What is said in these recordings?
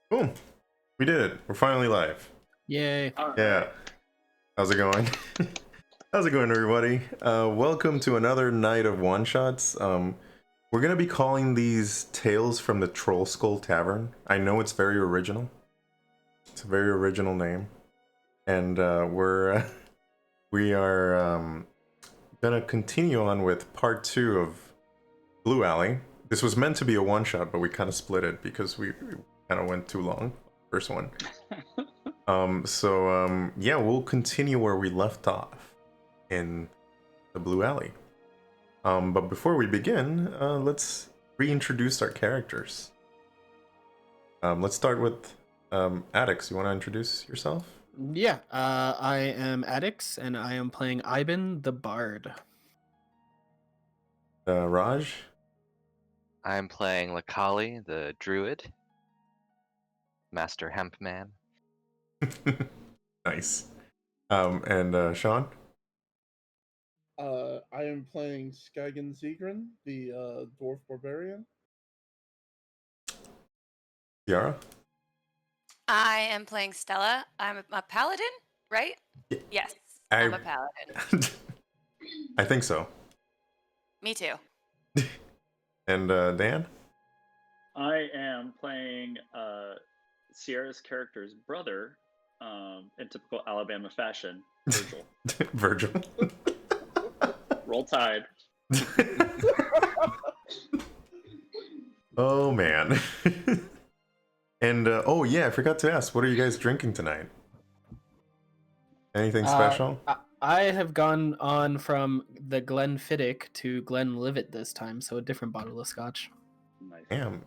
Boom. We did it. We're finally live. Yay. Yeah. How's it going? How's it going, everybody? Welcome to another night of one-shots. We're going to be calling these Tales from the Troll Skull Tavern. I know it's very original. It's a very original name. And we are going to continue on with part 2 of Blue Alley. This was meant to be a one-shot, but we kind of split it because we kind of went too long. First one. Yeah, we'll continue where we left off in the Blue Alley. But before we begin, let's reintroduce our characters. Let's start with Addix. You want to introduce yourself? Yeah, I am Addix, and I am playing Ivan the Bard. Raj? I'm playing Lakali, the druid. Master Hempman. Nice. And Sean? I am playing Skagen Zegrin, the dwarf barbarian. Yara? I am playing Stella. I'm a paladin, right? Yeah. Yes, I'm a paladin. I think so. Me too. And Dan? I am playing Sierra's character's brother, in typical Alabama fashion, Virgil. Virgil. Roll Tide. Oh man. And oh yeah, I forgot to ask, what are you guys drinking tonight? Anything special? I have gone on from the Glenfiddich to Glenlivet this time, so a different bottle of scotch. Nice. Damn.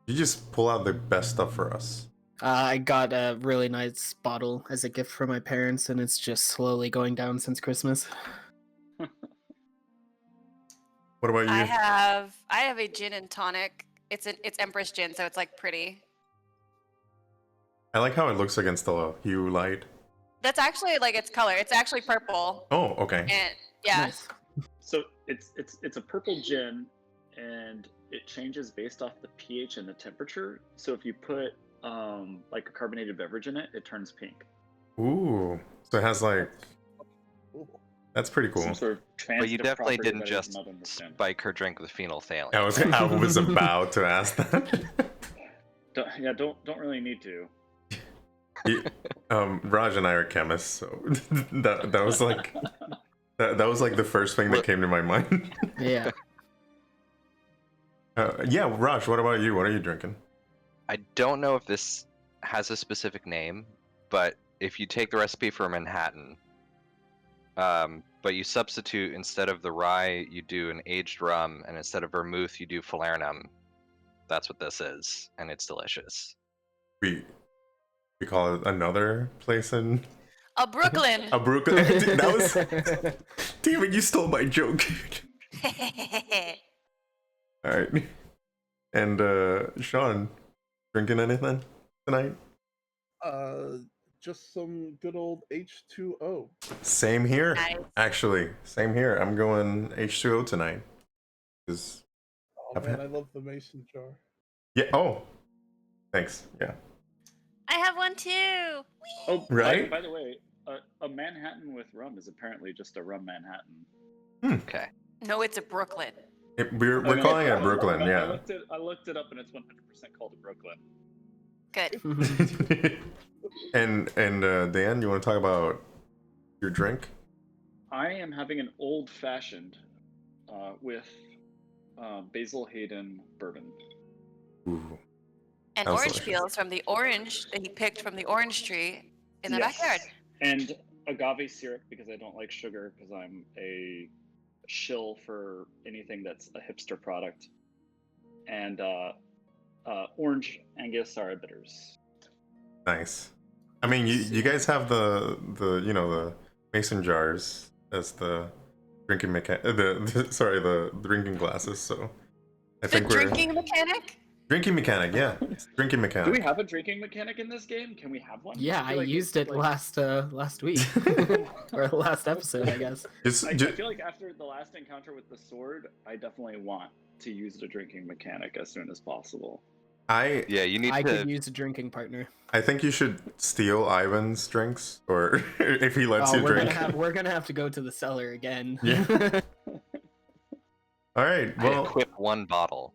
You just pull out the best stuff for us. I got a really nice bottle as a gift from my parents, and it's just slowly going down since Christmas. What about you? I have a gin and tonic. It's Empress gin, so it's like pretty. I like how it looks against the hue light. That's actually like its color. It's actually purple. Oh, okay. And yeah. Nice. So it's a purple gin, and it changes based off the pH and the temperature. So if you put like a carbonated beverage in it, it turns pink. Ooh. So it has like... That's pretty cool. Some sort of But you transitive definitely property didn't that I just do not understand. spike her drink with phenolphthalein. I was about to ask that. Don't really need to. Raj and I are chemists, so that was like that was like the first thing that came to my mind. Yeah. Yeah, Raj, what about you? What are you drinking? I don't know if this has a specific name, but if you take the recipe for Manhattan, but you substitute, instead of the rye, you do an aged rum, and instead of vermouth, you do falernum. That's what this is, and it's delicious. We call it another place in A Brooklyn. a Brooklyn. That was... Damn it, you stole my joke. All right. And Sean, drinking anything tonight? Just some good old H2O. Same here. Nice. Actually, same here. I'm going H2O tonight. 'Cause Oh man, I love the mason jar. yeah. Oh, thanks. Yeah. I have one too. Oh, Right? By the way, a Manhattan with rum is apparently just a rum Manhattan. Okay. No, it's a Brooklyn. We're calling it Brooklyn. I Yeah. looked it up, and it's 100% called a Brooklyn. Good. and Dan, you want to talk about your drink? I am having an old fashioned with Basil Hayden bourbon. Ooh. And Sounds orange delicious. peels from the orange that he picked from the orange tree in the backyard. And agave syrup, because I don't like sugar, because I'm a shill for anything that's a hipster product. And orange Angostura bitters. Nice. I mean, you guys have the the mason jars as the drinking the drinking glasses. So I The think we're drinking mechanic? drinking mechanic. Yeah, drinking Do mechanic. we have a drinking mechanic in this game? Can we have one? Yeah, I feel like used it's it like- last week. Or last episode, I guess. I feel like after the last encounter with the sword, I definitely want to use the drinking mechanic as soon as possible. Yeah, you need I to. could use a drinking partner. I think you should steal Ivan's drinks, or if he lets you we're drink. we're gonna have to go to the cellar again. Yeah. All right. I Well. equip one bottle.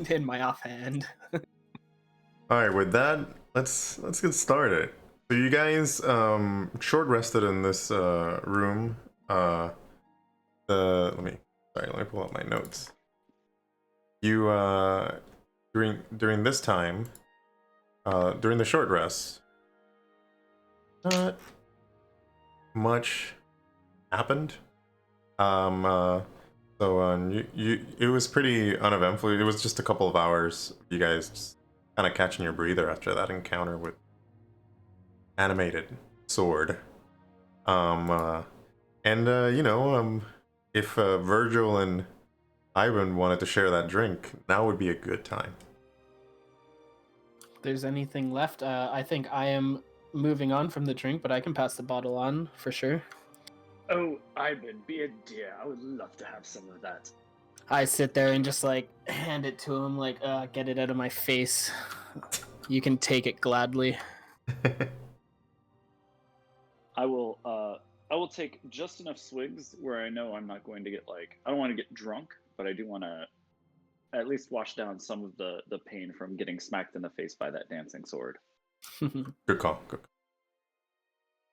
In my offhand. All right. With that, let's get started. So you guys short rested in this room. Let me pull up my notes. You during this time, during the short rest, not much happened. It was pretty uneventful. It was just a couple of hours. You guys kind of catching your breather after that encounter with animated sword. If Virgil and Ivan wanted to share that drink, now would be a good time. If there's anything left, I think I am moving on from the drink, but I can pass the bottle on for sure. Oh, Ivan, be a dear. I would love to have some of that. I sit there and just like hand it to him, like, get it out of my face. You can take it gladly. I will take just enough swigs where I know I'm not going to get I don't want to get drunk, but I do want to at least wash down some of the pain from getting smacked in the face by that dancing sword. Good call. Good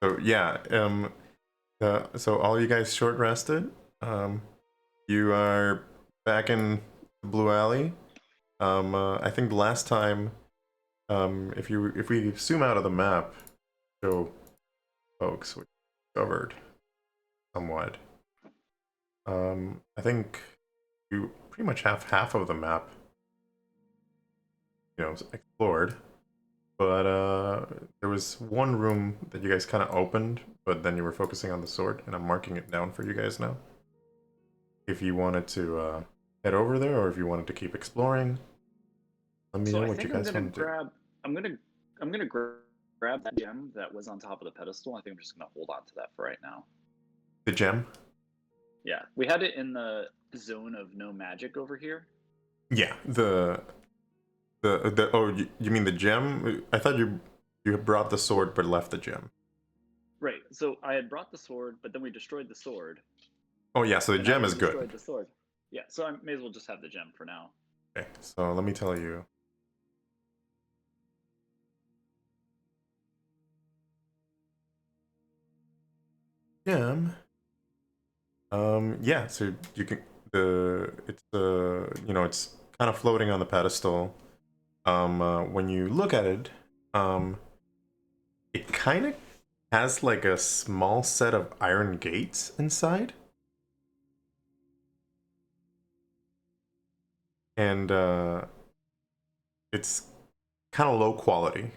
call. So yeah, so all you guys short rested. You are back in the Blue Alley. I think last time, if we zoom out of the map, show folks what you discovered somewhat. I think you pretty much have half of the map, explored. But there was one room that you guys kind of opened, but then you were focusing on the sword, and I'm marking it down for you guys now. If you wanted to head over there, or if you wanted to keep exploring, let me know what you guys want to do. I'm gonna grab that gem that was on top of the pedestal. I think I'm just gonna hold on to that for right now. The gem? Yeah, we had it in the zone of no magic over here. Yeah, you mean the gem? I thought you brought the sword but left the gem. Right. So I had brought the sword, but then we destroyed the sword. Oh yeah, so the gem is good. Destroyed the sword. Yeah, so I may as well just have the gem for now. Okay, so let me tell you. Gem. Yeah, so you can it's kind of floating on the pedestal. When you look at it, it kind of has like a small set of iron gates inside. And it's kind of low quality.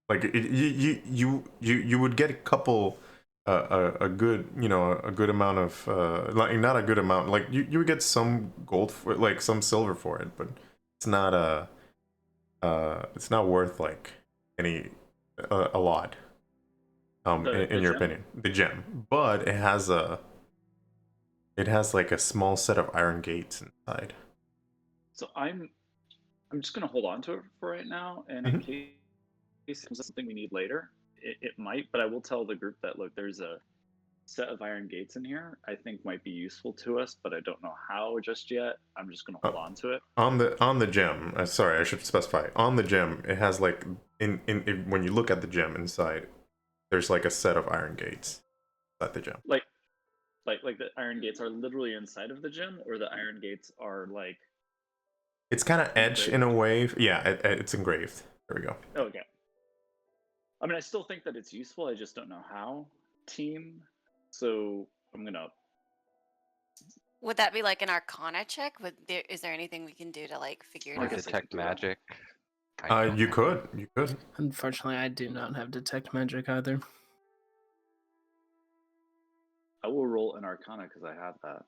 Like you would get a couple a good amount of like not a good amount, like you would get some gold for like some silver for it, but it's not worth like any a lot in your opinion, the gem. But it has like a small set of iron gates inside. So I'm just gonna hold on to it for right now, and in case it's something we need later, it might. But I will tell the group that look, there's a set of iron gates in here I think might be useful to us, but I don't know how just yet. I'm just gonna hold on to it. On the gem, sorry, I should specify. On the gem, it has like when you look at the gem inside, there's like a set of iron gates at the gem. Like the iron gates are literally inside of the gem, or the iron gates are like. It's kind of etched in a way. Yeah, it's engraved. There we go. Okay. I mean, I still think that it's useful. I just don't know how. Team. So I'm gonna. Would that be like an Arcana check? Is there anything we can do to like figure it Or out? detect magic. You could. Unfortunately, I do not have detect magic either. I will roll an Arcana because I have that.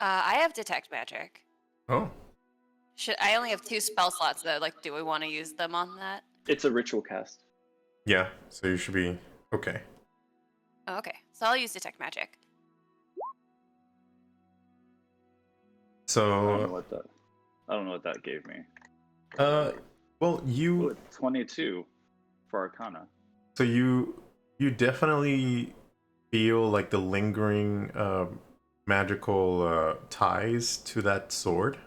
I have detect magic. Oh. I only have 2 spell slots though. Like, do we want to use them on that? It's a ritual cast. Yeah, so you should be okay. Oh, okay, so I'll use detect magic. I don't know So what that gave me. Well, Ooh, 22 for Arcana. so you definitely feel like the lingering magical ties to that sword.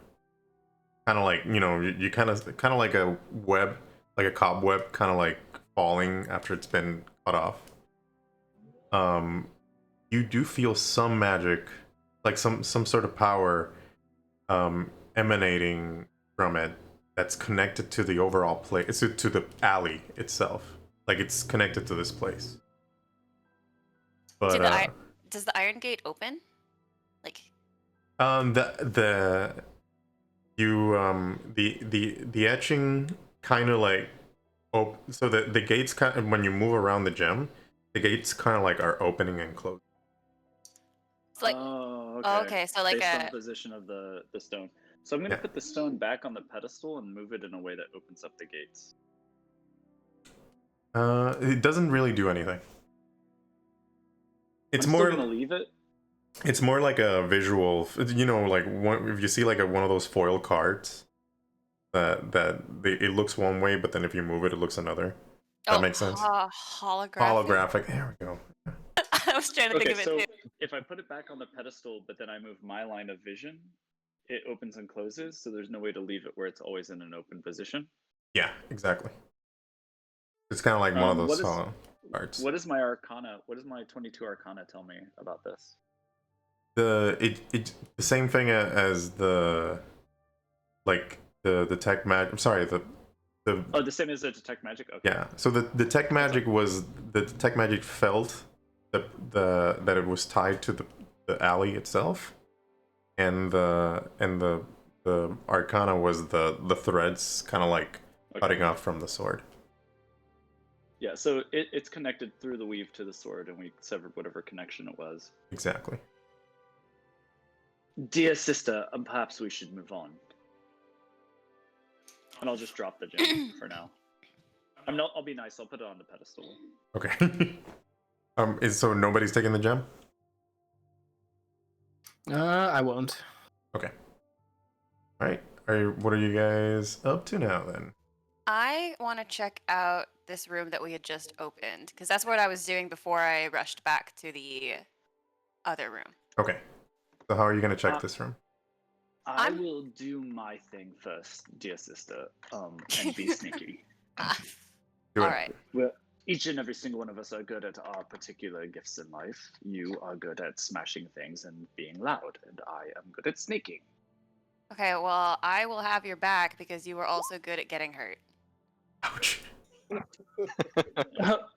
Kind of like, you kind of like a web, like a cobweb, kind of like falling after it's been cut off. You do feel some magic, like some sort of power emanating from it that's connected to the overall place, to the alley itself. Like it's connected to this place. But Does the iron gate open? Like, the etching kind of like so the gates kind of, when you move around the gem, the gates kind of like are opening and closing. it's like Oh, oh, okay, so like based on a the position of the stone. So I'm gonna Yeah. put the stone back on the pedestal and move it in a way that opens up the gates. It doesn't really do anything. It's I'm more still gonna leave it. It's more like a visual, like if you see like one of those foil cards it looks one way, but then if you move it, it looks another. That makes sense. Holographic. Holographic. There we go. I was trying to think Okay, of it so too. if I put it back on the pedestal, but then I move my line of vision, it opens and closes, so there's no way to leave it where it's always in an open position. Yeah, exactly. It's kind of like one of those What cards. What is my Arcana? What does my 22 Arcana tell me about this? The same thing as the tech magic. I'm sorry, the Oh, the same as the detect magic. Okay. yeah. So the tech magic was the tech magic felt that it was tied to the alley itself, and the Arcana was the threads kind of like Okay. cutting off from the sword. Yeah, so it's connected through the weave to the sword, and we severed whatever connection it was. Exactly. Dear sister, perhaps we should move on. And I'll just drop the gem for now. I'll be nice. I'll put it on the pedestal. Okay. So nobody's taking the gem? I won't. Okay. All right. What are you guys up to now then? I want to check out this room that we had just opened because that's what I was doing before I rushed back to the other room. Okay. So how are you gonna check this room? I will do my thing first, dear sister, and be sneaky. Do All it. right. Well, each and every single one of us are good at our particular gifts in life. You are good at smashing things and being loud, and I am good at sneaking. Okay, well, I will have your back because you were also good at getting hurt. Ouch.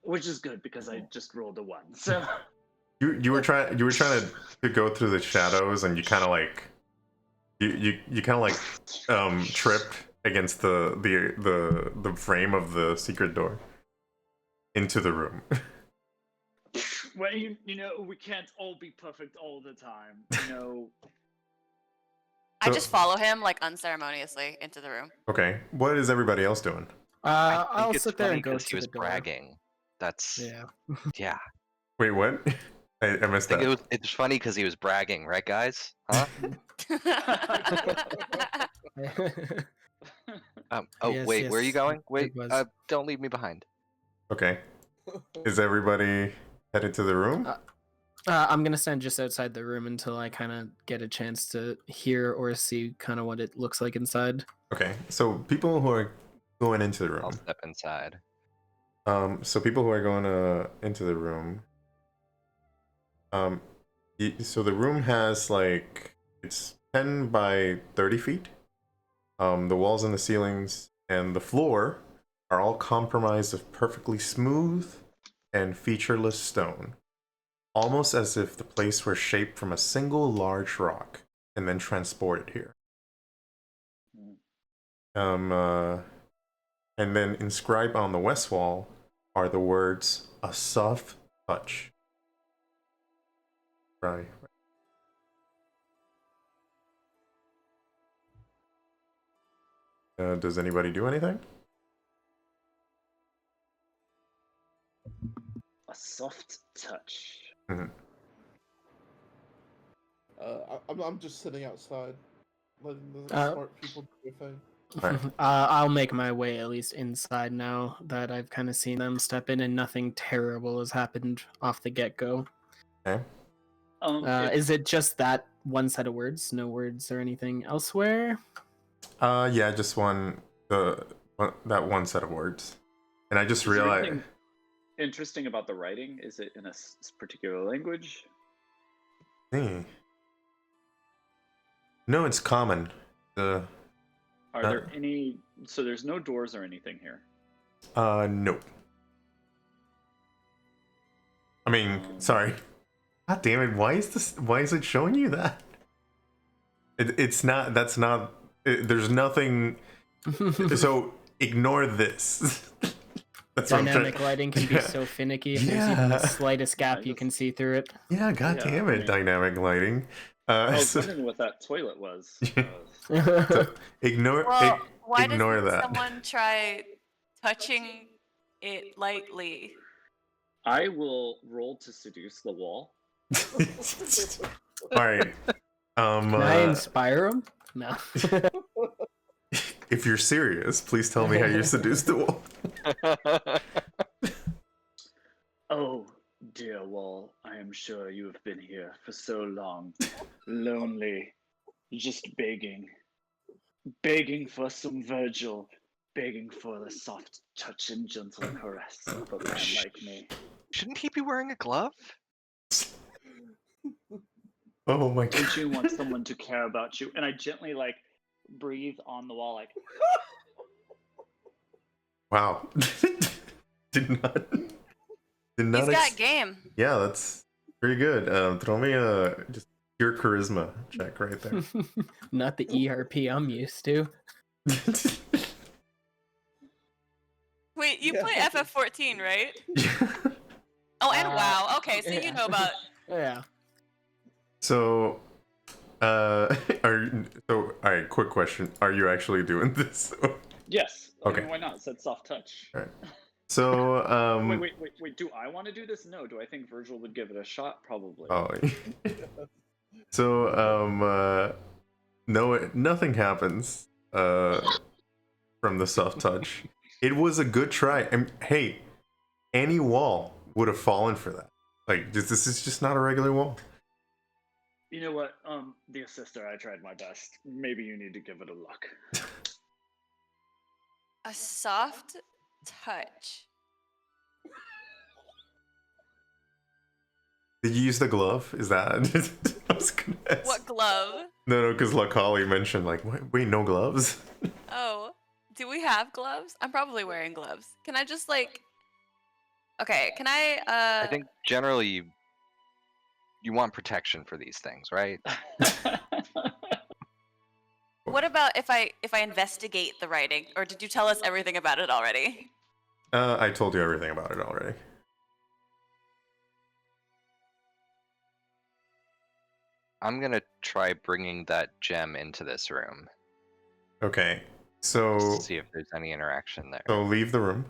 Which is good because I just rolled a 1. So You were trying to go through the shadows, and you kind of like you kind of like tripped against the frame of the secret door into the room. well, you know, we can't all be perfect all the time. You know. I So- just follow him like unceremoniously into the room. Okay. What is everybody else doing? I think I'll it's sit there funny and go 'cause to he was the door. bragging. That's Yeah. yeah. Wait, what? I missed I think that. it's funny because he was bragging, right, guys? Huh? Oh Yes, wait, where are you yes, going? Wait, was. don't leave me behind. Okay. Is everybody headed to the room? I'm gonna stand just outside the room until I kind of get a chance to hear or see kind of what it looks like inside. Okay. So people who are going into the I'll room. step inside. So people who are going into the room. So the room has like it's 10 by 30 feet. The walls and the ceilings and the floor are all comprised of perfectly smooth and featureless stone, almost as if the place were shaped from a single large rock and then transported here. And then inscribed on the west wall are the words "A soft touch." Right. Does anybody do anything? A soft touch. Mhm. I'm just sitting outside, letting the Uh, smart people do their thing. Right. I'll make my way at least inside now that I've kind of seen them step in and nothing terrible has happened off the get-go. Okay. Is it just that one set of words? No words or anything elsewhere? Yeah, just that one set of words, and I just Is there realized. anything interesting about the writing? Is it in a particular language? No, it's common. Are there any? So there's no doors or anything here. Nope. I mean, sorry. God damn it! Why is it showing you that? It's not. That's not. There's nothing. So ignore this. That's what I'm Dynamic trying- lighting can be Yeah. so finicky. If there's even the Yeah. slightest gap, you can see through it. Yeah, god Yeah, damn I it, mean- dynamic lighting. I was So wondering what that toilet was. ignore Well, why ignore doesn't that. someone try touching it lightly? I will roll to seduce the wall. All right. Can I inspire him? No. If you're serious, please tell me how you seduced the wall. Oh, dear wall, I am sure you have been here for so long, lonely, just begging for some Virgil, begging for the soft touch and gentle caress of a man like me. Shouldn't he be wearing a glove? Oh my Don't god. you want someone to care about you? And I gently breathe on the wall Wow. did not He's got ex- game. Yeah, that's pretty good. Throw me a just pure charisma check right there. Not the ERP I'm used to. Wait, you Yeah. play FF14, right? Oh, and WoW. Okay, so you know about. Yeah. So all right, quick question. Are you actually doing this? Yes. Okay. I mean, why not? It said soft touch. So Wait. Do I want to do this? No. Do I think Virgil would give it a shot? Probably. Oh. So no, nothing happens from the soft touch. It was a good try. And hey, any wall would have fallen for that. Like this is just not a regular wall. You know what? Dear sister, I tried my best. Maybe you need to give it a look. A soft touch. Did you use the glove? Is that? I was gonna ask. What glove? No, because Lakali mentioned like, wait, no gloves. Oh, do we have gloves? I'm probably wearing gloves. Can I just Okay, can I think generally you want protection for these things, right? What about if I investigate the writing, or did you tell us everything about it already? I told you everything about it already. I'm gonna try bringing that gem into this room. Okay, so See if there's any interaction there. leave the room.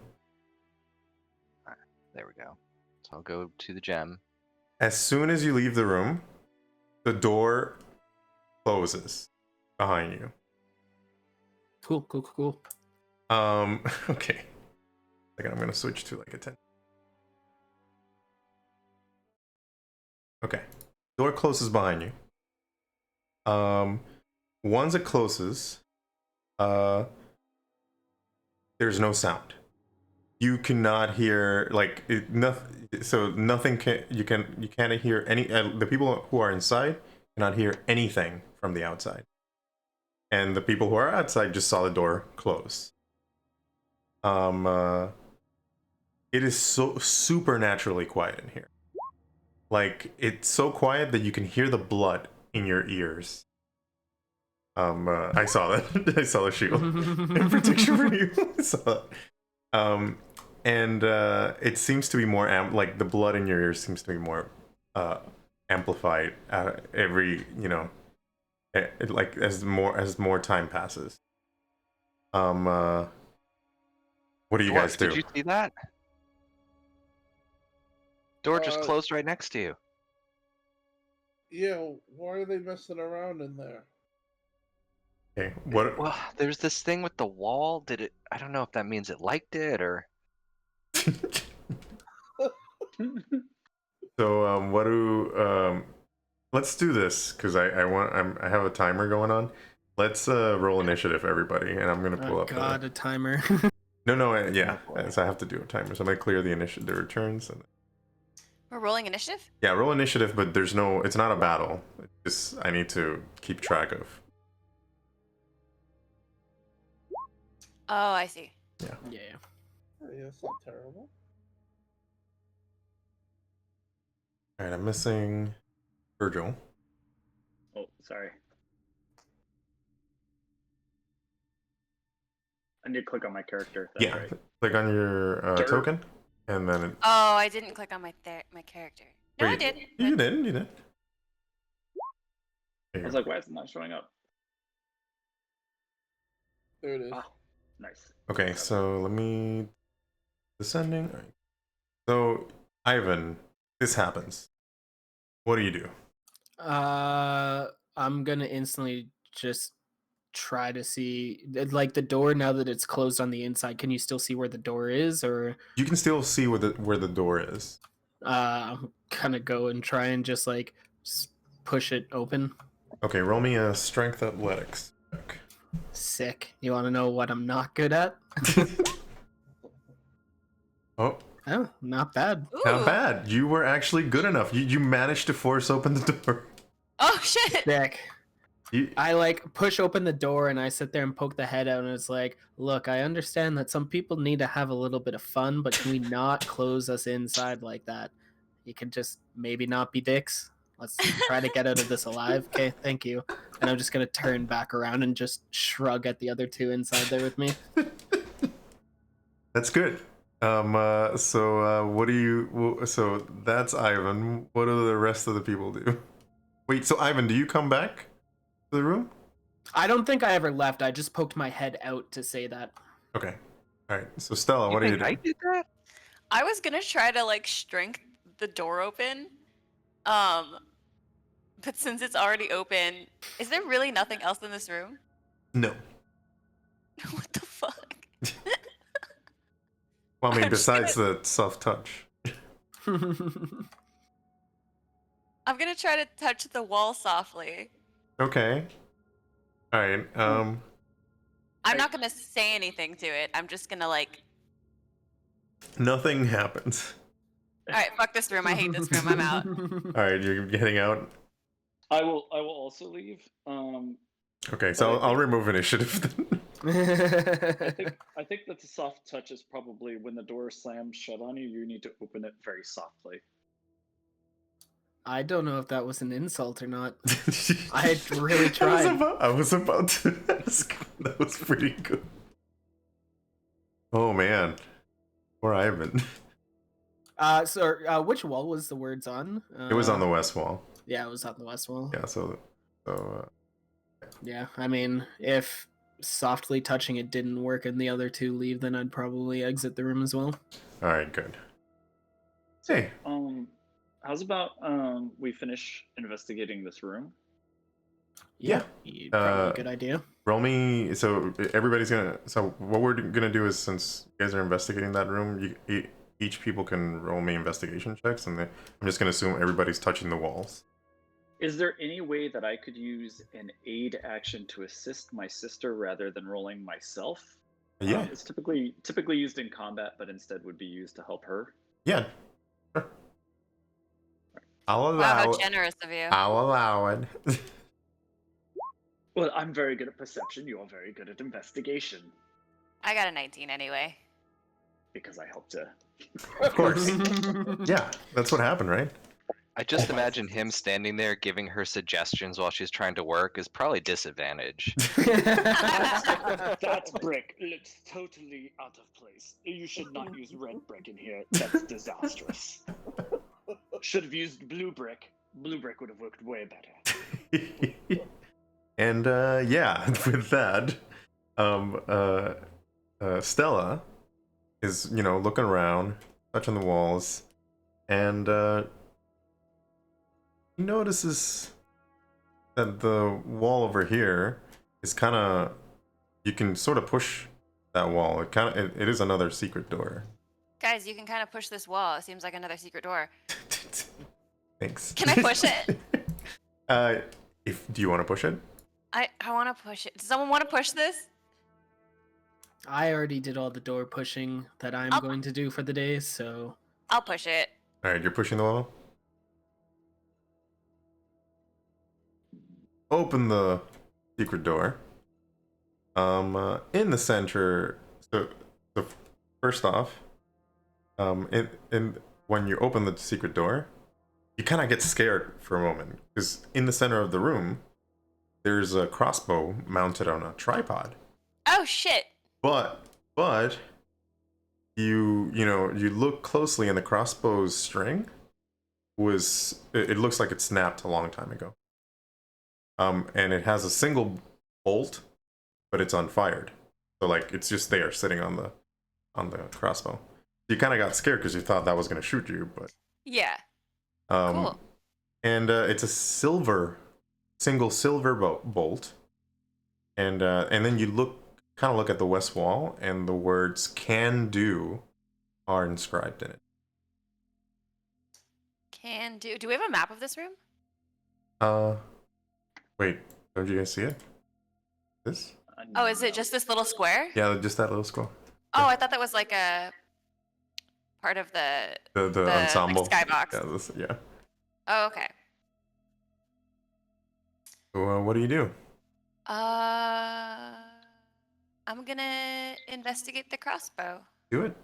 There we go. So I'll go to the gem. As soon as you leave the room, the door closes behind you. Cool. Okay. Second, I'm gonna switch to like a 10. Okay. Door closes behind you. Once it closes, there's no sound. You cannot hear nothing can you can't hear any the people who are inside cannot hear anything from the outside. And the people who are outside just saw the door close. It is so supernaturally quiet in here. Like it's so quiet that you can hear the blood in your ears. I saw that. I saw the shield in protection for you. I saw that. And it seems to be more like the blood in your ears seems to be more amplified every like as more time passes. What do you guys do? Did you see that? Door just Uh, closed right next to you. Yeah, why are they messing around in there? Okay, what? Well, there's this thing with the wall. Did it? I don't know if that means it liked it or. So what do let's do this because I have a timer going on. Let's roll initiative, everybody, and I'm gonna pull Oh up god, a timer. no, yeah, Oh, boy. so I have to do a timer. So I'm gonna clear the initiative, the returns, and We're rolling initiative? yeah, roll initiative, but there's no, it's not a battle. It's just I need to keep track of. Oh, I see. Yeah. Yeah, it's not terrible. All right, I'm missing Virgil. Oh, sorry. I need to click on my character. That's Yeah, right. click on your Dirt. token, and then it, Oh, I didn't click on my my character. No, I wait, did. You but- did, you did. I There you was go. like, why is it not showing up? There it is. Ah, nice. Okay, so let me descending. All right. So Ivan, this happens. What do you do? I'm gonna instantly just try to see like the door now that it's closed on the inside. Can you still see where the door is, or You can still see where the door is. I'm gonna go and try and just like push it open? Okay, roll me a strength athletics check. Sick. You want to know what I'm not good at? Oh, Oh, not bad. not Ooh. bad. You were actually good enough. You managed to force open the door. Oh shit! Sick. You, I like push open the door and I sit there and poke the head out and it's like, look, I understand that some people need to have a little bit of fun, but can we not close us inside like that? You can just maybe not be dicks. Let's try to get out of this alive. Okay, thank you. And I'm just gonna turn back around and just shrug at the other two inside there with me. that's good. So what do you? So that's Ivan. What do the rest of the people do? Wait, so Ivan, do you come back to the room? I don't think I ever left. I just poked my head out to say that. Okay. All right. So Stella, what do you think do? I did that? I was gonna try to like strength the door open. But since it's already open, is there really nothing else in this room? No. What the fuck? Well, I mean, I'm just besides the soft touch. I'm gonna try to touch the wall softly. Okay. All right. I'm not gonna say anything to it. I'm just gonna like, Nothing happens. all right, fuck this room. I hate this room. I'm out. All right, you're getting out. I will also leave. Okay, so I'll remove initiative then. I think that the soft touch is probably when the door slams shut on you, you need to open it very softly. I don't know if that was an insult or not. I really tried. I was about to ask. That was pretty good. Oh man, poor Ivan. So which wall was the words on? It was on the west wall. Yeah, it was on the west wall. Yeah. So Yeah, I mean, if softly touching it didn't work and the other two leave, then I'd probably exit the room as well. all right, good. Hey, How's about we finish investigating this room? Yeah. Probably a good idea. roll me. So everybody's gonna. So what we're gonna do is, since you guys are investigating that room, each people can roll me investigation checks, and then I'm just gonna assume everybody's touching the walls. Is there any way that I could use an aid action to assist my sister rather than rolling myself? Yeah. It's typically used in combat, but instead would be used to help her. Yeah. Sure. I'll Wow, allow how it. generous of you. I'll allow it. Well, I'm very good at perception. You are very good at investigation I got a 19 anyway. because I helped her. Of course. Yeah, that's what happened, right? I just imagine him standing there giving her suggestions while she's trying to work is probably disadvantage. That brick looks totally out of place. You should not use red brick in here. That's disastrous. Should have used blue brick. Blue brick would have worked way better. And yeah, with that, Stella is, looking around, touching the walls, and he notices that the wall over here is kind of, you can sort of push that wall. It is another secret door. Guys, you can kind of push this wall. It seems like another secret door. Thanks. Can I push it? Do you want to push it? I want to push it. Does someone want to push this? I already did all the door pushing that I'm I'll- going to do for the day, so I'll push it. All right, you're pushing the wall. Open the secret door. In the center. So first off, when you open the secret door, you kind of get scared for a moment because in the center of the room, there's a crossbow mounted on a tripod. Oh shit! But you look closely and the crossbow's string it looks like it snapped a long time ago. And it has a single bolt, but it's unfired. So like it's just there sitting on the crossbow. You kind of got scared because you thought that was going to shoot you, but Yeah. cool. And it's a single silver bolt. And then you kind of look at the west wall, and the words "can do" are inscribed in it. Can do. Do we have a map of this room? Wait, don't you guys see it? This? Oh, is it just this little square? Yeah, just that little square. Oh, I thought that was like a part of the The ensemble. like, skybox. Yeah, yeah. Oh, okay. So, what do you do? I'm gonna investigate the crossbow. Do it.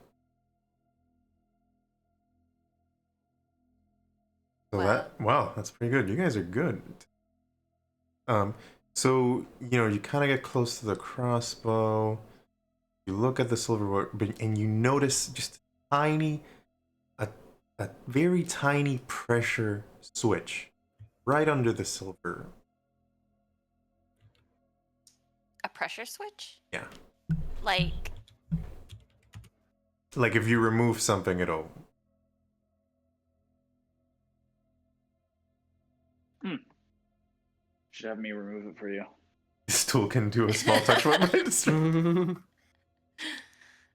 So wow, that's pretty good. You guys are good. So you kind of get close to the crossbow. You look at the silver and you notice just a very tiny pressure switch right under the silver. A pressure switch? Yeah. Like, Like if you remove something, it'll. Should have me remove it for you. This tool can do a small touch weapon.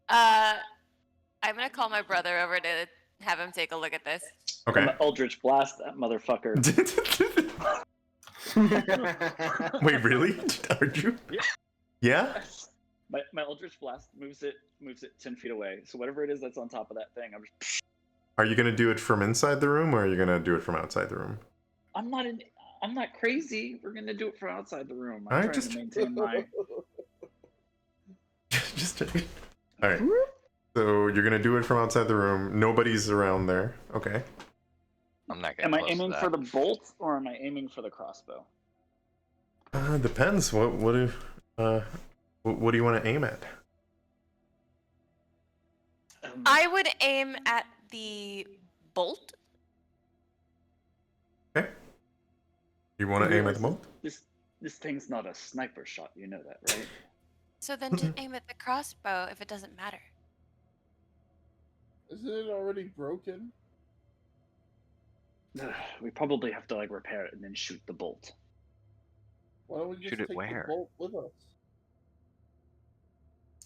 I'm gonna call my brother over to have him take a look at this. I'm Okay. gonna Eldritch Blast that motherfucker. Wait, really? Are you? Yeah. Yeah? My Eldritch Blast moves it 10 feet away. So whatever it is that's on top of that thing, I'm just. Are you gonna do it from inside the room, or are you gonna do it from outside the room? I'm not crazy. We're gonna do it from outside the room. I'm Alright, trying just- to maintain my. Just checking. All right. So you're gonna do it from outside the room. Nobody's around there. Okay. I'm not getting Am I close to aiming that. for the bolt or am I aiming for the crossbow? Depends. What do you want to aim at? I would aim at the bolt. Okay. You want to aim at the bolt? This thing's not a sniper shot. You know that, right? So then just aim at the crossbow if it doesn't matter. Isn't it already broken? We probably have to like repair it and then shoot the bolt. Why don't we just Shoot it take where? the bolt with us?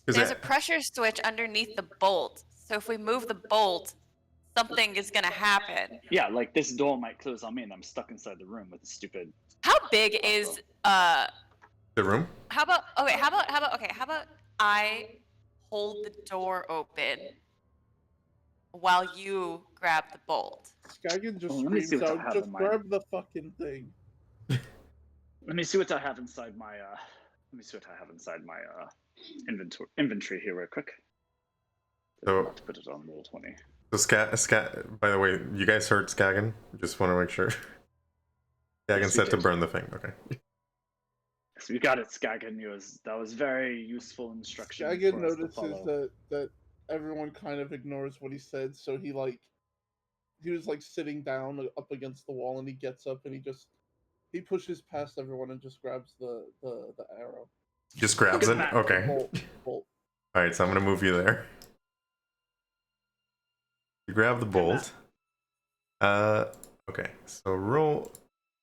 There's a pressure switch underneath the bolt. So if we move the bolt, something is gonna happen. Yeah, like this door might close on me and I'm stuck inside the room with a stupid. How big is the room? how about I hold the door open while you grab the bolt. Skagan just Oh, let me see screams what I out, have just in my- grab the fucking thing. Let me see what I have inside my inventory here real quick. So- About to put it on roll 20. So by the way, you guys heard Skagan? Just want to make sure. Skagan Yes, we said to did. burn the thing. Okay. So you got it, Skagan. That was very useful instruction. Skagan for us to notices follow. that everyone kind of ignores what he said, so he was like sitting down up against the wall, and he gets up and he pushes past everyone and just grabs the arrow. Just grabs it? Look at that. Okay. Bolt. Alright, so I'm going to move you there. You grab the bolt. Okay, so roll.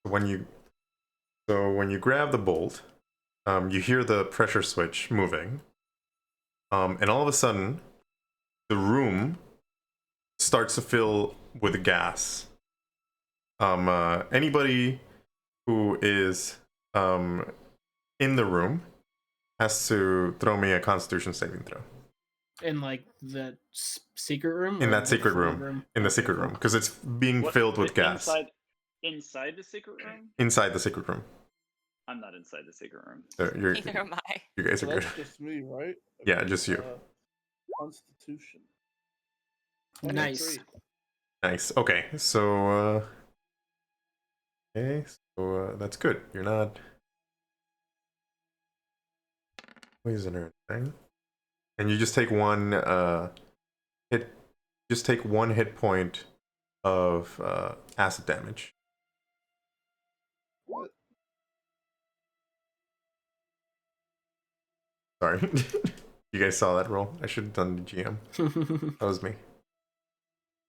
When you grab the bolt, you hear the pressure switch moving, and all of a sudden, the room starts to fill with gas. Anybody who is in the room has to throw me a Constitution saving throw. In like the secret room. In or that the secret full room. In the Okay, secret cool. room, because it's being What- filled with gas. Inside the secret room? Inside the secret room. I'm not inside the secret room. So Neither am I. you guys So are good. that's just me, right? Yeah, just you. Constitution. Nice. 23. Nice. Okay, so that's good. You're not poison or anything, and you just take one hit. Just take one hit point of acid damage. What? Sorry, you guys saw that roll. I should have done the GM. That was me.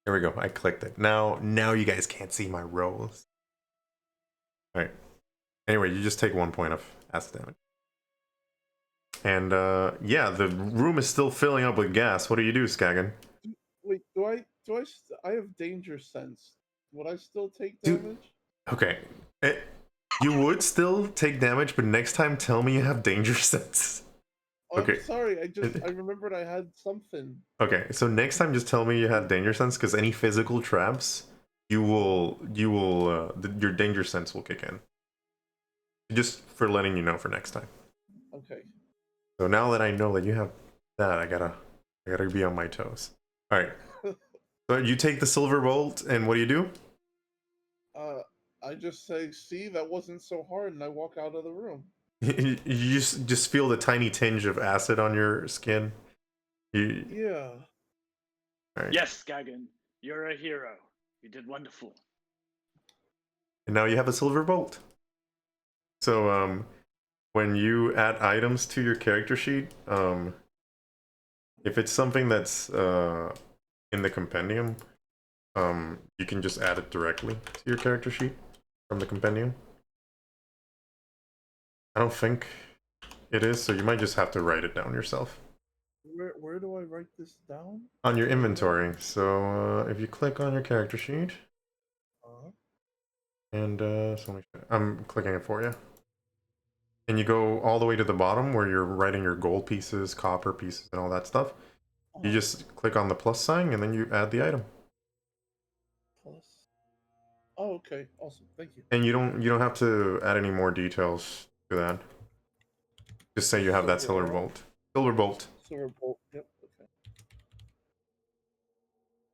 There we go. I clicked it. Now you guys can't see my rolls. All right. Anyway, you just take 1 point of acid damage. And yeah, the room is still filling up with gas. What do you do, Skagan? Wait, I have danger sense. Would I still take Dude. damage? Okay. You would still take damage, but next time tell me you have danger sense. Oh, Okay. I'm sorry. I remembered I had something. Okay, so next time just tell me you have danger sense, because any physical traps, your danger sense will kick in. Just for letting you know for next time. Okay. So now that I know that you have that, I gotta be on my toes. All right. So you take the silver bolt, and what do you do? I just say, see, that wasn't so hard, and I walk out of the room. You just feel the tiny tinge of acid on your skin. Yeah. All right. Yes, Skagan, you're a hero. You did wonderful. And now you have a silver bolt. So when you add items to your character sheet, if it's something that's in the compendium, you can just add it directly to your character sheet from the compendium. I don't think it is, so you might just have to write it down yourself. Where do I write this down? On your inventory. So if you click on your character sheet, and I'm clicking it for you. And you go all the way to the bottom where you're writing your gold pieces, copper pieces, and all that stuff. You just click on the plus sign, and then you add the item. Plus. Oh, okay. Awesome. Thank you. And you don't have to add any more details to that. Just say you have that silver bolt. Silver bolt. Silver bolt. Yep. Okay.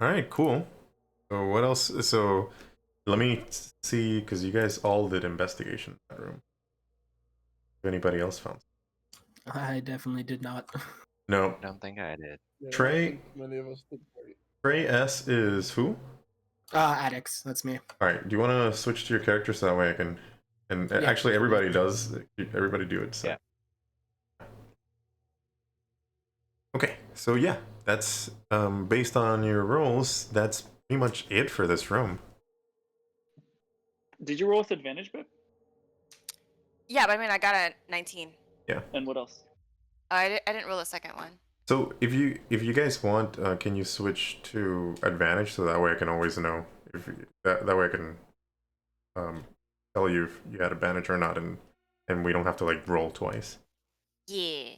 All right, cool. So what else? So let me see, because you guys all did investigation in that room. If anybody else found? I definitely did not. No. I don't think I did. Yeah, I Trey- don't think many of us did great. Trey S is who? Addicts, that's me. All right. Do you want to switch to your character so that way I can? And Yeah. actually, everybody does. Everybody do it. So. Yeah. Okay. So yeah, that's based on your rolls. That's pretty much it for this room. Did you roll with advantage, Bip? Yeah, but I mean, I got a 19. And what else? I didn't roll a second one. So if you guys want, can you switch to advantage so that way I can always know if that way I can tell you if you had advantage or not, and we don't have to like roll twice. Yeah.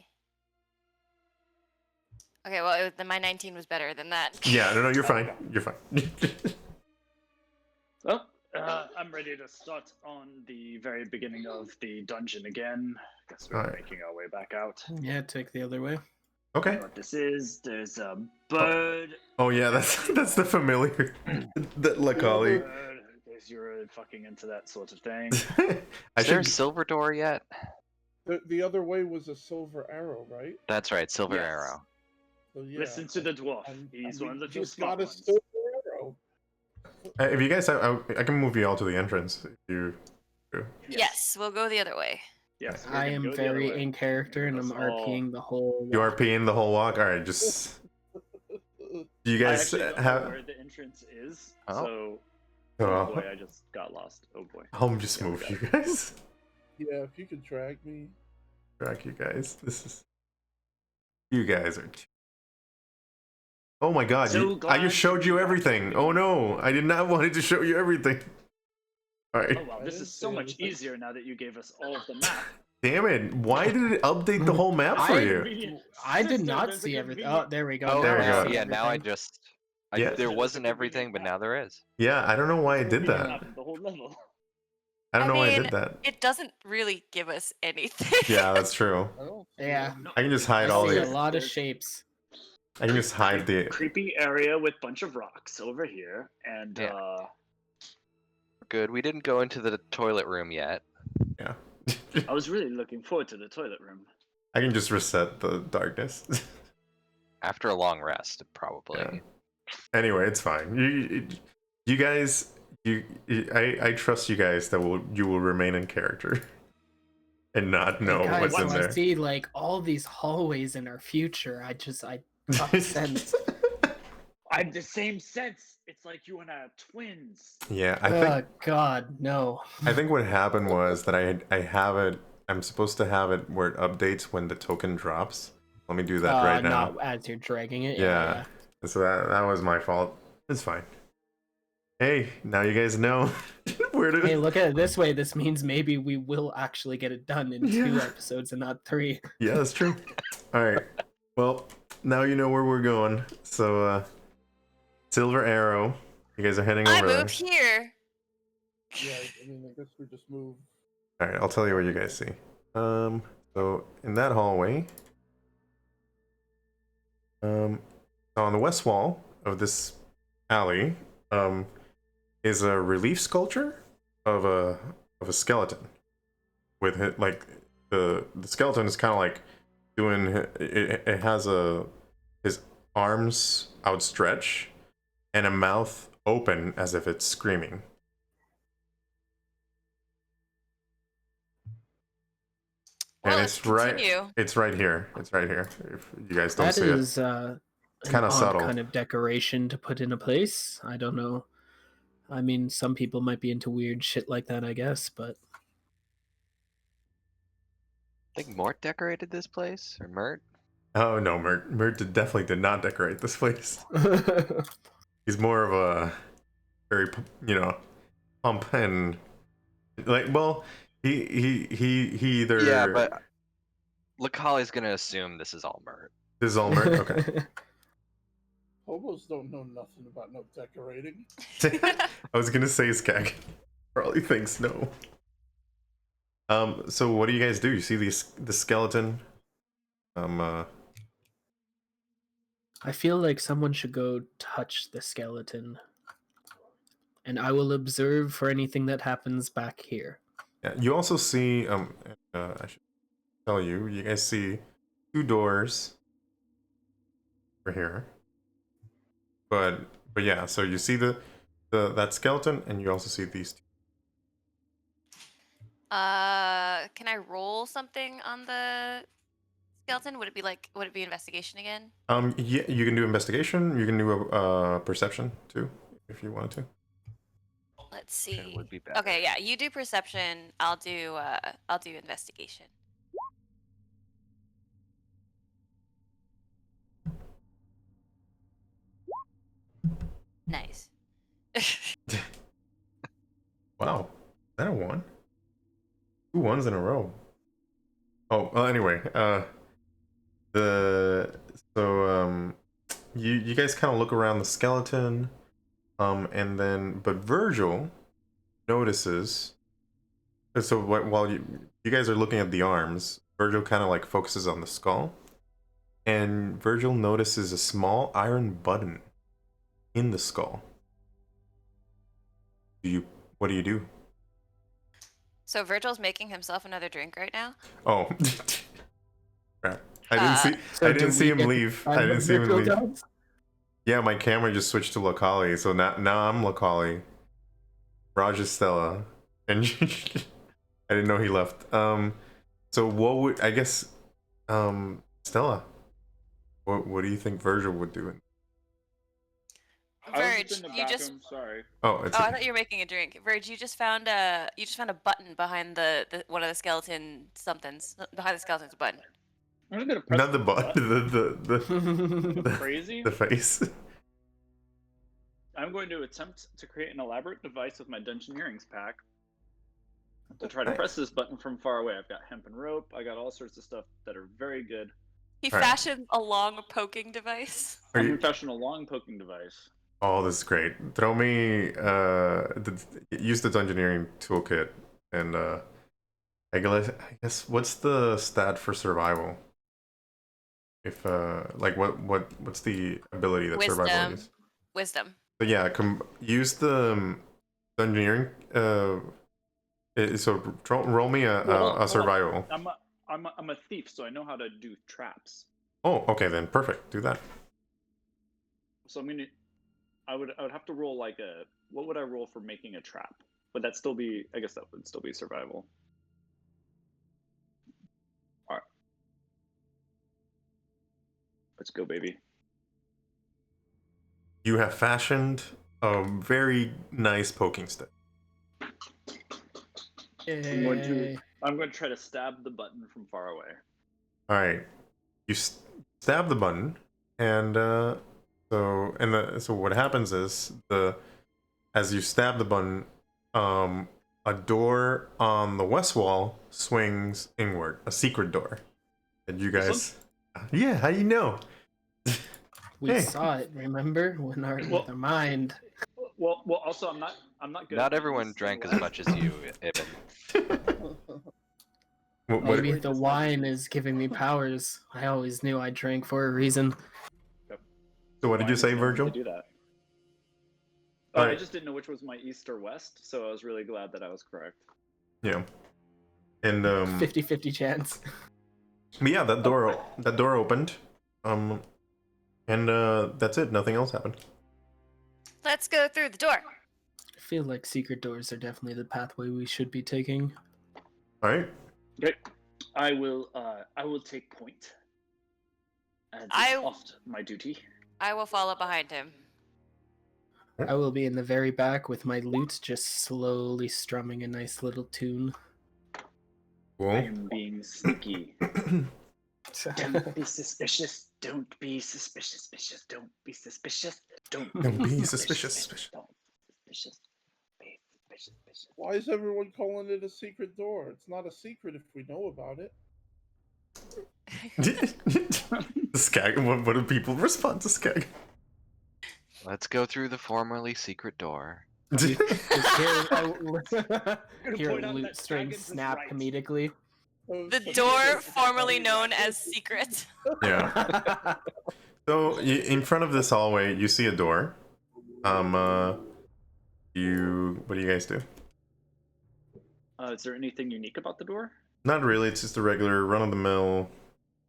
Okay, well, then my 19 was better than that. Yeah, no, you're fine. You're fine. Well, I'm ready to start on the very beginning of the dungeon again. Guess we're Alright. making our way back out. Yeah, take the other way. Okay. What this is, there's a bird. Oh yeah, that's the familiar. That Lacali. Bird, there's you're fucking into that sort of thing. I Is there a should. silver door yet? The other way was a silver arrow, right? That's right, silver Yes. arrow. So, yeah. Listen to the dwarf. And He's we one of the just smart got a ones. silver arrow. If you guys, I can move you all to the entrance. If you. Yes, we'll go the other way. Yes, we're I gonna am go the other very way. in character, and I'm Let's all- RPing the whole. You walk. are peeing the whole walk. All right, just. Do you I guys actually don't know have? where the entrance is, Oh. so Oh, oh boy, I just got lost. Oh boy. I'll just move you guys. Yeah, if you could drag me. track, you guys. You guys are. Oh my god! So I glad just showed you you everything. actually- Oh no! I did not want to show you everything. All right. Oh wow, I this didn't is so say much anything. easier now that you gave us all of the map. Damn it! Why did it update the whole map for I- you? Convenient. I did Sister, not there's a see everything. Oh, convenient- there we go. Oh, There we now, go. yeah, now I everything. just. Yeah. There There's a wasn't convenient everything, but map. now there is. Yeah, I don't know why I There's a did convenient that. map of the whole level. I don't know why I mean, did that. It doesn't really give us anything. Yeah, that's true. I don't see Yeah. any- I can just hide I all see a the. lot of There's- shapes. I can just hide the. Creepy area with bunch of rocks over here, and Yeah. Good. We didn't go into the toilet room yet. Yeah. I was really looking forward to the toilet room. I can just reset the darkness. After a long rest, probably. Yeah. Anyway, it's fine. You guys, I trust you guys that you will remain in character and not know Guys, what's in when I there. see like all these hallways in our future, I got the sense. I have the same sense. It's like you and I are twins. Yeah, I think Oh God, no. I think what happened was that I have it. I'm supposed to have it where it updates when the token drops. Let me do that right now. Not as you're dragging it. Yeah. So that was my fault. It's fine. Hey, now you guys know where to. Hey, look at it this way. This means maybe we will actually get it done in 2 Yeah. episodes and not 3. Yeah, that's true. All right. Well, now you know where we're going. So, Silver Arrow. You guys are heading I over there. moved here. Yeah, I mean, I guess we just move. All right, I'll tell you what you guys see. So in that hallway, so on the west wall of this alley, is a relief sculpture of a skeleton with like the skeleton is kind of like doing it has his arms outstretched and a mouth open as if it's screaming. Well, And let's it's right continue. it's right here. It's right here. If you guys don't That see it. is an kinda odd subtle. kind of decoration to put in a place. I don't know. I mean, some people might be into weird shit like that, I guess, but I think Mort decorated this place, or Mert. Oh no, Mert definitely did not decorate this place. He's more of a very, pump and like. Well, he either. Yeah, but Lakali's gonna assume this is all Mert. This is all Mert. Okay. Hobos don't know nothing about no decorating. I was gonna say Skag. Probably thinks no. So what do you guys do? You see the skeleton? I feel like someone should go touch the skeleton. And I will observe for anything that happens back here. Yeah. You also see. I should tell you. You guys see 2 doors over here. But yeah. So you see that skeleton, and you also see these 2. Can I roll something on the skeleton? Would it be investigation again? Yeah, you can do investigation. You can do a perception too, if you wanted to. Let's It see. would be better. Okay, yeah, you do perception. I'll do investigation. Nice. Wow, is that a 1? 2 1s in a row. Oh, well, anyway, you guys kind of look around the skeleton, and then but Virgil notices. So while you guys are looking at the arms, Virgil kind of like focuses on the skull, and Virgil notices a small iron button in the skull. What do you do? So Virgil's making himself another drink right now. Oh, crap! I didn't see. So I do didn't see we him get to leave. find I didn't what see him Virgil leave. does? Yeah, my camera just switched to Locali, so now I'm Locali. Raj is Stella, and I didn't know he left. So what would I guess, Stella? What do you think Virgil would do? I was Verge, just in the you back just. room. Sorry. Oh, it's Oh, I thought you were making a drink. Verge, you just found a button behind the one of the skeleton somethings. Behind the skeleton's a button. I'm just gonna press not the butt, Am I the, crazy? the face. I'm going to attempt to create an elaborate device with my Dungeoneering's pack to try to Nice. press this button from far away. I've got hemp and rope. I got all sorts of stuff that are very good. He Alright. fashioned a long poking device. Are I'm you- professional long poking device. Oh, this is great. Throw me use the Dungeoneering toolkit and I guess what's the stat for survival? If like what's the ability that survival Wisdom. is? Wisdom. But yeah, use the Dungeoneering so roll me a survival. I'm a thief, so I know how to do traps. Oh, okay then, perfect. Do that. So I would have to roll like a, what would I roll for making a trap? Would that still be, I guess that would still be survival. All right. Let's go, baby. You have fashioned a very nice poking stick. I'm going to try to stab the button from far away. All right, you stab the button, and so what happens is as you stab the button, a door on the west wall swings inward, a secret door, and you This guys, yeah, how you know? We Hey. saw it, remember? With our mind. Well. Also, I'm not good. Not at everyone this, drank so, as much as you, Ibn. What, Maybe the wine is giving me powers. I always knew I drank for a reason. so what did you Why say, did no one Virgil? do that? All I right. just didn't know which was my east or west, so I was really glad that I was correct. Yeah, and 50-50 chance. but yeah, that door opened, and that's it. Nothing else happened. Let's go through the door. I feel like secret doors are definitely the pathway we should be taking. All right. Okay, I will take point. As I- is oft my duty. I will follow behind him. I will be in the very back with my lute, just slowly strumming a nice little tune. I Cool. am being sneaky. Don't be suspicious. Don't be suspicious. Don't be suspicious. Don't be suspicious. Don't be suspicious. Be suspicious. Why is everyone calling it a secret door? It's not a secret if we know about it. Skag, what do people respond to Skag? Let's go through the formerly secret door. Just hear gonna hear point a out lute that string Dragons is snap right. comedically. The door formerly known as secret. Yeah. So in front of this hallway, you see a door. What do you guys do? Is there anything unique about the door? Not really. It's just a regular run-of-the-mill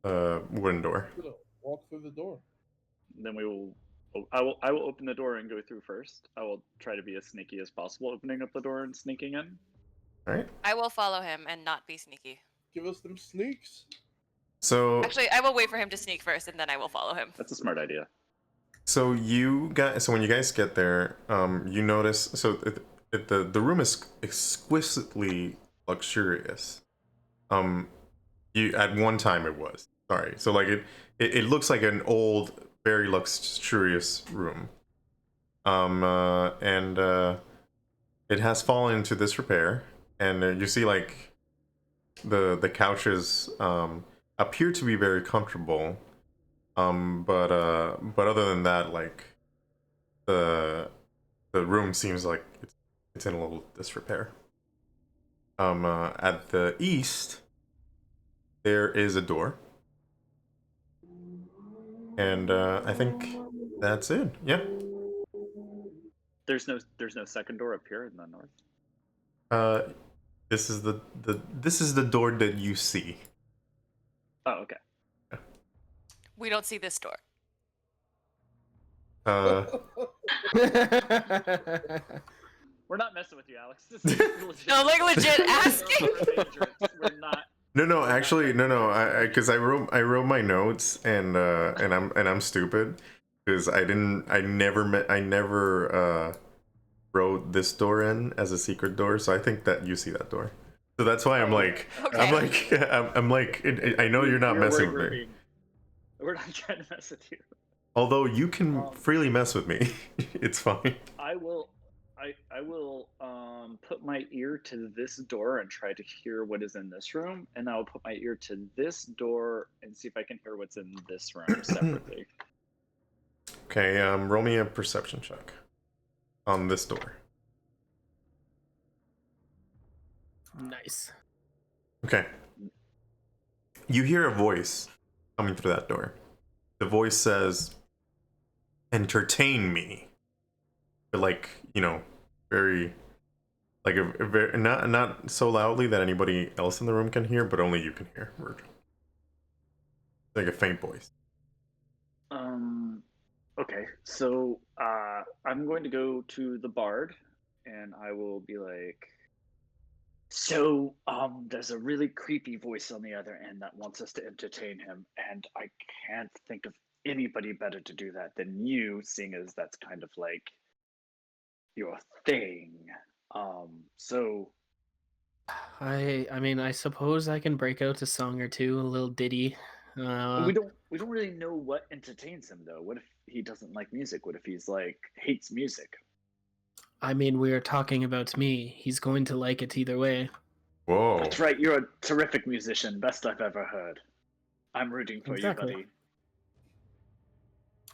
wooden door. Walk through the door. Then we will. I will open the door and go through first. I will try to be as sneaky as possible, opening up the door and sneaking in. All right. I will follow him and not be sneaky. Give us them sneaks. So Actually, I will wait for him to sneak first, and then I will follow him. That's a smart idea. So when you guys get there, you notice the room is exquisitely luxurious. You at one time it was. Sorry. So like it looks like an old, very luxurious room. And it has fallen into disrepair, and you see like the couches appear to be very comfortable. But other than that, like the room seems like it's in a little disrepair. At the east, there is a door, and I think that's it. Yeah. There's no second door up here in the north. This is the door that you see. Oh, okay. We don't see this door. We're not messing with you, Alex. This is legit. No, like legit asking. We're dangerous. We're not. No, actually, no. Because I wrote my notes, and I'm stupid. because I never wrote this door in as a secret door, so I think that you see that door. So that's why I'm like, Okay. I'm like, I know you're not We're messing worried with me. we're not trying to mess with you. Although you can Um, freely mess with me, it's fine. I will put my ear to this door and try to hear what is in this room, and I will put my ear to this door and see if I can hear what's in this room separately. Okay, roll me a perception check on this door. Nice. Okay. You hear a voice coming through that door. The voice says, "Entertain me." But like, very, like a very not so loudly that anybody else in the room can hear, but only you can hear. Virgil. Like a faint voice. Okay, so I'm going to go to the bard, and I will be like, so there's a really creepy voice on the other end that wants us to entertain him, and I can't think of anybody better to do that than you, seeing as that's kind of like your thing. So I mean, I suppose I can break out a song or two, a little ditty. we don't really know what entertains him though. What if he doesn't like music? What if he's like hates music? I mean, we are talking about me. He's going to like it either way. Whoa. That's right, you're a terrific musician, best I've ever heard. I'm rooting for Exactly. you,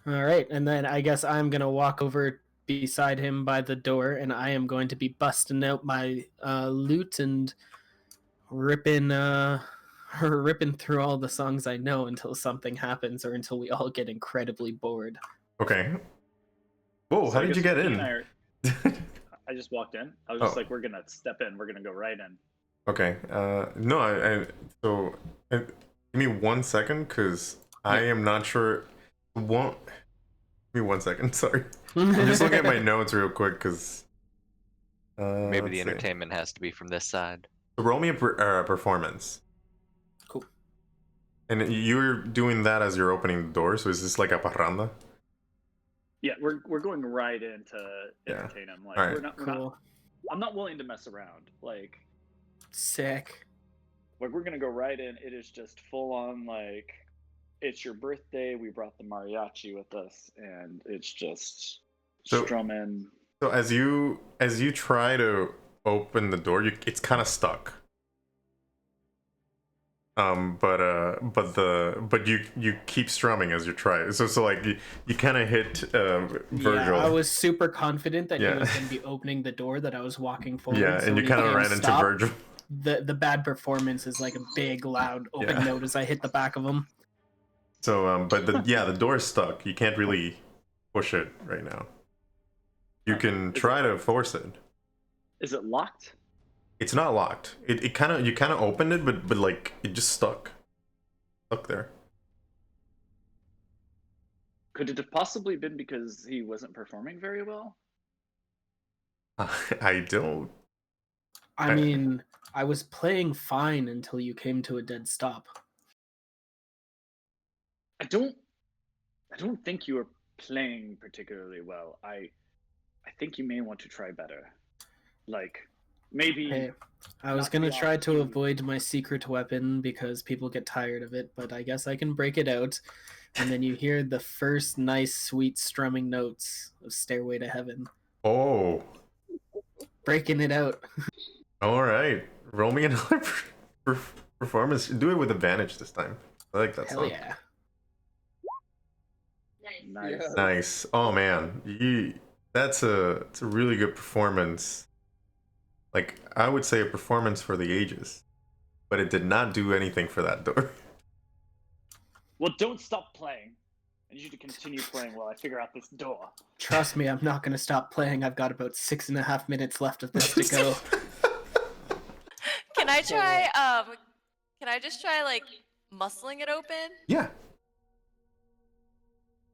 buddy. All right, and then I guess I'm gonna walk over beside him by the door, and I am going to be busting out my lute and ripping ripping through all the songs I know until something happens or until we all get incredibly bored. Okay. Whoa, So how I did you guess get he in? and I just walked in. I was just Oh. like, we're gonna step in. We're gonna go right in. Okay. No, so give me 1 second, because I am not sure. Give me 1 second. Sorry. I'm just looking at my notes real quick, because. Maybe the entertainment has to be from this side. So roll me a performance. Cool. And you're doing that as you're opening the door, so is this like a parranda? Yeah, we're going right in to Yeah. entertain him. Like Alright. we're not. Cool. I'm not willing to mess around. Like Sick. we're gonna go right in. It is just full on like, it's your birthday. We brought the mariachi with us, and it's just So- strumming. So as you try to open the door, it's kind of stuck. But you keep strumming as you try. So like you kind of hit Virgil. Yeah, I was super confident that Yeah. he was going to be opening the door that I was walking forward. Yeah, so and you when he kind of came ran into stop, Virgil. The bad performance is like a big, loud open Yeah. note as I hit the back of him. So but the door is stuck. You can't really push it right now. You can try to force it. Is it locked? It's not locked. You kind of opened it, but like it just stuck there. Could it have possibly been because he wasn't performing very well? I don't. I mean, I was playing fine until you came to a dead stop. I don't think you were playing particularly well. I think you may want to try better. Like maybe Hey, I was not going to be try honest, to you- avoid my secret weapon because people get tired of it, but I guess I can break it out. And then you hear the first nice, sweet strumming notes of Stairway to Heaven. Oh, Breaking it out. all right. Roll me another performance. Do it with advantage this time. I like that Hell song. yeah. nice. Yeah. Nice. Oh man, it's a really good performance. Like I would say a performance for the ages, but it did not do anything for that door. Well, don't stop playing. I need you to continue playing while I figure out this door. Trust me, I'm not going to stop playing. I've got about 6.5 minutes left of this to go. Can I try? Can I just try like muscling it open? Yeah.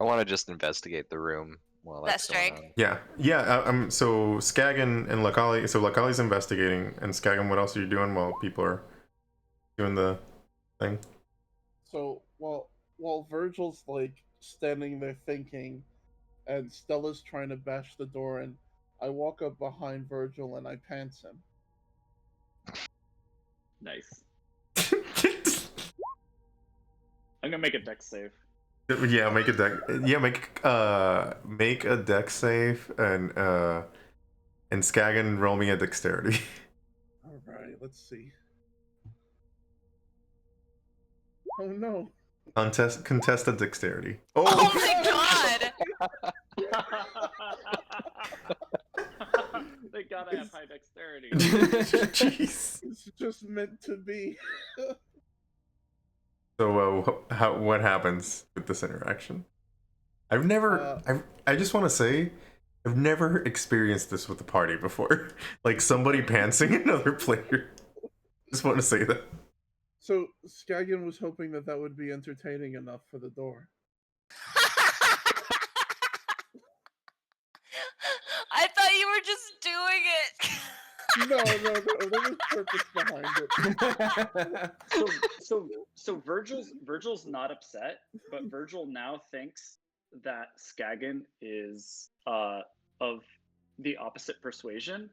I want to just investigate the room while That that's going strike. on. Yeah. So Skagan and Lakali. So Lakali's investigating, and Skagan, what else are you doing while people are doing the thing? So, well, while Virgil's like standing there thinking, and Stella's trying to bash the door in, I walk up behind Virgil and I pants him. Nice. I'm gonna make a dex save. Yeah, make a deck. Yeah, make a deck save and Skagan roll me a dexterity. All right, let's see. Oh no! Contested dexterity. Oh Oh, my god! Thank God I have high dexterity. jeez. It's just meant to be. So, what happens with this interaction? I've never. I just want to say, I've never experienced this with a party before. Like somebody pantsing another player. Just want to say that. So Skagan was hoping that that would be entertaining enough for the door. I thought you were just doing it. No, there was purpose behind it. So Virgil's not upset, but Virgil now thinks that Skagan is of the opposite persuasion.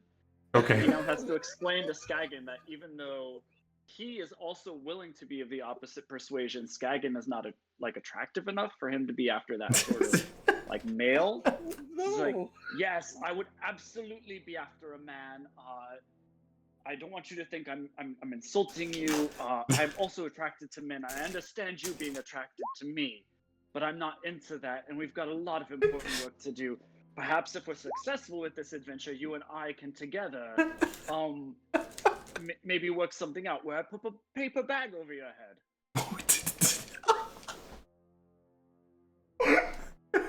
He Okay. now has to explain to Skagan that even though he is also willing to be of the opposite persuasion, Skagan is not attractive enough for him to be after that sort of like male. He's like, No. yes, I would absolutely be after a man. I don't want you to think I'm insulting you. I'm also attracted to men. I understand you being attracted to me, but I'm not into that, and we've got a lot of important work to do. Perhaps if we're successful with this adventure, you and I can together, maybe work something out where I put a paper bag over your head.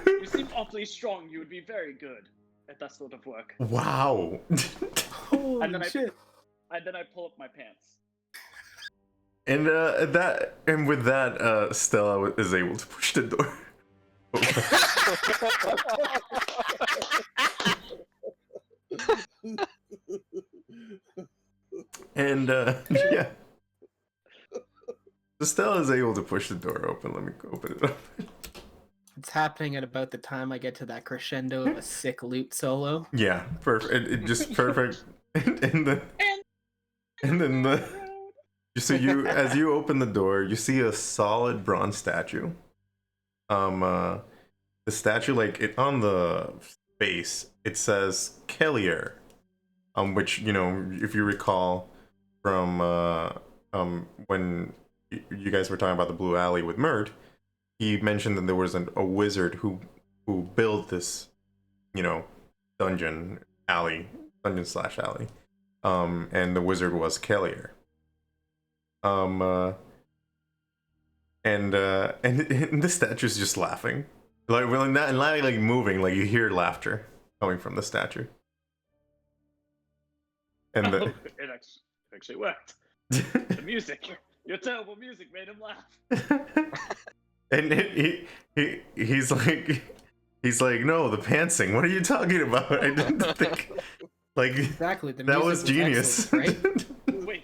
You seem awfully strong. You would be very good at that sort of work. Wow. Holy And then shit. And then I pull up my pants. And with that, Stella is able to push the door. And yeah. So Stella is able to push the door open. Let me open it up. It's happening at about the time I get to that crescendo of a sick lute solo. Yeah, perfect. It just perfect. And then the so you as you open the door, you see a solid bronze statue. The statue, like it on the base, it says Kellier, which if you recall from when you guys were talking about the Blue Alley with Mert, he mentioned that there was a wizard who built this, dungeon / alley, and the wizard was Kellier. And the statue's just laughing, like really not like moving, like you hear laughter coming from the statue. And the It actually worked. The music, your terrible music made him laugh. and he's like, no, the pantsing. What are you talking about? I didn't think like Exactly. The that music was genius, excellent, right? Wait,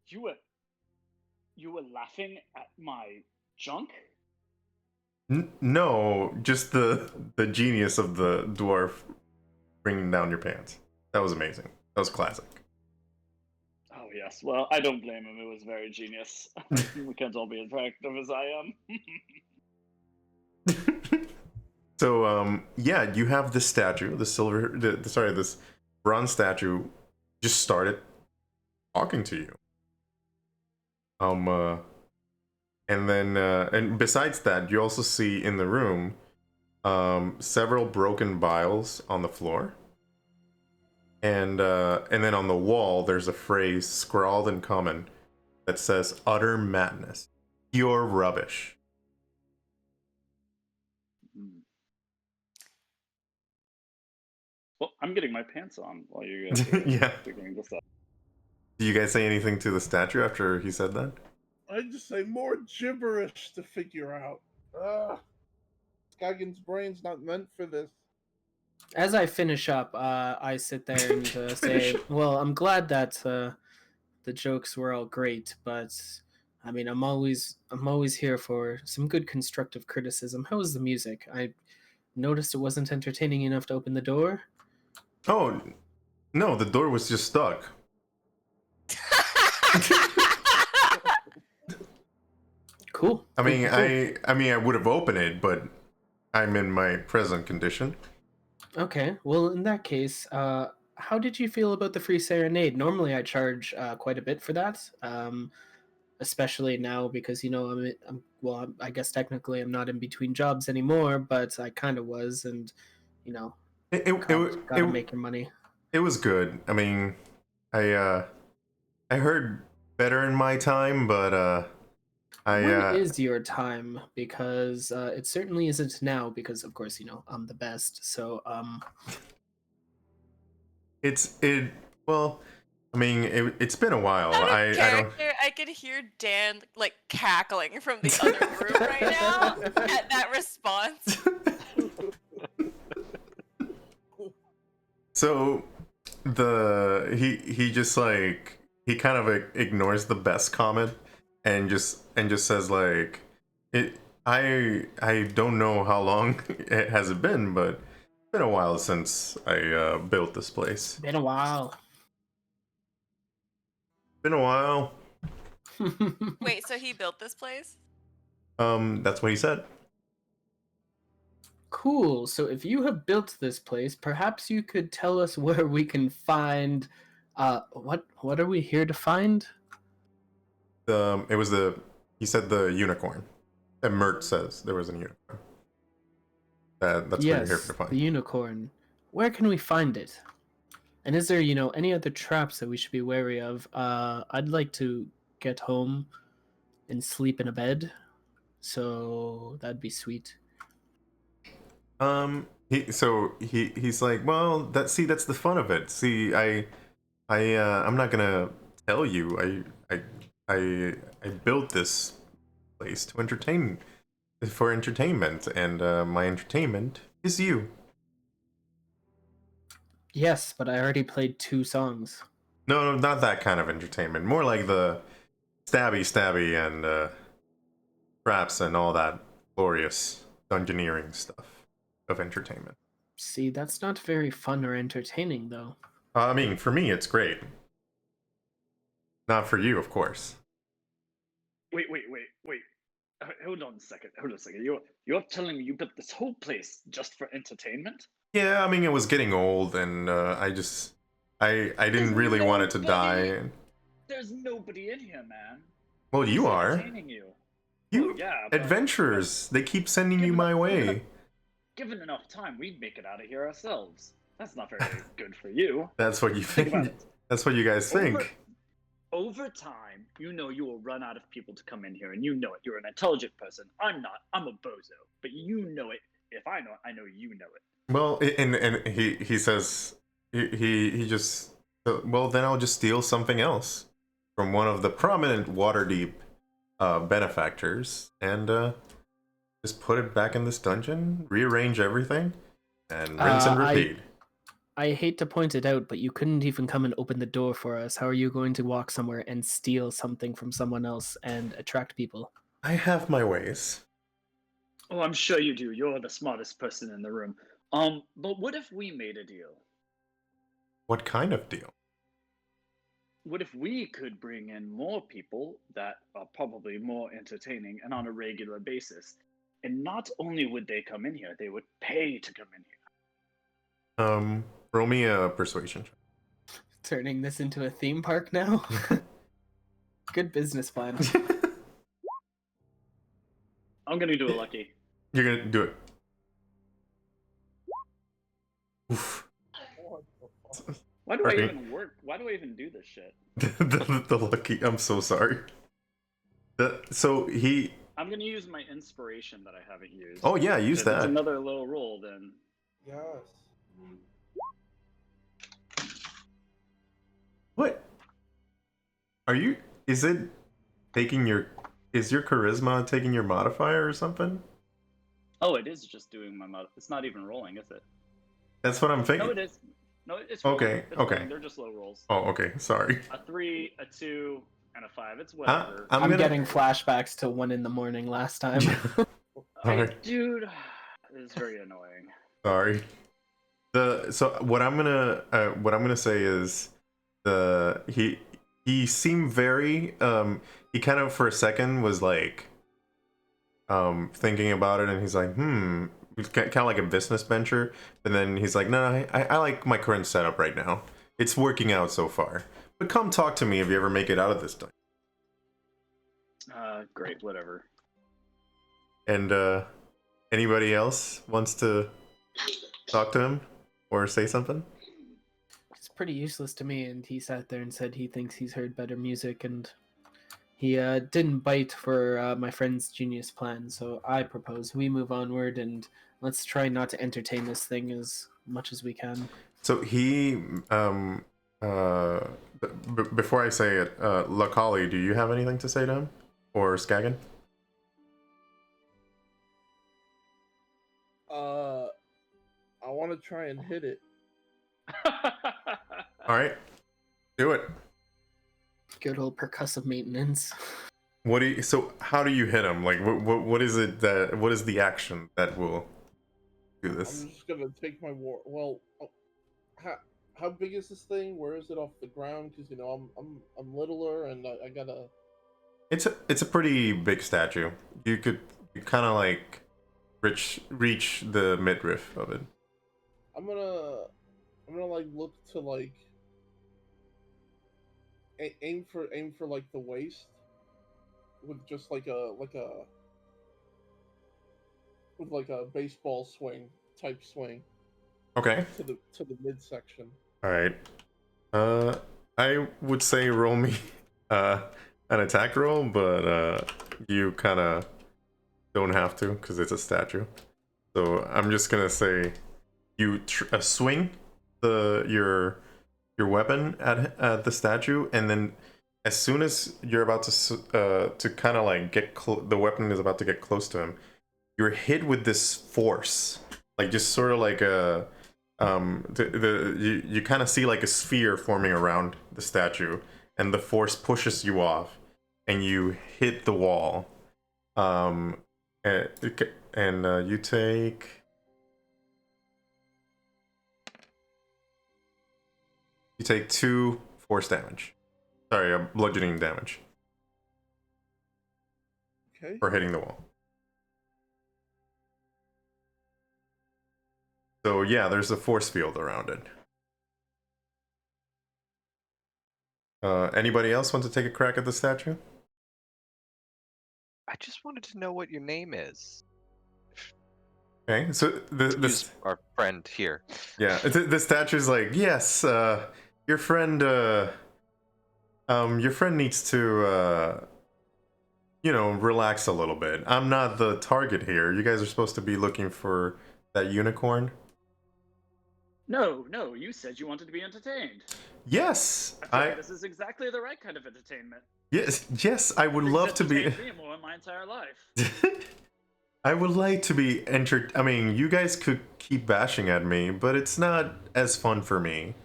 you were laughing at my junk? No, just the genius of the dwarf bringing down your pants. That was amazing. That was classic. Oh yes. Well, I don't blame him. It was very genius. We can't all be as attractive as I am. So yeah, you have this statue, this bronze statue just started talking to you. And then and besides that, you also see in the room several broken vials on the floor. And then on the wall there's a phrase scrawled in common that says utter madness, pure rubbish. Well, I'm getting my pants on while you guys are Yeah. figuring this out. Do you guys say anything to the statue after he said that? I just say more gibberish to figure out. Skagan's brain's not meant for this. As I finish up, I sit there and say, Finish. well, I'm glad that the jokes were all great, but I mean, I'm always here for some good constructive criticism. How was the music? I noticed it wasn't entertaining enough to open the door. Oh, no, the door was just stuck. Cool. I mean, cool. I would have opened it, but I'm in my present condition. Okay. Well, in that case, how did you feel about the free serenade? Normally, I charge quite a bit for that. Especially now because I guess technically I'm not in between jobs anymore, but I kind of was, and you know, It it, gotta it, make your money. it was good. I mean, I heard better in my time, but When is your time? Because it certainly isn't now. Because of course, I'm the best. So well, I mean, it's been a while. Out of I don't. character, I could hear Dan like cackling from the other room right now at that response. So he just like he kind of ignores the best comment and just says like I don't know how long it has been, but it's been a while since I built this place. been a while. Been a while. Wait, so he built this place? That's what he said. Cool. So if you have built this place, perhaps you could tell us where we can find. What are we here to find? It was he said the unicorn. And Mert says there was a unicorn. That's what you're here Yes, to find. the unicorn. Where can we find it? And is there, any other traps that we should be wary of? I'd like to get home and sleep in a bed, so that'd be sweet. He's like, well, that's the fun of it. See, I'm not gonna tell you. I built this place to for entertainment, and my entertainment is you. Yes, but I already played 2 songs. No, not that kind of entertainment. More like the stabby and traps and all that glorious dungeoneering stuff of entertainment. See, that's not very fun or entertaining, though. I mean, for me, it's great. Not for you, of course. Wait. Hold on a second. You're telling me you built this whole place just for entertainment? Yeah, I mean, it was getting old, and I didn't really want it to die. There's nobody in here, man. Well, you Who's are. entertaining you? You Well, yeah, but adventurers. They keep sending you my way. given enough time, we'd make it out of here ourselves. That's not very good for you. That's what you Think about think. it. That's what you guys think. Over time, you will run out of people to come in here, and you know it. You're an intelligent person. I'm not. I'm a bozo. But you know it. If I know it, I know you know it. Well, and he says he just well, then I'll just steal something else from one of the prominent Waterdeep benefactors and just put it back in this dungeon, rearrange everything, and rinse and repeat. I hate to point it out, but you couldn't even come and open the door for us. How are you going to walk somewhere and steal something from someone else and attract people? I have my ways. Oh, I'm sure you do. You're the smartest person in the room. But what if we made a deal? What kind of deal? What if we could bring in more people that are probably more entertaining and on a regular basis? And not only would they come in here, they would pay to come in here. Roll me a persuasion check. Turning this into a theme park now? Good business plan. I'm gonna do a lucky. You're gonna do it. Oof. Why do Right. I even work? Why do I even do this shit? the lucky. I'm so sorry. I'm gonna use my inspiration that I haven't used. Oh yeah, use If it's that. another low roll, then Yes. What? Are you? Is it taking your? Is your charisma taking your modifier or something? oh, it is just doing my mod. It's not even rolling, is it? That's what I'm thinking. No, it is. No, it's Okay, rolling. It's okay. rolling. They're just low rolls. Oh, okay. Sorry. A 3, a 2, and a 5. It's whatever. I'm gonna... getting flashbacks to 1 a.m. last time. Dude, it's very annoying. Sorry. So what I'm gonna say is he seemed very he kind of for a second was like thinking about it, and he's like kind of like a business venture, but then he's like, no, I like my current setup right now. It's working out so far, but come talk to me if you ever make it out of this thing. Great, whatever. And anybody else wants to talk to him or say something? It's pretty useless to me, and he sat there and said he thinks he's heard better music, and he didn't bite for my friend's genius plan, so I propose we move onward and let's try not to entertain this thing as much as we can. So he before I say it, Lakali, do you have anything to say to him? Or Skagan? I want to try and hit it. Alright. Do it. Good old percussive maintenance. So how do you hit him? Like what is it that what is the action that will do this? I'm just gonna take my war. Well, how big is this thing? Where is it off the ground? Because you know I'm littler and I gotta. It's a pretty big statue. You kind of like reach the midriff of it. I'm gonna like look to like aim for like the waist with just like a baseball swing type swing. Okay. To the midsection. All right. I would say roll me an attack roll, but you kind of don't have to because it's a statue. So I'm just gonna say you swing your weapon at the statue, and then as soon as you're about to kind of like the weapon is about to get close to him, you're hit with this force, like just sort of like a you kind of see like a sphere forming around the statue, and the force pushes you off, and you hit the wall. And you take 2 force damage. Sorry, bludgeoning damage. Okay. For hitting the wall. So yeah, there's a force field around it. Anybody else want to take a crack at the statue? I just wanted to know what your name is. Okay, so Use our friend here. Yeah, the statue's like, yes, your friend needs to relax a little bit. I'm not the target here. You guys are supposed to be looking for that unicorn. No, you said you wanted to be entertained. Yes, I feel like this is exactly the right kind of entertainment. Yes, I would love to be. Me more in my entire life. I would like to be I mean, you guys could keep bashing at me, but it's not as fun for me,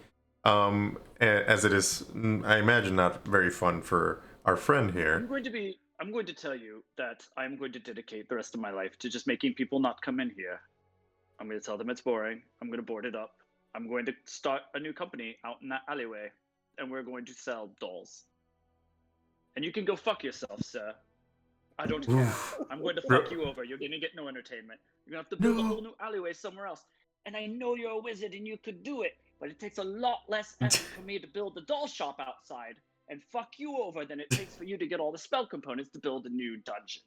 as it is. I imagine not very fun for our friend here. I'm going to tell you that I'm going to dedicate the rest of my life to just making people not come in here. I'm going to tell them it's boring. I'm going to board it up. I'm going to start a new company out in that alleyway, and we're going to sell dolls. And you can go fuck yourself, sir. I don't care. I'm going to fuck you over. You're going to get no entertainment. You're going to have to build a whole new alleyway somewhere else. And I know you're a wizard and you could do it, but it takes a lot less effort for me to build the doll shop outside and fuck you over than it takes for you to get all the spell components to build a new dungeon.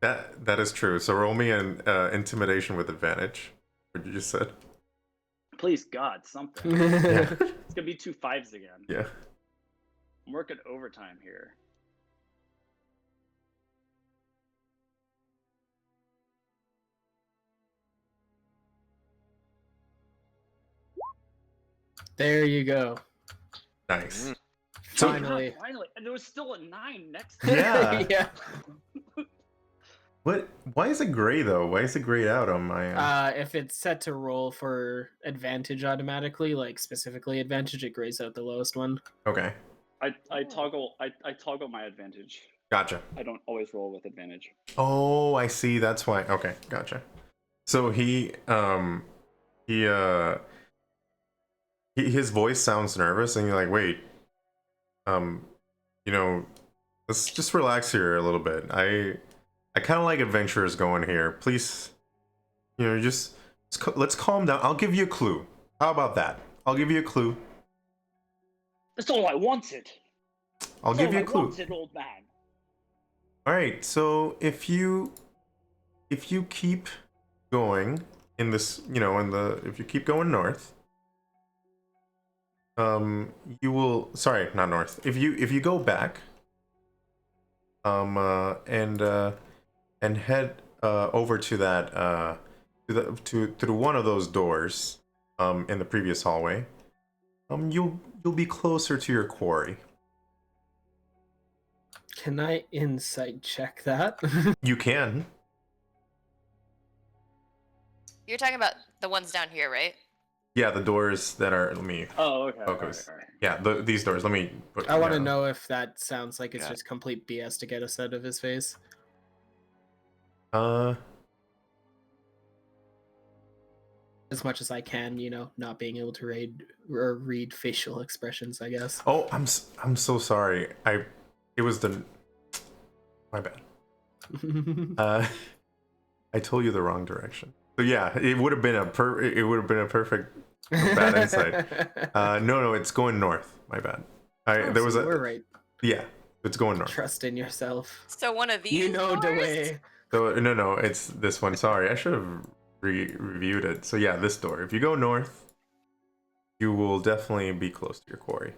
That is true. So roll me an intimidation with advantage. What you just said. Please God, something. Yeah. It's gonna be 2 5s again. Yeah. I'm working overtime here. There you go. Nice. Finally. Finally. And there was still a 9 next to it. Yeah. What? Why is it gray though? Why is it grayed out on my? If it's set to roll for advantage automatically, like specifically advantage, it grays out the lowest one. Okay. I toggle my advantage. Gotcha. I don't always roll with advantage. Oh, I see. That's why. Okay, gotcha. So his voice sounds nervous, and you're like, wait, you know, let's just relax here a little bit. I kind of like adventurers going here. Please, you know, let's calm down. I'll give you a clue. How about that? I'll give you a clue. That's all I wanted. I'll That's give you all a I clue. wanted, old man. All right. So if you keep going in this, you know, if you keep going north, you will. Sorry, not north. If you go back, and head over to that to one of those doors, in the previous hallway, you'll be closer to your quarry. Can I insight check that? You can. You're talking about the ones down here, right? Yeah, the doors that are. Let me. Oh, okay. Focus. All right. Yeah, these doors. Let me. I want to yeah. know if that sounds like it's Yeah. just complete BS to get us out of his face. As much as I can, you know, not being able to read facial expressions, I guess. Oh, I'm so sorry. It was my bad. I told you the wrong direction. So yeah, it would have been a perfect bad insight. No, it's going north. My bad. There was we're right. Yeah, it's going north. Trust in yourself. So one of these. You know the doors? way. So no, it's this one. Sorry, I should have reviewed it. So yeah, this door. If you go north, you will definitely be close to your quarry.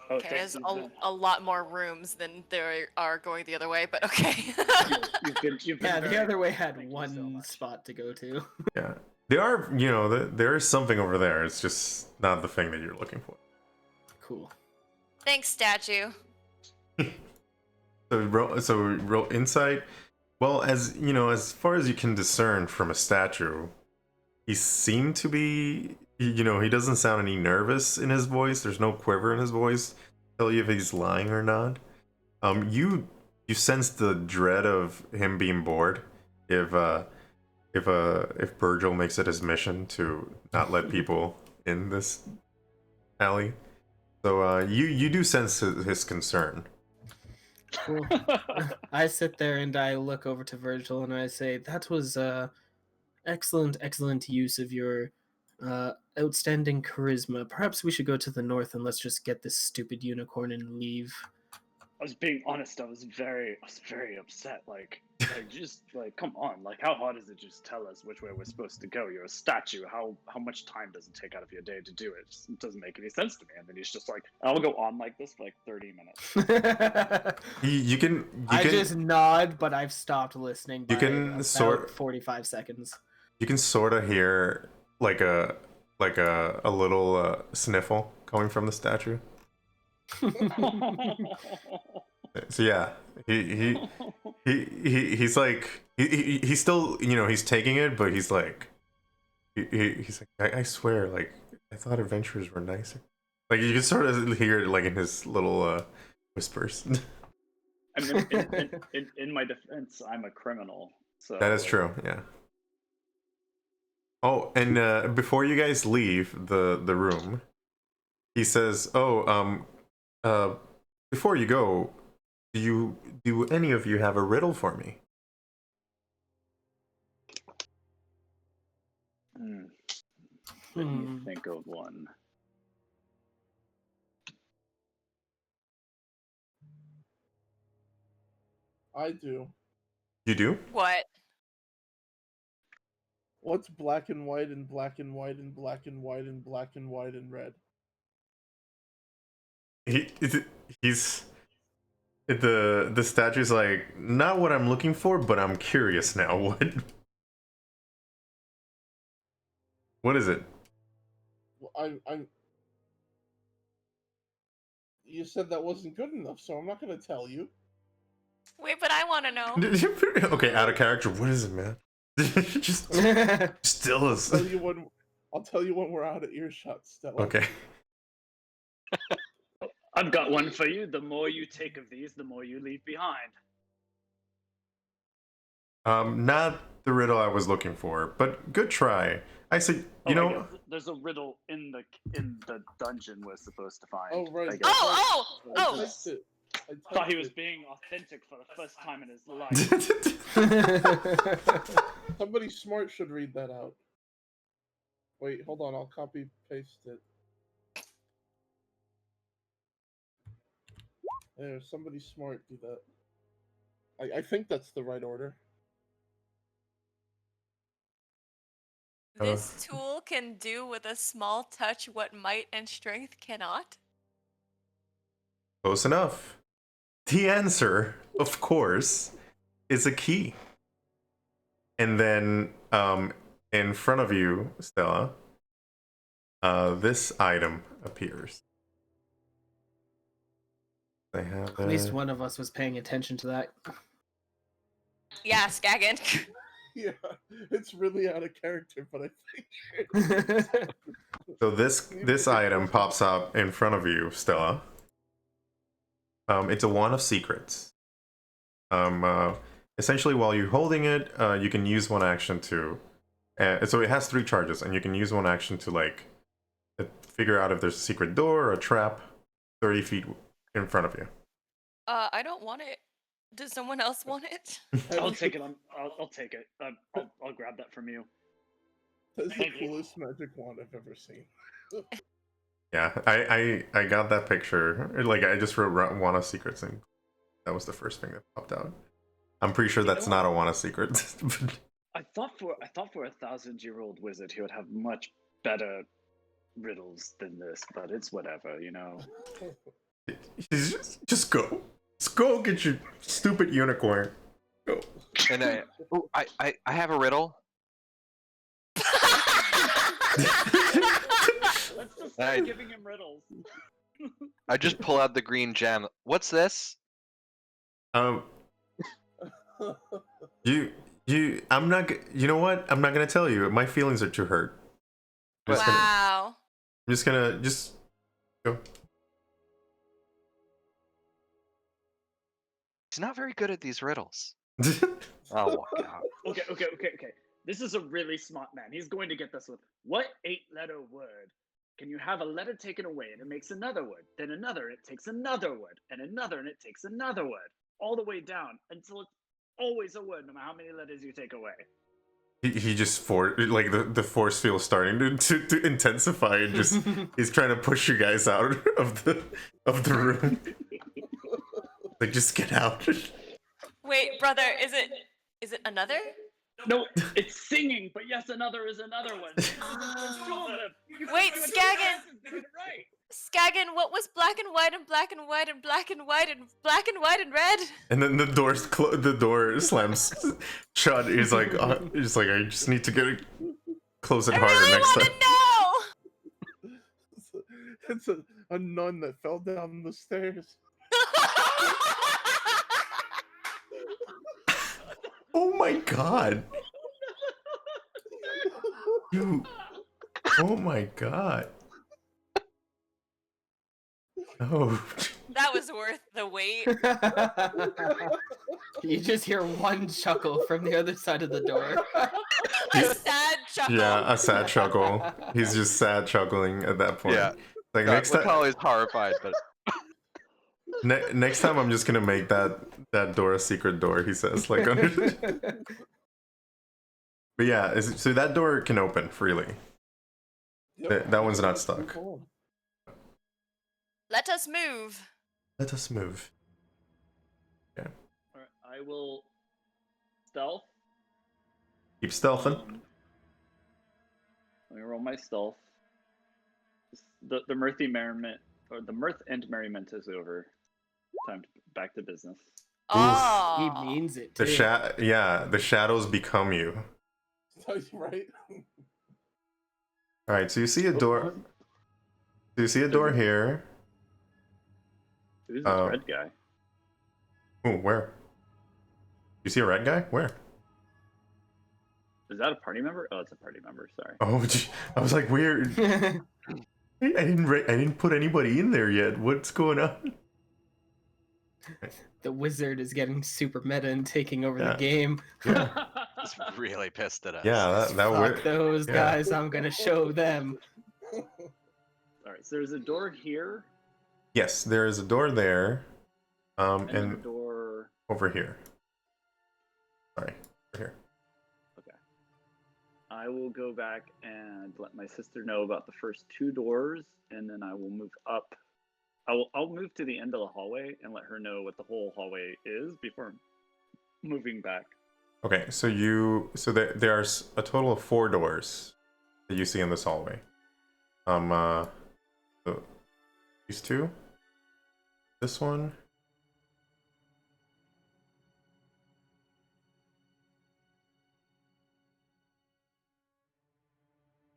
Okay, there's a lot more rooms than there are going the other way, but okay. You've been Yeah, the very other way kind. had Thank you so one much. spot to go to. Yeah, there are. You know, there is something over there. It's just not the thing that you're looking for. Cool. Thanks, statue. So roll insight. Well, as you know, as far as you can discern from a statue, he seemed to be. You know, he doesn't sound any nervous in his voice. There's no quiver in his voice. Tell you if he's lying or not. You sense the dread of him being bored. If Virgil makes it his mission to not let people in this alley, so you do sense his concern. Cool. I sit there and I look over to Virgil and I say, "That was excellent use of your outstanding charisma. Perhaps we should go to the north and let's just get this stupid unicorn and leave." I was being honest. I was very upset. Like just like, come on. Like, how hard is it? Just tell us which way we're supposed to go. You're a statue. How much time does it take out of your day to do it? It doesn't make any sense to me. And then he's just like, I'll go on like this for like 30 minutes. You can. I just nod, but I've stopped listening. You can about sort. 45 seconds. You can sort of hear like a little sniffle coming from the statue. So yeah, he's like he's still, you know, he's taking it, but he's like he's like, I swear, like, I thought adventurers were nicer. Like, you can sort of hear it like in his little whispers. I mean, in my defense, I'm a criminal. So That is true. Yeah. Oh, and before you guys leave the room, he says, "Oh, before you go, do any of you have a riddle for me?" Let me think of one. I do. You do? What? What's black and white and black and white and black and white and black and white and red? He's the statue's like, not what I'm looking for, but I'm curious now. What is it? Well, I'm. You said that wasn't good enough, so I'm not gonna tell you. Wait, but I want to know. Okay, out of character. What is it, man? Just still is. I'll tell you when we're out of earshot, Stella. Okay. I've got one for you. The more you take of these, the more you leave behind. Not the riddle I was looking for, but good try. I said, Oh, you I know, guess there's a riddle in the dungeon we're supposed to find. Oh, right. I guess. Oh, I oh! typed it. I Thought he typed was it. being authentic for the first time in his life. Somebody smart should read that out. Wait, hold on. I'll copy paste it. There, somebody smart do that. I think that's the right order. This tool can do with a small touch what might and strength cannot. close enough. The answer, of course, is a key. And then, in front of you, Stella, this item appears. They have At least one of us was paying attention to that. Yeah, Skaggin. Yeah, it's really out of character, but I think. So this item pops up in front of you, Stella. It's a wand of secrets. Essentially, while you're holding it, you can use one action to. So it has 3 charges, and you can use one action to like figure out if there's a secret door or a trap 30 feet in front of you. I don't want it. Does someone else want it? I'll take it. I'll take it. I'll grab that from you. That's the Thank you. coolest magic wand I've ever seen. Yeah, I got that picture. Like I just wrote wand of secrets, and that was the first thing that popped out. I'm pretty sure that's not a wand of secrets. I thought for a 1,000-year-old wizard he would have much better riddles than this, but it's whatever, you know. Just go. Just go get your stupid unicorn. Go. And I have a riddle. Let's just I- start giving him riddles. I just pull out the green gem. What's this? I'm not. You know what? I'm not gonna tell you. My feelings are too hurt. I'm just gonna go. He's not very good at these riddles. I'll walk out. Okay. This is a really smart man. He's going to get this with what 8-letter word? Can you have a letter taken away and it makes another word, then another, it takes another word, and another, and it takes another word, all the way down until it's always a word, no matter how many letters you take away. He just like the force field starting to intensify, and just he's trying to push you guys out of the room. Like just get out. Wait, brother, is it another? No, it's singing, but yes, another is another one. Wait, Skaggin! Right. Skaggin, what was black and white and black and white and black and white and black and white and red? And then the door slams shut. He's like, I just need to close it I harder really next want time. to know! It's a nun that fell down the stairs. Oh my god. You. Oh my god. Oh. That was worth the wait. You just hear one chuckle from the other side of the door. A sad chuckle. Yeah, a sad chuckle. He's just sad chuckling at that point. Yeah. Like next time, Macaulay's horrified, but next time I'm just gonna make that door a secret door. He says, like, under. But yeah, so that door can open freely. That one's not stuck. Let us move. Let us move. Alright, I will stealth. Keep stealthing. Let me roll my stealth. The mirthy merriment, or the mirth and merriment is over. Time to back to business. He Oh. means it. The Too. the shadows become you. Right? All right, so you see a door. So you see a door here. Who's this red guy? Oh, where? You see a red guy? Where? Is that a party member? Oh, it's a party member. Sorry. Oh, gee, I was like weird. I didn't put anybody in there yet. What's going on? The wizard is getting super meta and taking over Yeah. the game. Yeah, He's really pissed at us. yeah. That Fuck would. those yeah. guys, I'm gonna show them. All right, so there's a door here Yes, there is a door there, and, then a and door. over here. Sorry, over here. I will go back and let my sister know about the first two doors, and then I will move up. I'll move to the end of the hallway and let her know what the whole hallway is before moving back. Okay, so there's a total of 4 doors that you see in this hallway. So these 2, this one.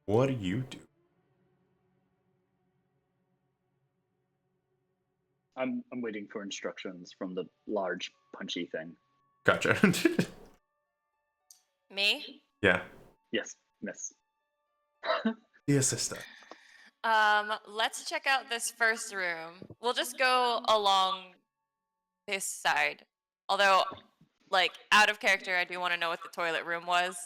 What do you do? I'm waiting for instructions from the large punchy thing. Gotcha. Me? Yeah, Yes, miss. the assistant. Let's check out this first room. We'll just go along this side. Although, like, out of character, I do want to know what the toilet room was.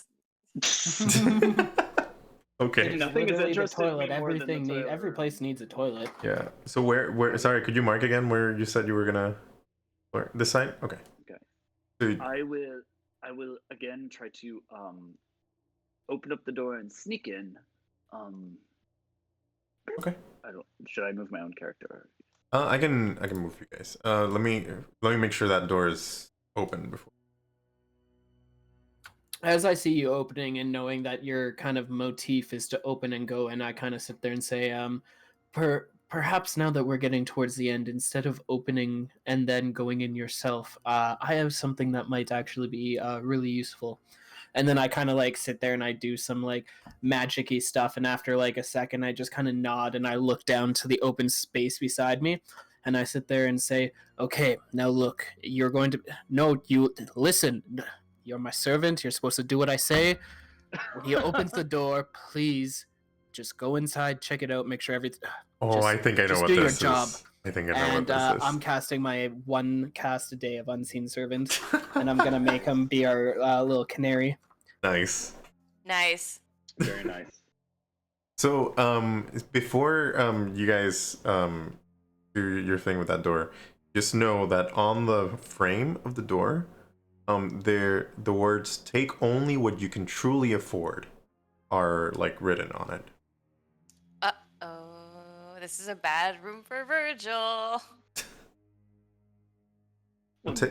Okay. Nothing is Literally the interested in toilet. me more than the Everything toilet every room. place needs a toilet. Yeah. So where? Sorry, could you mark again where you said you were gonna? Where this side? Okay. Okay. So, I will again try to open up the door and sneak in. okay. Should I move my own character? I can move you guys. Let me make sure that door is open before. As I see you opening and knowing that your kind of motif is to open and go, and I kind of sit there and say, perhaps now that we're getting towards the end, instead of opening and then going in yourself, I have something that might actually be really useful. And then I kind of like sit there and I do some like magic-y stuff, and after like a second, I just kind of nod and I look down to the open space beside me, and I sit there and say, "Okay, now look, you're going to you listen." You're my servant. You're supposed to do what I say. When he opens the door, please just go inside, check it out, make sure everything. Oh, Just- I think I know just what do your this job. is. I think I know And what this is. I'm casting my 1 cast a day of Unseen Servant, and I'm gonna make him be our little canary. Nice. Nice. Very nice. So, before you guys do your thing with that door, just know that on the frame of the door, the words "take only what you can truly afford" are like written on it. Uh-oh. This is a bad room for Virgil.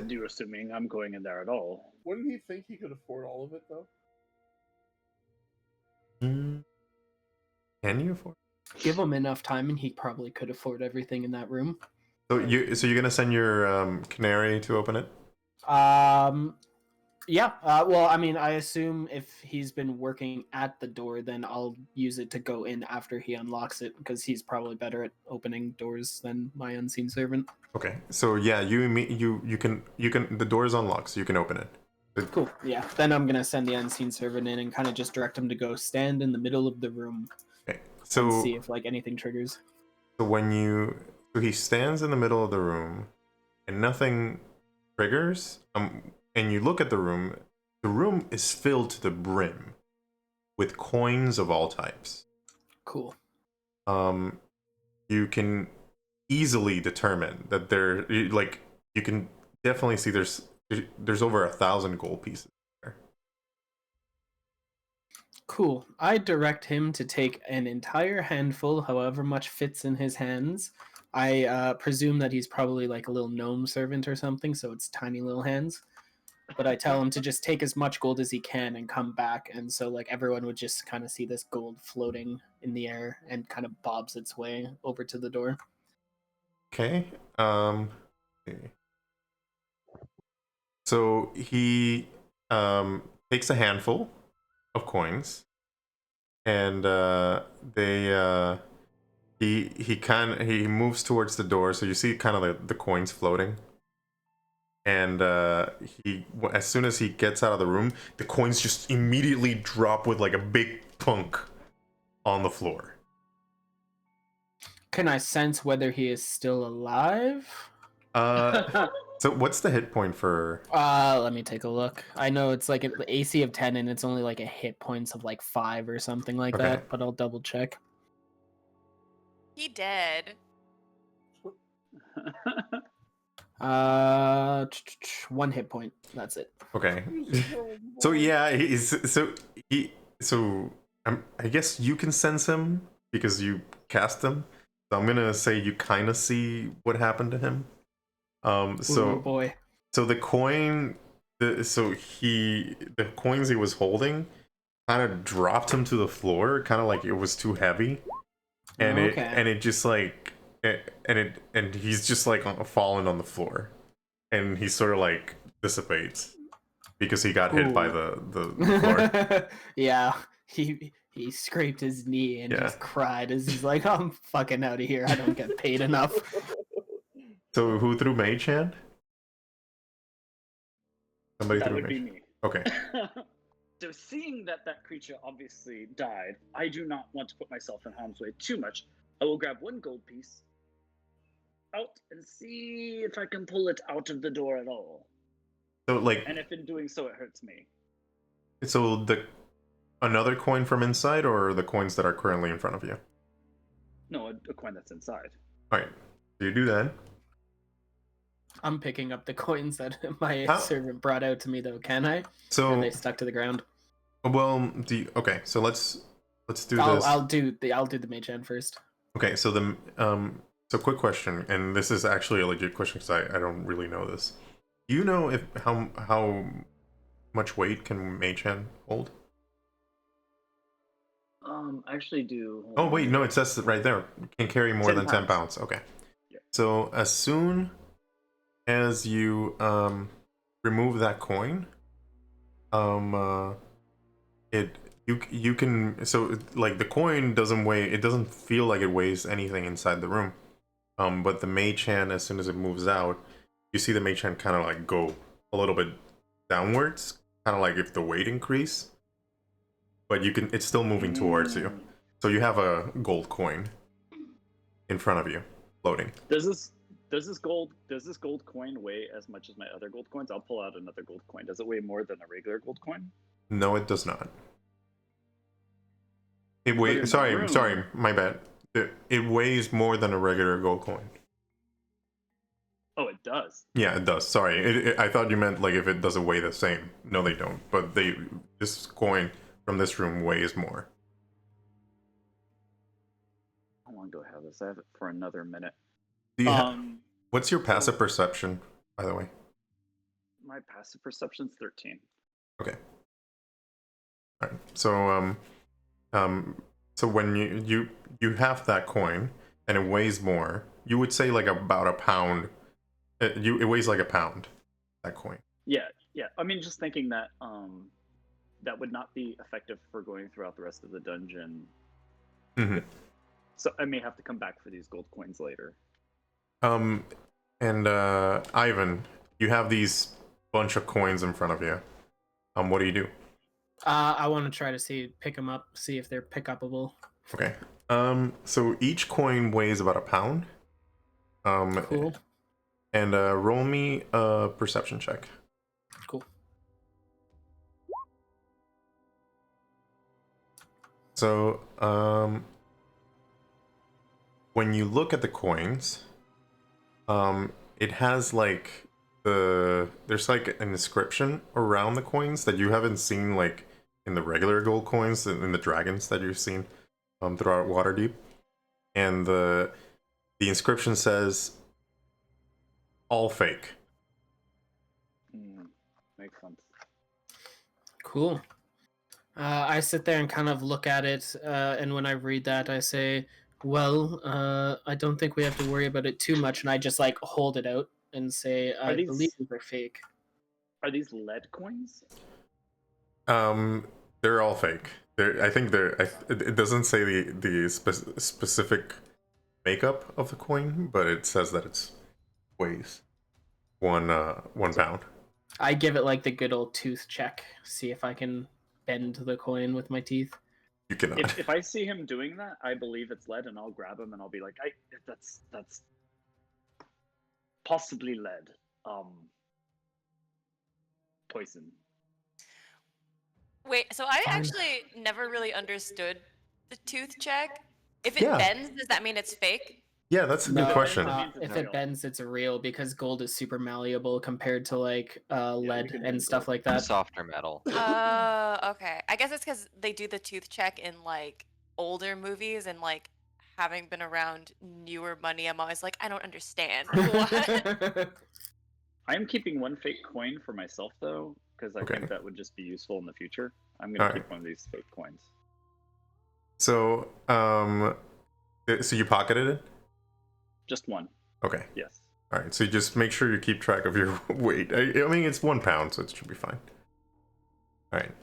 You're assuming I'm going in there at all. Wouldn't he think he could afford all of it though? Can you afford? Give him enough time, and he probably could afford everything in that room. So you're gonna send your canary to open it? Yeah. Well, I mean, I assume if he's been working at the door, then I'll use it to go in after he unlocks it, because he's probably better at opening doors than my Unseen Servant. Okay. So yeah, you can the door is unlocked, so you can open it. Cool. Yeah. Then I'm gonna send the Unseen Servant in and kind of just direct him to go stand in the middle of the room Okay. and So see if like anything triggers. so he stands in the middle of the room, and nothing triggers. And you look at the room. The room is filled to the brim with coins of all types. Cool. You can easily determine that you can definitely see there's over 1,000 gold pieces there. Cool. I direct him to take an entire handful, however much fits in his hands. I presume that he's probably like a little gnome servant or something, so it's tiny little hands. But I tell him to just take as much gold as he can and come back, and so like everyone would just kind of see this gold floating in the air and kind of bobs its way over to the door. Okay. Let's see. So he takes a handful of coins, and he moves towards the door. So you see kind of the coins floating, and as soon as he gets out of the room, the coins just immediately drop with like a big punk on the floor. Can I sense whether he is still alive? So what's the hit point for? Let me take a look. I know it's like an AC of 10 and it's only like a hit points of like 5 or something like Okay. that, but I'll double check. He dead. 1 hit point. That's it. Okay. So yeah, I guess you can sense him because you cast him. So I'm gonna say you kind of see what happened to him. Oh boy. So the coin, the coins he was holding, kind of dropped him to the floor, kind of like it was too heavy, and it just like, and he's just like falling on the floor, and he sort of like dissipates because he got hit by the floor. Yeah, he scraped his knee and just cried as he's like, I'm fucking out of here. I don't get paid enough. So who threw Mage Hand? Somebody That threw would be Mage. me. Okay. So seeing that creature obviously died, I do not want to put myself in harm's way too much. I will grab 1 gold piece out and see if I can pull it out of the door at all. So like, And if in doing so it hurts me. so another coin from inside, or the coins that are currently in front of you? No, a coin that's inside. All right. So you do that. I'm picking up the coins that my How- servant brought out to me, though. Can I? So Or they stuck to the ground. well, okay. So let's do I'll, this. I'll do the mage hand first. Okay. So so quick question, and this is actually a legit question because I don't really know this. Do you know if how much weight can Mage Hand hold? I actually do. Oh wait, no, it says it right there. Can carry more 10 than 10 pounds. Okay. Yeah. So as soon as you remove that coin, you can, so like the coin doesn't weigh, it doesn't feel like it weighs anything inside the room. But the Mage Hand, as soon as it moves out, you see the Mage Hand kind of like go a little bit downwards, kind of like if the weight increase. But it's still moving towards you. So you have a gold coin in front of you, floating. Does this gold coin weigh as much as my other gold coins? I'll pull out another gold coin. Does it weigh more than a regular gold coin? No, it does not. It But in weighs. the Sorry, room- my bad. It weighs more than a regular gold coin. Oh, it does. Yeah, it does. Sorry, I thought you meant like if it doesn't weigh the same. No, they don't. But this coin from this room weighs more. How long do I have this? I have it for another minute. Do you what's your passive so- perception, by the way? My passive perception's 13. Okay. All right. So so when you have that coin and it weighs more, you would say like about a pound. It weighs like a pound. That coin. Yeah. I mean, just thinking that that would not be effective for going throughout the rest of the dungeon. Mm-hmm. So I may have to come back for these gold coins later. And Ivan, you have these bunch of coins in front of you. What do you do? I want to try to pick them up, see if they're pick upable. Okay. So each coin weighs about a pound. Cool. And roll me a perception check. Cool. So, when you look at the coins, it has like there's like an inscription around the coins that you haven't seen like in the regular gold coins and in the dragons that you've seen throughout Waterdeep. And the inscription says all fake. Makes sense. Cool. I sit there and kind of look at it, and when I read that, I say, well, I don't think we have to worry about it too much, and I just like hold it out and say, I believe these are fake. Are these lead coins? They're all fake. I think it doesn't say the specific makeup of the coin, but it says that it's weighs one pound. I give it like the good old tooth check, see if I can bend the coin with my teeth. You cannot. If I see him doing that, I believe it's lead, and I'll grab him and I'll be like, that's possibly lead. Poison. Wait, so I Fine. actually never really understood the tooth check. If it Yeah. bends, does that mean it's fake? Yeah, that's a good No, question. It means it's if it real. bends, it's real because gold is super malleable compared to like lead can and do stuff gold. like that. Softer metal. Okay. I guess it's because they do the tooth check in like older movies, and like having been around newer money, I'm always like, I don't understand. What? I am keeping one fake coin for myself though, because I Okay. think that would just be useful in the future. I'm gonna Alright. keep one of these fake coins. So, so you pocketed it? Just one. Okay. Yes. All right. So you just make sure you keep track of your weight. I mean, it's 1 pound, so it should be fine. All right.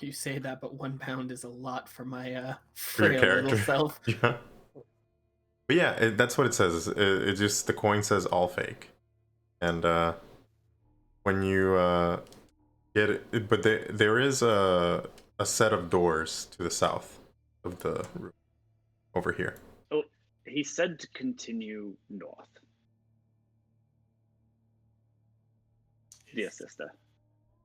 You say that, but 1 pound is a lot for my For your frail little character. self. Yeah. But yeah, that's what it says. It just the coin says all fake, and when you get it, but there is a set of doors to the south of the room over here. Oh, he said to continue north. Dear sister.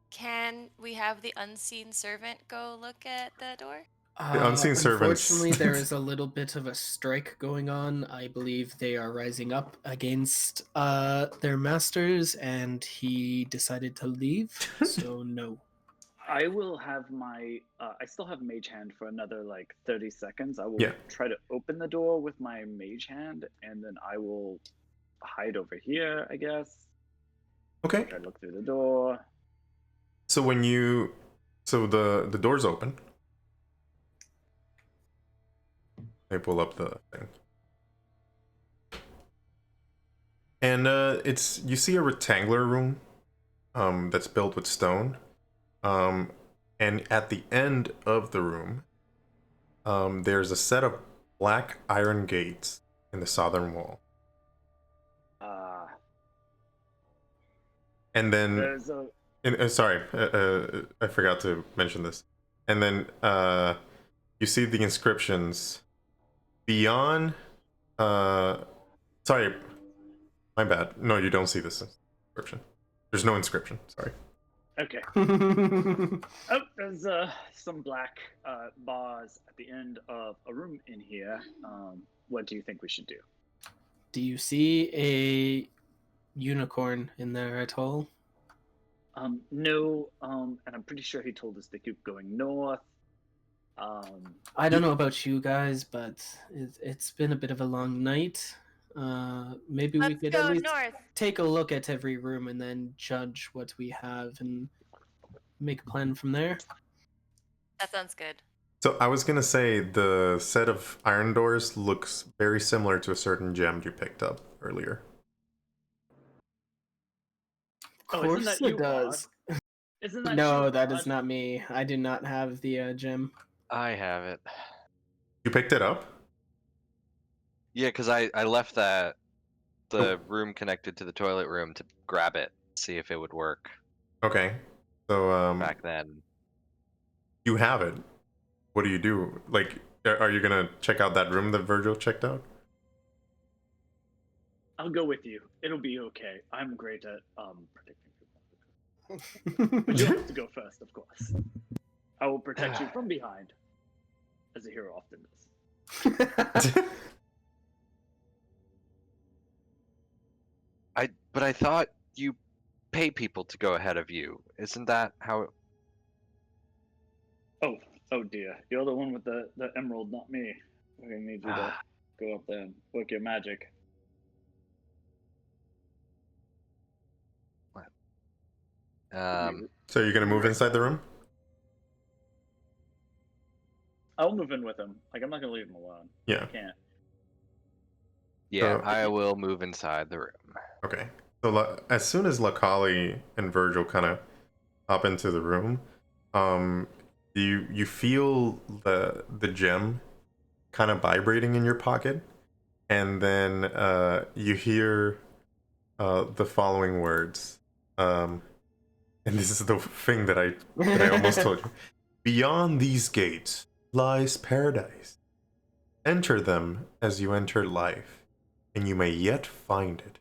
Can we have the unseen servant go look at the door? The unseen servants. Unfortunately, there is a little bit of a strike going on. I believe they are rising up against their masters, and he decided to leave. So no. I will have my. I still have mage hand for another like 30 seconds. I will Yeah. try to open the door with my mage hand, and then I will hide over here. I guess. Okay. Try to look through the door. So the door's open. They pull up the thing. And it's you see a rectangular room that's built with stone. And at the end of the room, there's a set of black iron gates in the southern wall. And then There's a. sorry, I forgot to mention this. And then you see the inscriptions beyond. Sorry, my bad. No, you don't see this inscription. There's no inscription. Sorry. Okay. Oh, there's some black bars at the end of a room in here. What do you think we should do? Do you see a unicorn in there at all? No, and I'm pretty sure he told us to keep going north. I don't know about you guys, but it's been a bit of a long night. Maybe we Let's could go at least north. take a look at every room and then judge what we have and make a plan from there. That sounds good. So I was gonna say the set of iron doors looks very similar to a certain gem you picked up earlier. Of Oh, isn't course that it you, does. Isn't that No, you, that Rod? is not me. I do not have the gem. I have it. You picked it up? Yeah, because I left the room connected to the toilet room to grab it, see if it would work Okay. So back then. you have it. What do you do? Like, are you gonna check out that room that Virgil checked out? I'll go with you. It'll be okay. I'm great at protecting people. But you have to go first, of course. I will protect you from behind, as a hero often does. But I thought you pay people to go ahead of you. Isn't that how it... Oh dear. You're the one with the emerald, not me. We're gonna need you to go up there and work your magic. So you're gonna move inside the room? I'll move in with him. Like, I'm not gonna leave him alone. Yeah. I can't. Yeah, So- I will move inside the room. Okay. So as soon as Lakali and Virgil kind of hop into the room, you feel the gem kind of vibrating in your pocket, and then you hear the following words. And this is the thing that I almost told you. Beyond these gates lies paradise. Enter them as you enter life, and you may yet find it.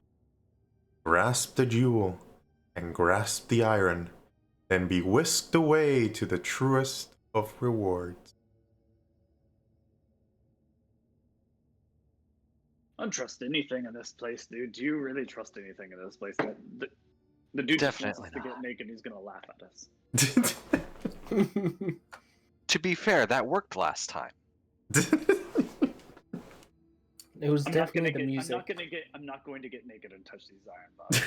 Grasp the jewel, and grasp the iron, then be whisked away to the truest of rewards. I don't trust anything in this place, dude. Do you really trust anything in this place? The dude just wants us Definitely to get not. naked and he's gonna laugh at us. To be fair, that worked last time. It was I'm definitely the I'm music. not going to get naked and touch these iron bars,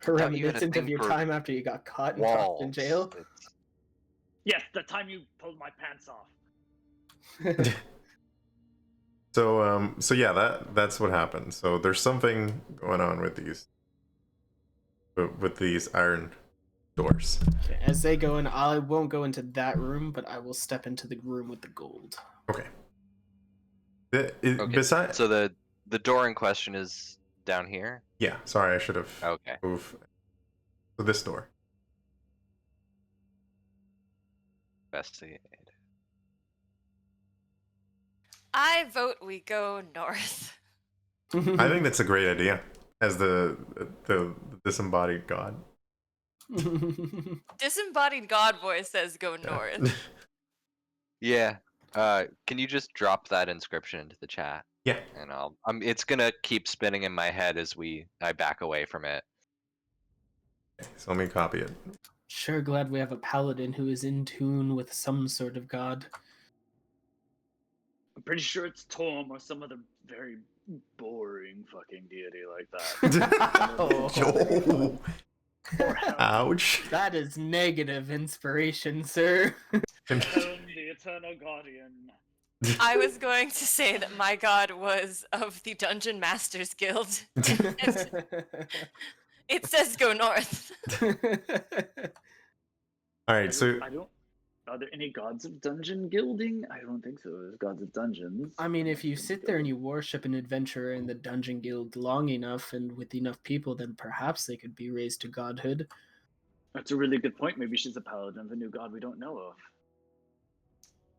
dude. thought you had a Reminiscent of thing your for time after you got caught and fucked in jail. It's- Yes, the time you pulled my pants off. So yeah, that's what happened. So there's something going on with these iron doors. Okay, as they go in, I won't go into that room, but I will step into the room with the gold. Okay. Okay, Besides, so the door in question is down here. yeah. Sorry, I should have Okay. moved. So this door. Investigate. I vote we go north. I think that's a great idea as the disembodied god. Disembodied God voice says go north. Yeah. Can you just drop that inscription into the chat? Yeah. And it's gonna keep spinning in my head as I back away from it. Okay, so let me copy it. Sure glad we have a paladin who is in tune with some sort of god. I'm pretty sure it's Tom or some other very boring fucking deity like that. Oh, Or Helm, ouch. That is negative inspiration, sir. Helm, the eternal guardian. I was going to say that my god was of the Dungeon Masters Guild. It says go north. All right, so I don't. Are there any gods of dungeon gilding? I don't think so. There's gods of dungeons. I mean, if you sit there and you worship an adventurer in the Dungeon Guild long enough and with enough people, then perhaps they could be raised to godhood. That's a really good point. Maybe she's a paladin of a new god we don't know of.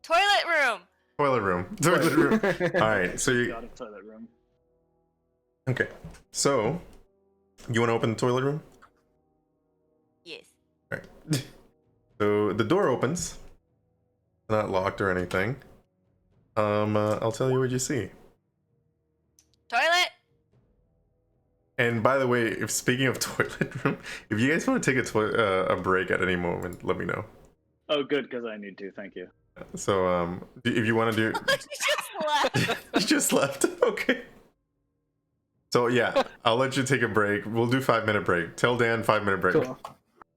Toilet room. toilet room. Toilet room. All right, so you God of toilet room. okay? So you want to open the toilet room? Yes. All right. So the door opens. It's not locked or anything. I'll tell you what you see. Toilet. And by the way, if speaking of toilet room, if you guys want to take a break at any moment, let me know. Oh, good, because I need to. Thank you. So if you want to do, She just left. you just left. Okay. So yeah, I'll let you take a break. We'll do 5-minute break. Tell Dan 5-minute break. Cool.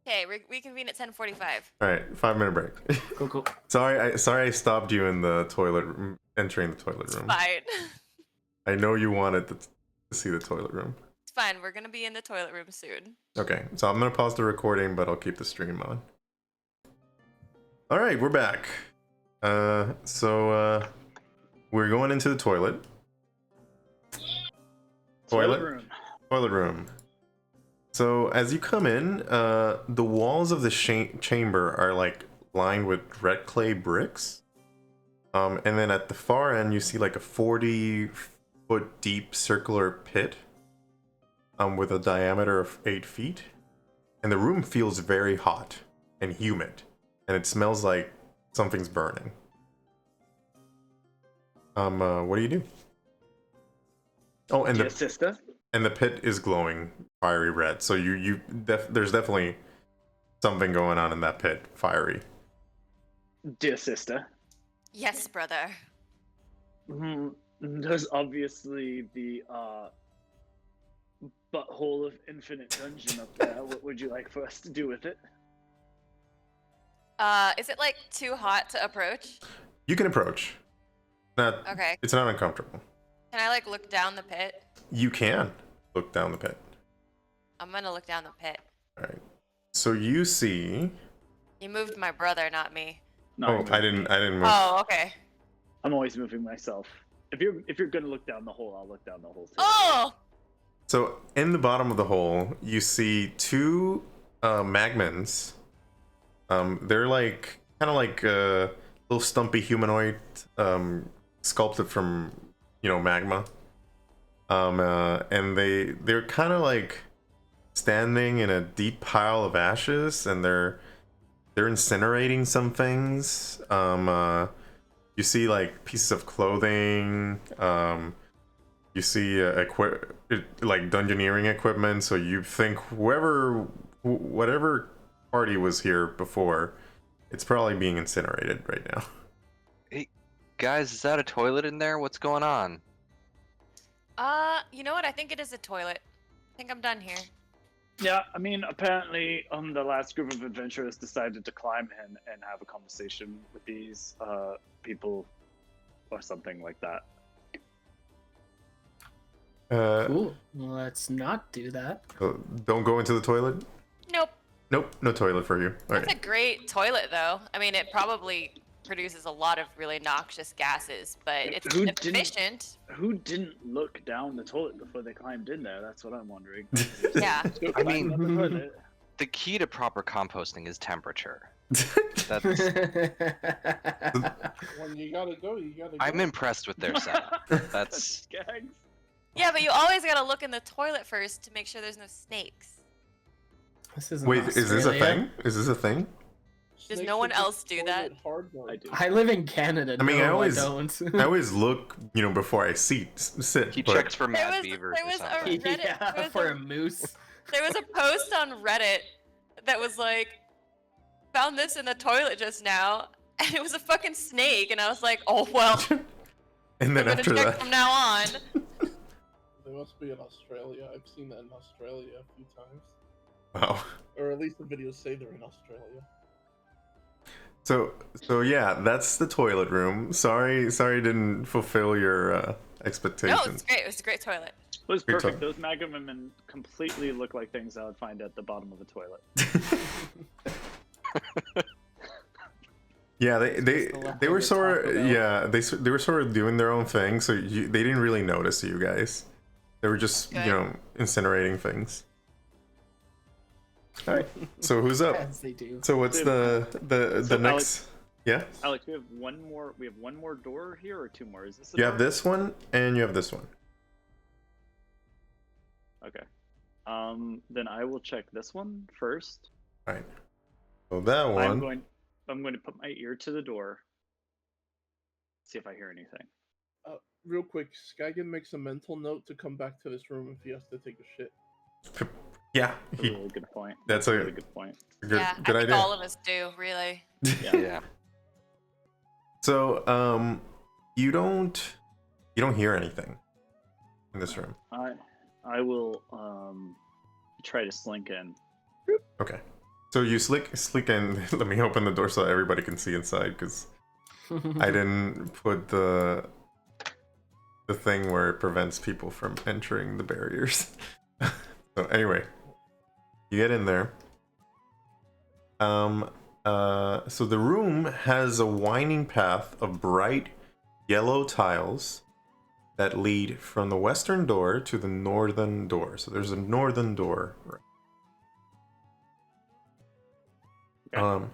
Okay, reconvene at 10:45. All right, 5-minute break. Cool. sorry, I stopped you in the toilet room, entering the toilet room. Fine. I know you wanted to see the toilet room. It's fine. We're gonna be in the toilet room soon. Okay, so I'm gonna pause the recording, but I'll keep the stream on. All right, we're back. So we're going into the toilet. Toilet room. Toilet room. So as you come in, the walls of the chamber are like lined with red clay bricks. And then at the far end, you see like a 40-foot deep circular pit with a diameter of 8 feet. And the room feels very hot and humid. And it smells like something's burning. What do you do? Oh, and Dear sister. and the pit is glowing fiery red. So there's definitely something going on in that pit, fiery. Dear sister. Yes, brother. There's obviously the butthole of infinite dungeon up there. What would you like for us to do with it? Is it like too hot to approach? You can approach. Okay. It's not uncomfortable. Can I like look down the pit? You can look down the pit. I'm gonna look down the pit. All right. So you see. You moved my brother, not me. No, Oh, I didn't move. Oh, okay. I'm always moving myself. If you're gonna look down the hole, I'll look down the hole too. Oh! So in the bottom of the hole, you see two magmans. They're like kind of like a little stumpy humanoid, sculpted from magma. And they're kind of like standing in a deep pile of ashes, and they're incinerating some things. You see like pieces of clothing. You see like dungeoneering equipment. So you think whatever party was here before, it's probably being incinerated right now. Hey, guys, is that a toilet in there? What's going on? You know what? I think it is a toilet. I think I'm done here. Yeah, I mean, apparently, the last group of adventurers decided to climb in and have a conversation with these people, or something like that. Cool. Let's not do that. Don't go into the toilet. Nope. Nope, no toilet for you. All That's right. a great toilet, though. I mean, it probably produces a lot of really noxious gases, but it's Who didn't- efficient. Who didn't look down the toilet before they climbed in there? That's what I'm wondering. Yeah. Let's go I climb mean- up the toilet. The key to proper composting is temperature. That's. When you gotta go, you gotta go. I'm impressed with their setup. That's. Skags. Yeah, but you always gotta look in the toilet first to make sure there's no snakes. This is Wait, is this a thing? Is this a thing? Does Snakes no one are just else do that? toilet hard mode. I do. I live in Canada. I mean, no, I always- don't. I always look, before I sit. He but- checks for There mad was- beavers there or was a something. Reddit yeah, was for a- a moose. There was a post on Reddit that was like, found this in the toilet just now, and it was a fucking snake, and I was like, oh well, And I'm then gonna after check that, from now on. They must be in Australia. I've seen that in Australia a few times. wow. Or at least the videos say they're in Australia. So yeah, that's the toilet room. Sorry, didn't fulfill your expectations. No, it's great. It was a great toilet. It was Good perfect. time. Those Magma women completely look like things I would find at the bottom of a toilet. Yeah, they Just they the they were leftover sort Taco of Bell. yeah they were sort of doing their own thing, so they didn't really notice you guys. They were just Good. incinerating things. All right, so who's up? As they do. So what's the So, next? Yeah, Alex, we have one more door here, or two more? Is this? A you have door? this one and you have this one. Okay. Then I will check this one first. All right. So that one. I'm going to put my ear to the door. See if I hear anything. Real quick, Skagan makes a mental note to come back to this room if he has to take a shit. Yeah, That's a really good point. that's a really good point. good, yeah, good I think idea. all of us do, really. Yeah. So you don't hear anything in this room. I will try to slink in. Okay. So you slick in. Let me open the door so everybody can see inside, because I didn't put the thing where it prevents people from entering the barriers. So anyway, you get in there. So the room has a winding path of bright yellow tiles that lead from the western door to the northern door. So there's a northern door. Okay.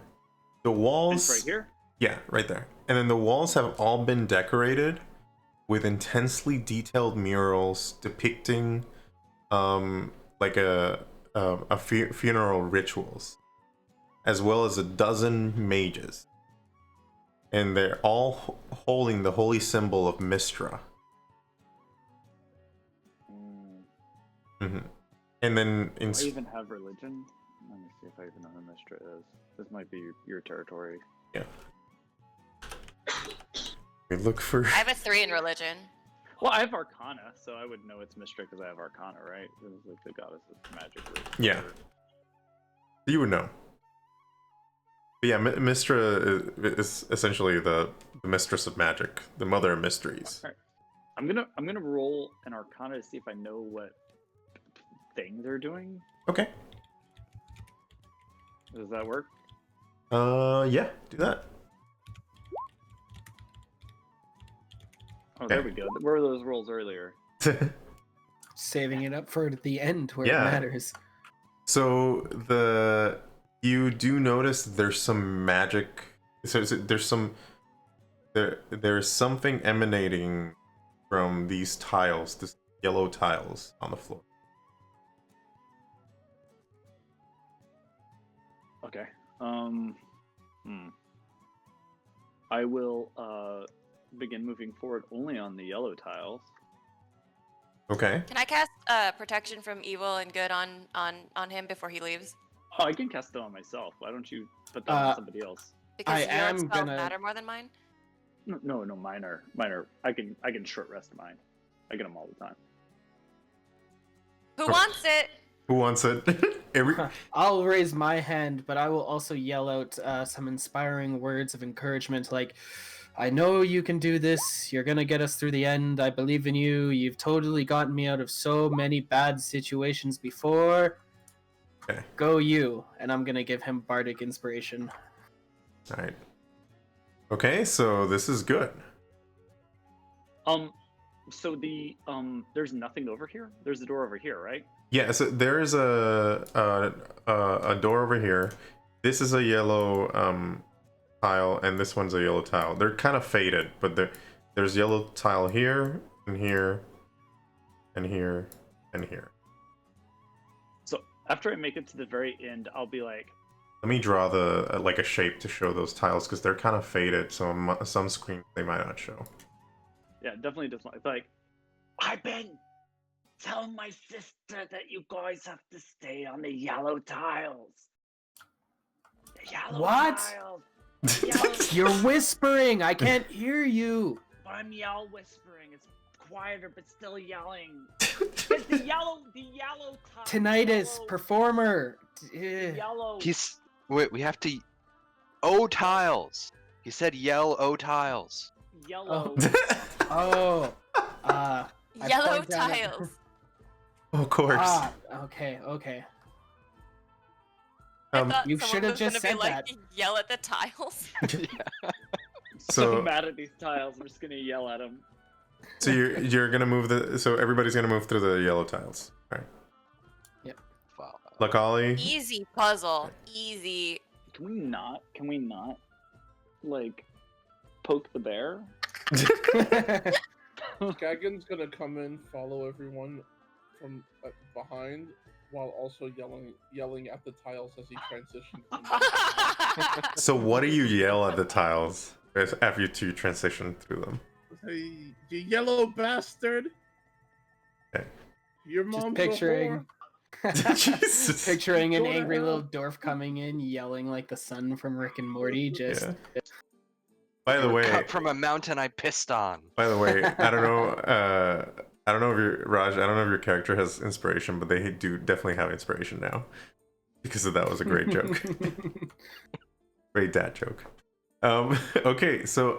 The walls. It's right here. Yeah, right there. And then the walls have all been decorated with intensely detailed murals depicting like funeral rituals, as well as a dozen mages. And they're all holding the holy symbol of Mistra. And then Do I even have religion? Let me see if I even know who Mistra is. This might be your territory. yeah. We look for I have a 3 in religion. Well, I have Arcana, so I would know it's Mistra because I have Arcana, right? It was like the goddess of magic. Yeah. You would know. But yeah, Mistra is essentially the mistress of magic, the mother of mysteries. Alright. I'm gonna roll an Arcana to see if I know what thing they're doing. Okay. Does that work? Yeah, do that. Oh, there we go. Where were those rolls earlier? Saving it up for the end where Yeah. it matters. So you do notice there's some magic there's some there's something emanating from these tiles, this yellow tiles on the floor. Okay. I will begin moving forward only on the yellow tiles. Okay. Can I cast protection from evil and good on him before he leaves? Oh, I can cast it on myself. Why don't you put that on somebody else? Because I your am spells gonna- matter more than mine. No, mine are. I can short rest mine. I get them all the time. Who wants it? Who wants it? I'll raise my hand, but I will also yell out some inspiring words of encouragement like, I know you can do this. You're going to get us through the end. I believe in you. You've totally gotten me out of so many bad situations before. Okay. Go you. And I'm going to give him bardic inspiration. All right. Okay, so this is good. So the there's nothing over here. There's a door over here, right? Yeah, so there's a door over here. This is a yellow tile, and this one's a yellow tile. They're kind of faded, but there's yellow tile here, and here, and here, and here. So after I make it to the very end, I'll be like, Let me draw the like a shape to show those tiles because they're kind of faded, so on some screens they might not show. yeah, definitely doesn't like. I've been telling my sister that you guys have to stay on the yellow tiles. The yellow What? tiles. Yellow. You're whispering. I can't hear you. I'm yell whispering. It's quieter, but still yelling. It's the yellow tile. Tinnitus, yellow, performer. yellow. We have to. O tiles. He said yell O tiles. Yellow. Oh. I Yellow point down at- tiles. Of course. Okay. I Um, thought you someone should have was just gonna be said like, that. yell at the tiles. So So- mad at these tiles. I'm just gonna yell at them. So you're gonna move so everybody's gonna move through the yellow tiles. All right. Wow. Lakali. Easy puzzle. Easy. Can we not? Like, poke the bear? Skagan's gonna come in, follow everyone from behind, while also yelling at the tiles as he transitions. So what do you yell at the tiles after you transition through them? Hey, you yellow bastard! Okay. Your Just mom's picturing. Jesus. Picturing an Go to angry hell. little dwarf coming in, yelling like the son from Rick and Morty. Just Yeah. By the way, Cut from a mountain I pissed on. I don't know. I don't know if Raj. I don't know if your character has inspiration, but they do definitely have inspiration now because that was a great joke. Great dad joke. Okay, so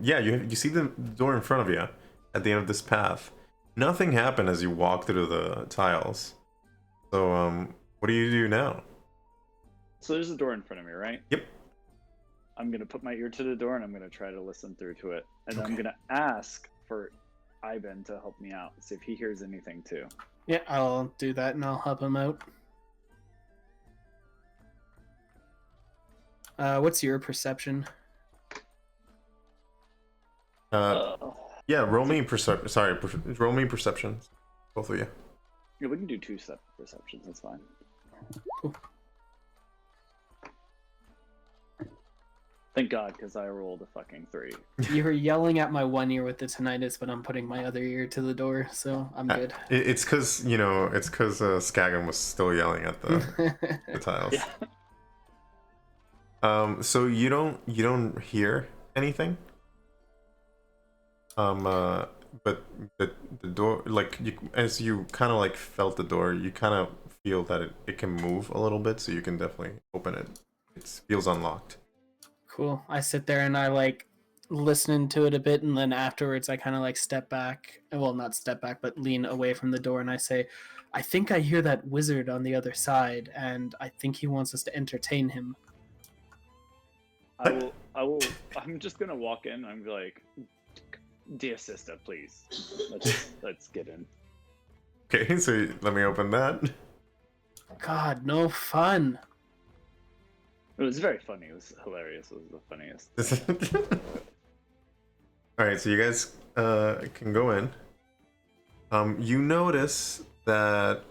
yeah, you see the door in front of you at the end of this path. Nothing happened as you walk through the tiles. So what do you do now? So there's a door in front of me, right? Yep. I'm gonna put my ear to the door and I'm gonna try to listen through to it, and then I'm Okay. gonna ask for Iben to help me out, see if he hears anything too. yeah, I'll do that and I'll help him out. What's your perception? Yeah, roll me perception. Sorry, roll me perception. Both of you. Yeah, we can do two separate perceptions. That's fine. Cool. Thank God, because I rolled a fucking 3. You were yelling at my one ear with the tinnitus, but I'm putting my other ear to the door, so I'm good. It's because Skagan was still yelling at the tiles. Yeah. So you don't hear anything. But the door, like as you kind of like felt the door, you kind of feel that it can move a little bit, so you can definitely open it. It feels unlocked. Cool. I sit there and I like listen to it a bit, and then afterwards I kind of like step back. Well, not step back, but lean away from the door, and I say, "I think I hear that wizard on the other side, and I think he wants us to entertain him." I will. I'm just gonna walk in. And I'm like, dear sister, please, let's get in. Okay, so let me open that. God, no fun. It was very funny. It was hilarious. It was the funniest. All right, so you guys can go in. You notice that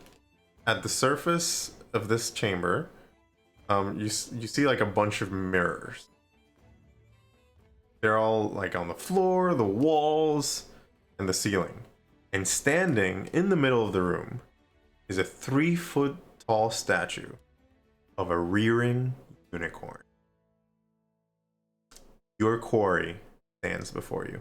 at the surface of this chamber, you see like a bunch of mirrors. They're all like on the floor, the walls, and the ceiling. And standing in the middle of the room is a 3-foot tall statue of a rearing unicorn. Your quarry stands before you.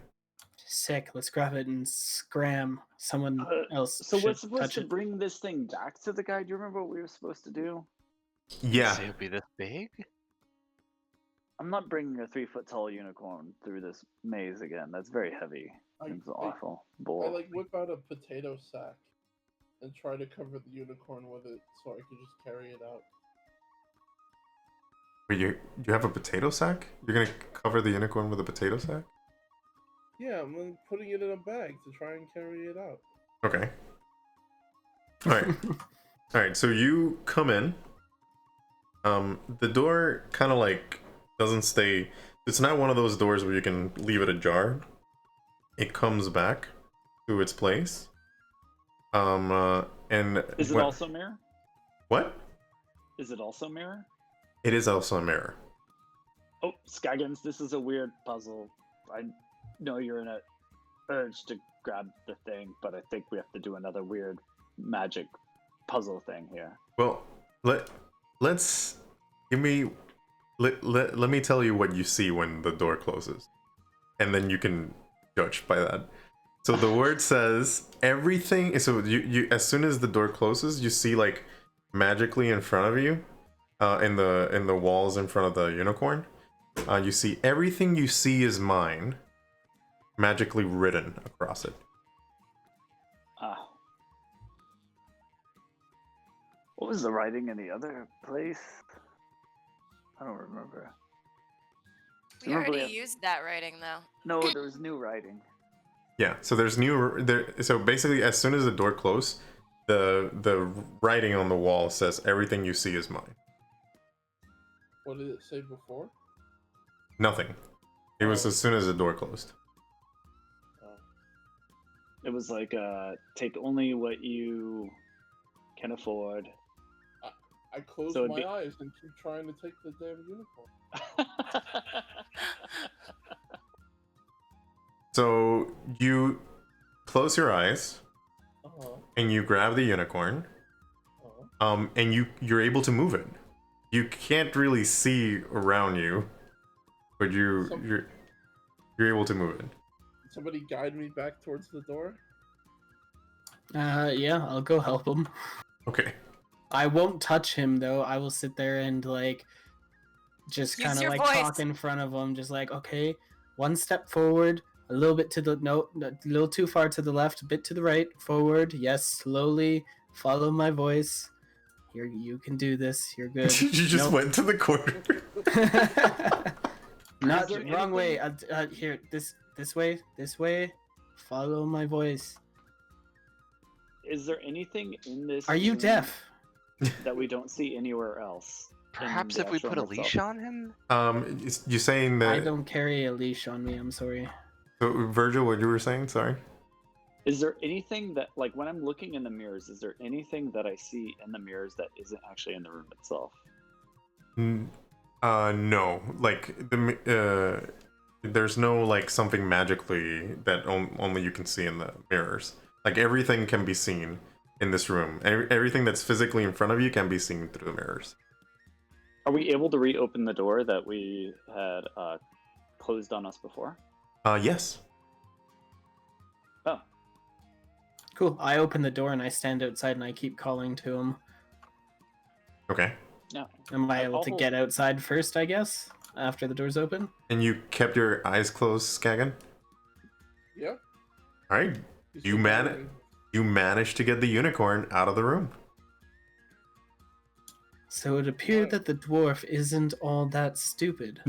Sick. Let's grab it and scram. Someone else. So we're should supposed touch to it. bring this thing back to the guy. Do you remember what we were supposed to do? Yeah. So it'd be this big? I'm not bringing a 3-foot tall unicorn through this maze again. That's very heavy. Seems awful. I Bull. like whip out a potato sack and try to cover the unicorn with it so I can just carry it out. Wait, you have a potato sack? You're gonna cover the unicorn with a potato sack? Yeah, I'm putting it in a bag to try and carry it out. Okay. Alright. Alright, so you come in. The door kind of like doesn't stay. It's not one of those doors where you can leave it ajar. It comes back to its place. And Is it also mirror? What? Is it also mirror? It is also a mirror. Oh, Skaggins, this is a weird puzzle. I know you're in a urge to grab the thing, but I think we have to do another weird magic puzzle thing here. Well, let me tell you what you see when the door closes, and then you can judge by that. So the word says everything. So you as soon as the door closes, you see like magically in front of you, in the walls in front of the unicorn, you see everything you see is mine, magically written across it. Ah. What was the writing in the other place? I don't remember. We Remember already used that writing though. No, there was new writing. Yeah, so there's so basically as soon as the door closed, the writing on the wall says everything you see is mine. What did it say before? Nothing. It was as soon as the door closed. It was like, take only what you can afford. I close So it'd my be- eyes and keep trying to take the damn unicorn. So you close your eyes Uh-huh. and you grab the unicorn, Uh-huh. and you're able to move it. You can't really see around you, but you're able to move it. Somebody guide me back towards the door. Yeah, I'll go help him. Okay. I won't touch him though. I will sit there and like just Use kind of your like voice. talk in front of him, just like, okay, one step forward, a little bit to the a little too far to the left, a bit to the right, forward, yes, slowly, follow my voice. You can do this. You're good. You just Nope. went to the corner. Not there wrong way. Here, this way. Follow my voice. Is there anything in this? Are you room deaf? that we don't see anywhere else? Perhaps the if we actual put a room leash itself? on him? You're saying I that. don't carry a leash on me. I'm sorry. So Virgil, what you were saying? Sorry. Is there anything that, like, when I'm looking in the mirrors, is there anything that I see in the mirrors that isn't actually in the room itself? No. Like there's no like something magically that only you can see in the mirrors. Like everything can be seen in this room. Everything that's physically in front of you can be seen through the mirrors. Are we able to reopen the door that we had closed on us before? Yes. Oh, Cool. I open the door and I stand outside and I keep calling to him. Okay. no. Am I I'll able to hold- get outside first, I guess, after the door's open? And you kept your eyes closed, Skagan? Yep. All right. You managed to get the unicorn out of the room. So it appeared that the dwarf isn't all that stupid.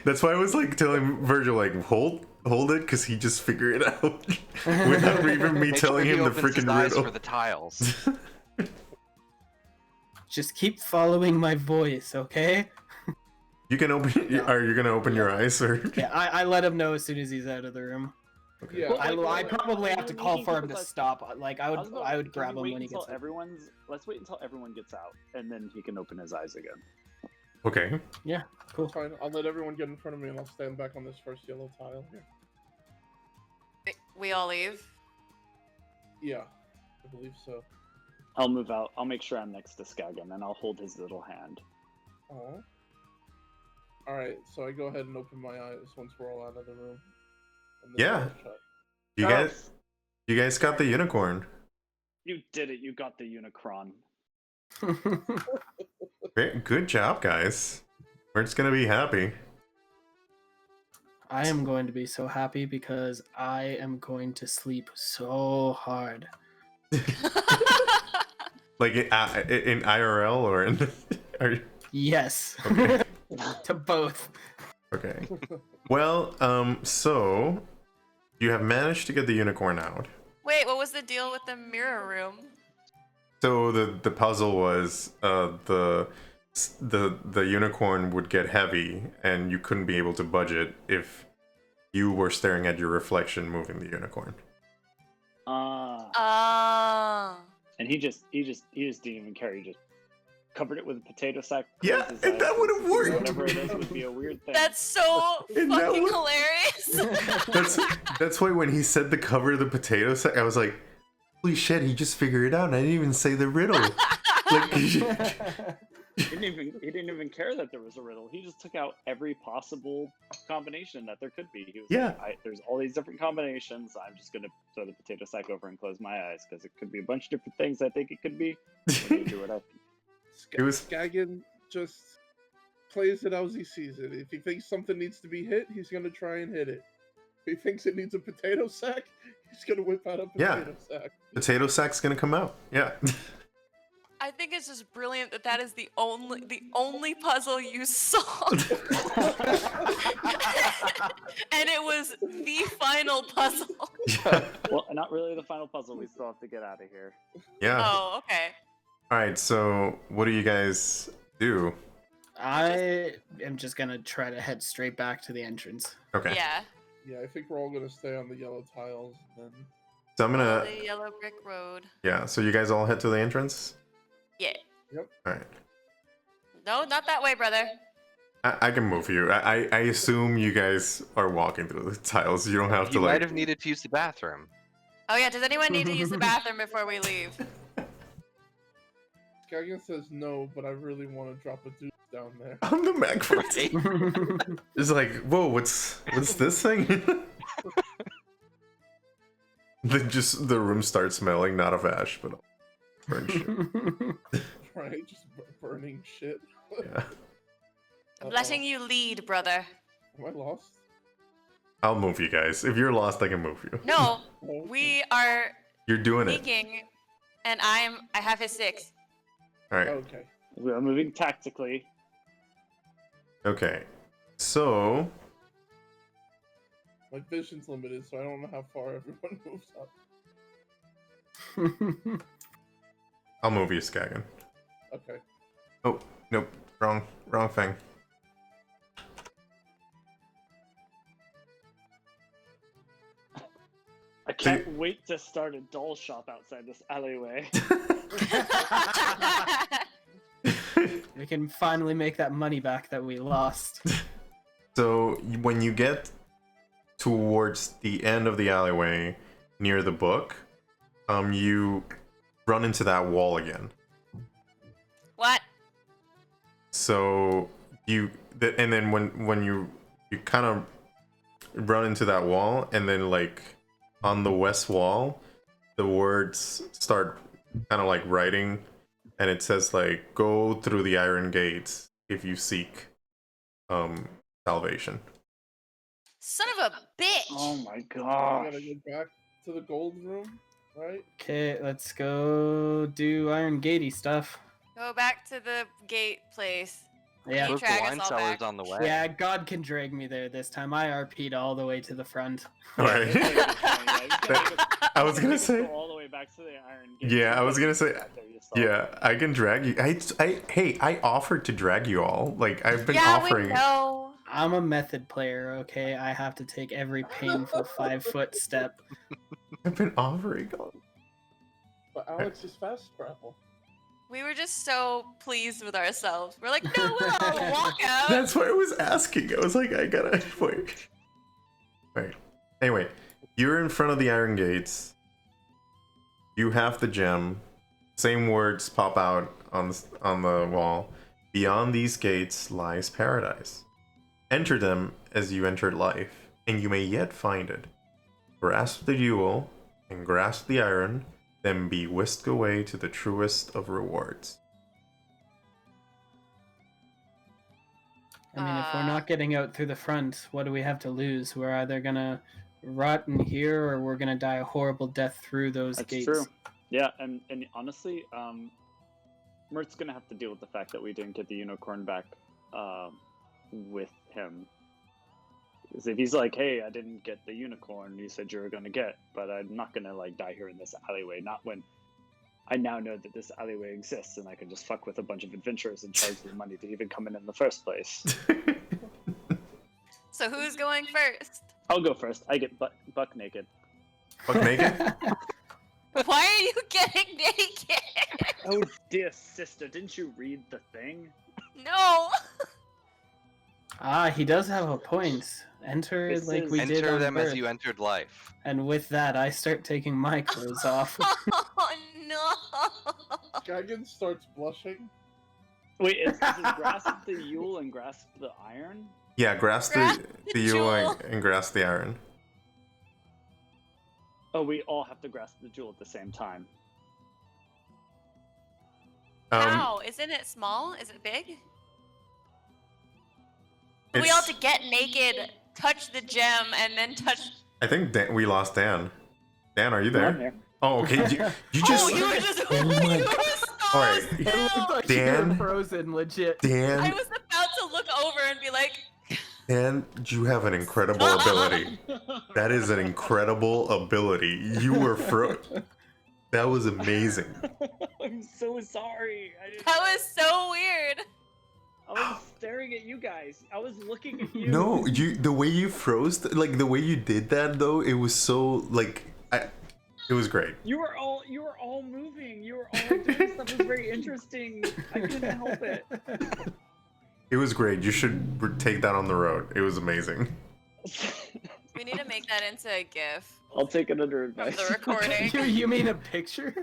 That's why I was like telling Virgil, like, hold it, because he just figured it out without even me Make telling sure he him the opens his freaking eyes riddle. for the tiles. Just keep following my voice, okay? You can open. Yeah. Are you gonna open your eyes or? Yeah, I let him know as soon as he's out of the room. Okay. Yeah. I probably have to He call can for keep him to us- stop. Like I was about- would can grab we him wait when he until gets. Let's wait until everyone gets out, and then he can open his eyes again. Okay. Cool. Fine. I'll let everyone get in front of me, and I'll stand back on this first yellow tile here. We all leave. Yeah, I believe so. I'll move out. I'll make sure I'm next to Skagan, and I'll hold his little hand. Oh. All right. So I go ahead and open my eyes once we're all out of the room. And the Yeah. door's shut. You guys got the unicorn. You did it. You got the Unicron. Good job, guys. We're just gonna be happy. I am going to be so happy because I am going to sleep so hard. Like in IRL or in? Are you, Yes. Okay. To both. okay. Well, so you have managed to get the unicorn out. Wait, what was the deal with the mirror room? So the puzzle was the unicorn would get heavy and you couldn't be able to budget if you were staring at your reflection moving the unicorn. Ah. And he just didn't even care. He just covered it with a potato sack. Yeah, closed his and eyes, that would've worked. Whatever it is would be a weird thing. That's so And that fucking would- hilarious. That's why when he said the cover of the potato sack, I was like, holy shit, he just figured it out and I didn't even say the riddle. Like, He didn't even care that there was a riddle. He just took out every possible combination that there could be. He was Yeah. like, there's all these different combinations. I'm just gonna throw the potato sack over and close my eyes because it could be a bunch of different things I think it could be. When you do it, It was- Skagan just plays it as he sees it. If he thinks something needs to be hit, he's gonna try and hit it. If he thinks it needs a potato sack, he's gonna whip out a Yeah. potato sack. potato sack's gonna come out. Yeah. I think it's just brilliant that is the only puzzle you solved. And it was the final puzzle. well, not really the final puzzle. We still have to get out of here. Yeah. Oh, okay. All right. So what do you guys do? I am just gonna try to head straight back to the entrance. Okay. Yeah. Yeah, I think we're all gonna stay on the yellow tiles. And then So I'm gonna. The yellow brick road. Yeah. So you guys all head to the entrance. Yeah. All right. No, not that way, brother. I can move you. I assume you guys are walking through the tiles. You don't have to You like. might have needed to use the bathroom. Oh yeah, does anyone need to use the bathroom before we leave? Skagan says no, but I really want to drop a deuce down there. On the Mac front. It's like, whoa, what's this thing? Then just the room starts smelling not of ash, but of burnt shit. Right, just burning shit. Yeah. I'm letting you lead, brother. Am I lost? I'll move you guys. If you're lost, I can move you. No, Oh, we are You're doing it. sneaking, and I have his 6. All right. Okay. We are moving tactically. Okay. So My vision's limited, so I don't know how far everyone moves up. I'll move you, Skagan. Okay. Oh, nope. Wrong thing. I can't wait to start a doll shop outside this alleyway. We can finally make that money back that we lost. So when you get towards the end of the alleyway near the book, you run into that wall again. What? So and then when you kind of run into that wall, and then like on the west wall, the words start kind of like writing, and it says like, "Go through the iron gates if you seek salvation." Son of a bitch! Oh my I gosh. gotta go back to the gold room, right? Okay, let's go do Iron Gatey stuff. Go back to the gate place. Yeah. He Those drag us wine all cellars back. on the way. Yeah, God can drag me there this time. I RP'd all the way to the front. All right. Yeah, I was gonna say. Go all the way back to the iron gate. Yeah, I was gonna say- There, just Yeah, I can drag you. Hey, I offered to drag you all. Like I've been Yeah, offering. we know. I'm a method player, okay? I have to take every painful 5-foot step. I've been offering. But Alex is fast grapple. We were just so pleased with ourselves. We're like, no, we'll all walk out. That's why I was asking. I was like, I gotta wait. Right. Anyway, you're in front of the iron gates. You have the gem. Same words pop out on the wall. Beyond these gates lies paradise. Enter them as you entered life, and you may yet find it. Grasp the jewel and grasp the iron, then be whisked away to the truest of rewards. I mean, if we're not getting out through the front, what do we have to lose? We're either gonna rot in here, or we're gonna die a horrible death through those That's gates. true. Yeah, and honestly, Mert's gonna have to deal with the fact that we didn't get the unicorn back with him. Because if he's like, "Hey, I didn't get the unicorn you said you were gonna get, but I'm not gonna like die here in this alleyway," not when I now know that this alleyway exists and I can just fuck with a bunch of adventurers and charge them money to even come in the first place. So who's going first? I'll go first. I get buck naked. Buck naked? Why are you getting naked? Oh dear sister, didn't you read the thing? No. Ah, he does have a point. Enter This like is- we did Enter on them Earth. as you entered life. And with that, I start taking my clothes off. Oh no. Gagan starts blushing. Wait, is it grasp the Yule and grasp the iron? Yeah, grasp Grasp the the jewel jewel. and grasp the iron. Oh, we all have to grasp the jewel at the same time. How? Isn't it small? Is it big? We all it's- have to get naked, touch the gem, and then touch. I think we lost Dan. Dan, are you I'm there? here. Oh, okay. You just. Oh, you were just. Oh my you God. were so All right. It looked still. like you Dan? were frozen, legit. I Dan, was about to look over and be like, Dan, you have an incredible ability. That is an incredible ability. You were That was amazing. I'm so sorry. that was so weird. I was staring at you guys. I was looking at you. No, the way you froze, like the way you did that though, it was so like it was great. You were all moving. You were all doing stuff that was very interesting. I couldn't help it. It was great. You should take that on the road. It was amazing. We need to make that into a GIF I'll take it under of advice. the recording. you mean a picture?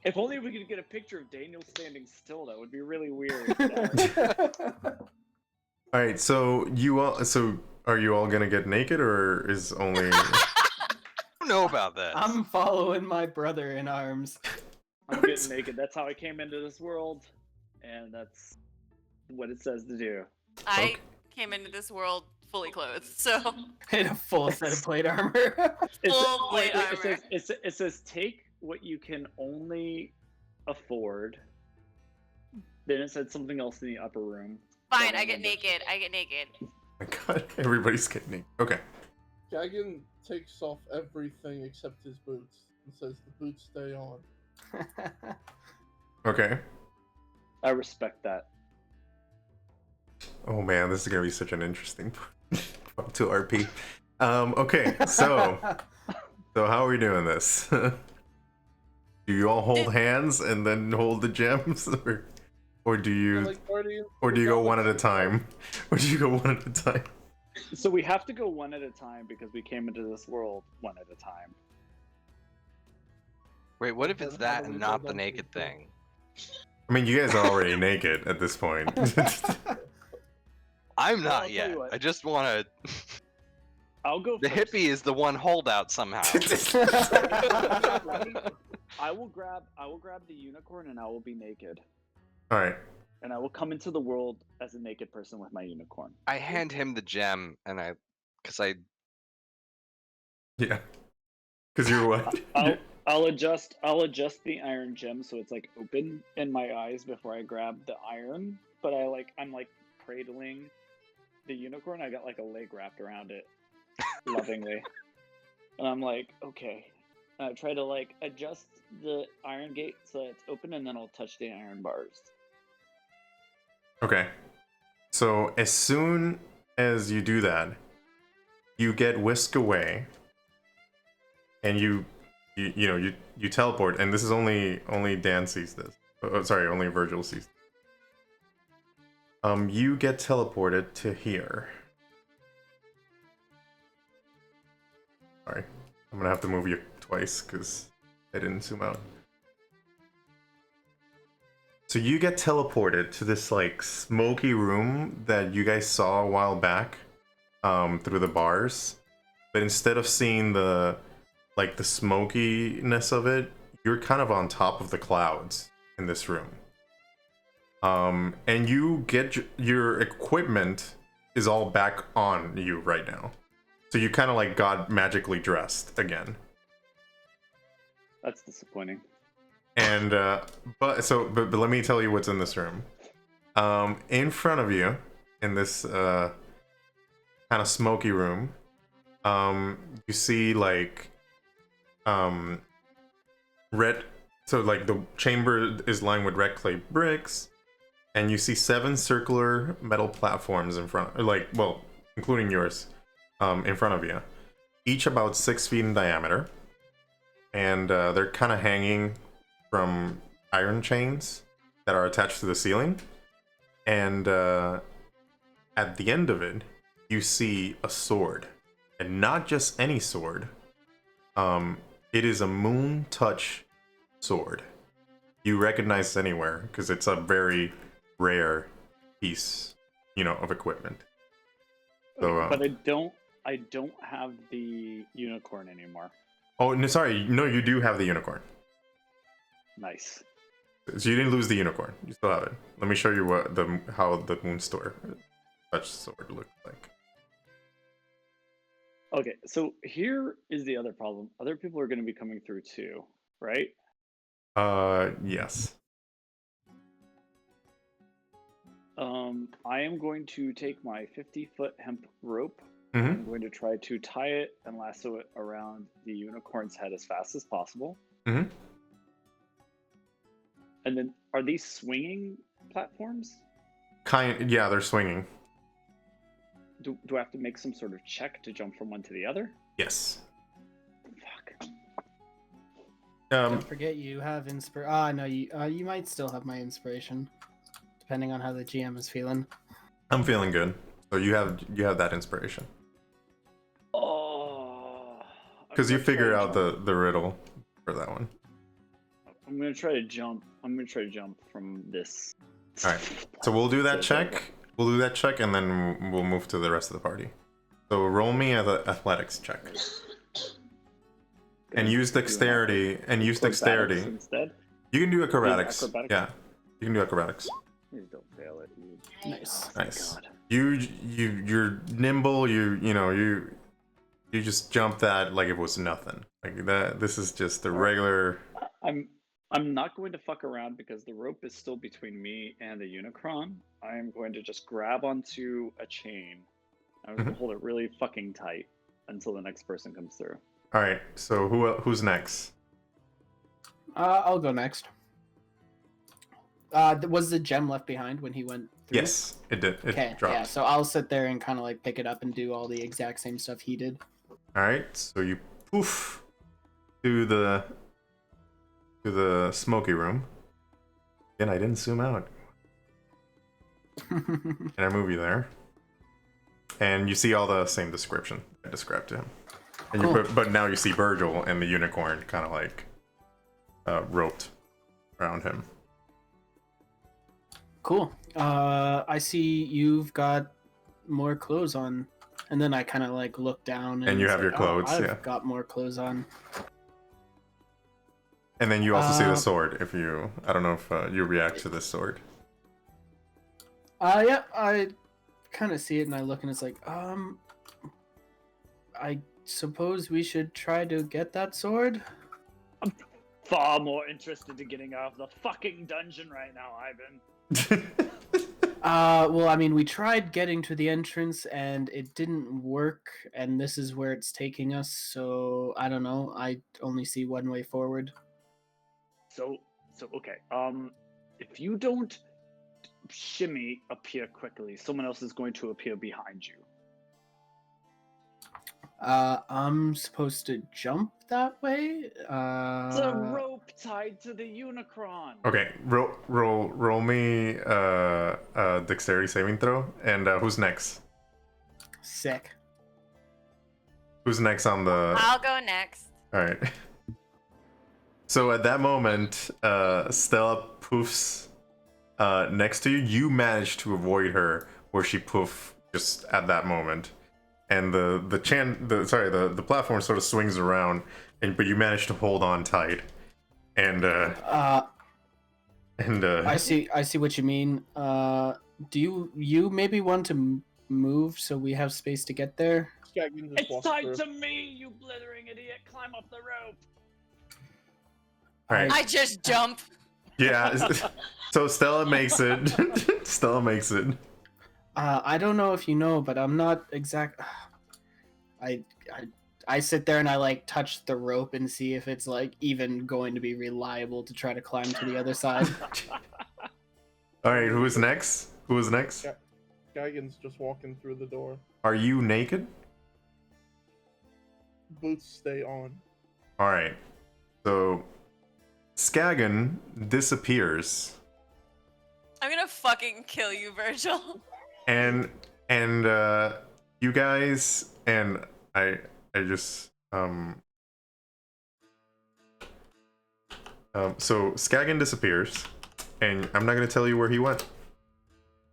If only we could get a picture of Daniel standing still, that would be really weird. All right, so are you all gonna get naked, or is only? I don't know about this. I'm following my brother in arms. I'm getting naked. That's how I came into this world, and that's what it says to do. I came into this world fully clothed, so In a full set of plate armor. Full plate armor. It says take what you can only afford. Then it said something else in the upper room. fine. Don't I get remember. naked. I get naked. Oh my God, everybody's getting naked. Okay. Gagan takes off everything except his boots and says the boots stay on. Okay. I respect that. Oh man, this is gonna be such an interesting part to RP. Okay, so how are we doing this? Do you all hold hands and then hold the gems, or do you Like Guardians, or do you go one at a Galaxy. time? Or do you go one at a time? So we have to go one at a time because we came into this world one at a time. Wait, what if it's How that do and we not go the down naked to the thing? I mean, you guys are already naked at this point. I'm Well, I'll not tell yet. you what. I just want to. I'll go The first. hippie is the one holdout somehow. I will grab the unicorn and I will be naked. All right. And I will come into the world as a naked person with my unicorn. I hand him the gem, and because I Yeah. Because you're what? I'll adjust the iron gem so it's like open in my eyes before I grab the iron. But I'm like cradling the unicorn. I got like a leg wrapped around it lovingly. And I'm like, okay. I try to like adjust the iron gate so it's open, and then I'll touch the iron bars. Okay. So as soon as you do that, you get whisked away, and you teleport. And this is only Dan sees this. Oh, sorry, only Virgil sees. You get teleported to here. Sorry, I'm gonna have to move you twice because I didn't zoom out. So you get teleported to this like smoky room that you guys saw a while back, through the bars, but instead of seeing the smokiness of it, you're kind of on top of the clouds in this room. And you get your equipment is all back on you right now. So you kind of like got magically dressed again. That's disappointing. And but let me tell you what's in this room. In front of you, in this kind of smoky room, you see like red. So like the chamber is lined with red clay bricks, and you see 7 circular metal platforms in front, like, well, including yours, in front of you, each about 6 feet in diameter, and they're kind of hanging from iron chains that are attached to the ceiling. And at the end of it, you see a sword, and not just any sword. It is a Moon Touch sword. You recognize it anywhere because it's a very rare piece, of equipment. So, but I don't have the unicorn anymore. oh no, sorry, no, you do have the unicorn. Nice. So you didn't lose the unicorn. You still have it. Let me show you how the Moon Touch sword looked like. Okay, so here is the other problem. Other people are going to be coming through too, right? Yes. I am going to take my 50-foot hemp rope. Mm-hmm. I'm going to try to tie it and lasso it around the unicorn's head as fast as possible. Mm-hmm. And then, are these swinging platforms? Yeah, they're swinging. Do I have to make some sort of check to jump from one to the other? Yes. Fuck. Don't forget you have no, you might still have my inspiration, depending on how the GM is feeling. I'm feeling good. So you have that inspiration. Oh. Because you figured out the riddle for that one. I'm gonna try to jump. I'm gonna try to jump from this. All right. So we'll do that check. We'll do that check, and then we'll move to the rest of the party. So roll me an athletics check. And use dexterity. Instead. You can do acrobatics. Acrobatics? Yeah, you can do acrobatics. Please don't fail it. You. Nice. Oh, Nice. God. You're nimble. You just jump that like it was nothing. Like that. This is just the regular. I'm not going to fuck around because the rope is still between me and the Unicron. I am going to just grab onto a chain. I'm going to hold it really fucking tight until the next person comes through. All right. So who's next? I'll go next. Was the gem left behind when he went through? Yes, it did. It Okay, dropped. yeah, so I'll sit there and kind of like pick it up and do all the exact same stuff he did. All right. So you poof to the smoky room. Again, I didn't zoom out. And I move you there. And you see all the same description I described to him. And Cool. but now you see Virgil and the unicorn kind of like roped around him. Cool. I see you've got more clothes on. And then I kind of like look down. And you it's have your like, clothes, I've yeah. got more clothes on. And then you also see the sword. I don't know if you react to this sword. Yeah, I kind of see it and I look and it's like, I suppose we should try to get that sword. I'm far more interested in getting out of the fucking dungeon right now, Ivan. Well, I mean, we tried getting to the entrance and it didn't work, and this is where it's taking us. So I don't know. I only see one way forward. So okay. If you don't shimmy up here quickly, someone else is going to appear behind you. I'm supposed to jump that way. It's a rope tied to the Unicron. Okay, roll me dexterity saving throw, and who's next? Sick. Who's next on the? I'll go next. All right. So at that moment, Stella poofs next to you. You manage to avoid her, where she poof just at that moment, and the platform sort of swings around, but you manage to hold on tight, and I see what you mean. Do you maybe want to move so we have space to get there? Skaggin just It's walks tied through. to me, you blithering idiot! Climb up the rope. all right. I just jump. Yeah. So Stella makes it. Stella makes it. I don't know if you know, but I'm not exact. I sit there and I like touch the rope and see if it's like even going to be reliable to try to climb to the other side. All right. Who is next? Who is next? Yeah. Skaggin's just walking through the door. Are you naked? Boots stay on. All right. So Skaggin disappears, I'm gonna fucking kill you, Virgil. and you guys and I just so Skaggin disappears, and I'm not gonna tell you where he went.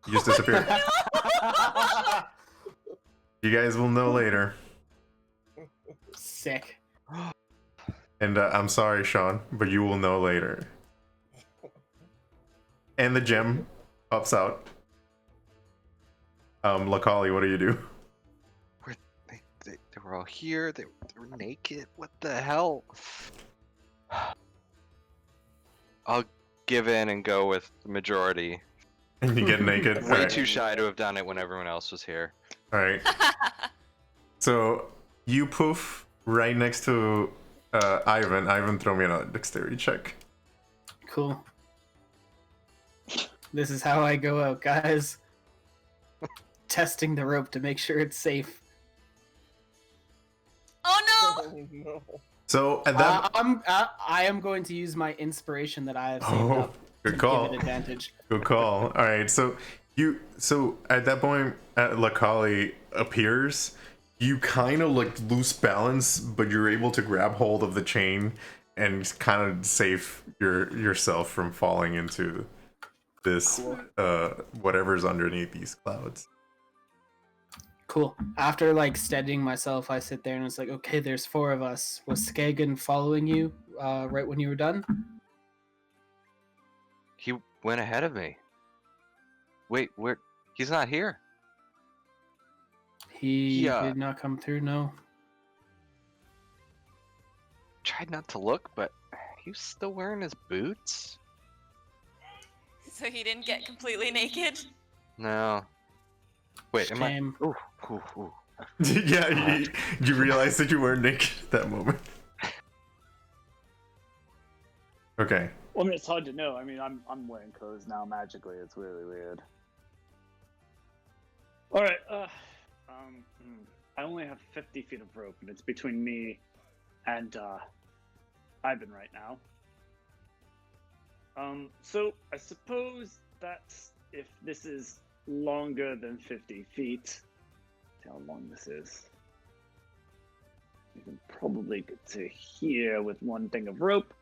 He just disappeared. You guys will know later. Sick. And I'm sorry, Sean, but you will know later. And the gem pops out. Lakali, what do you do? They were all here. They were naked. What the hell? I'll give in and go with the majority. And you get naked. Way Alright. too shy to have done it when everyone else was here. Alright. So you poof right next to Ivan. Ivan, throw me another dexterity check. Cool. This is how I go out, guys. Testing the rope to make sure it's safe. Oh Oh no. So at that I am going to use my inspiration that I have saved Oh, up good to call. give it advantage. Good call. All right. So at that point, Lakali appears. You kind of like lose balance, but you're able to grab hold of the chain and kind of save yourself from falling into this whatever's underneath these clouds. Cool. After like steadying myself, I sit there and it's like, okay, there's 4 of us. Was Skaggin following you right when you were done? He went ahead of me. Wait, where? He's not here. He Yeah. did not come through, no. Tried not to look, but he was still wearing his boots. So he didn't get completely naked? No. Wait, am I? Shame. Ooh, ooh, ooh. Yeah, you realize that you weren't naked at that moment. Okay. Well, I mean, it's hard to know. I mean, I'm wearing clothes now magically. It's really weird. All right. I only have 50 feet of rope, and it's between me and Ivan right now. So I suppose that's if this is longer than 50 feet. See how long this is. You can probably get to here with one thing of rope.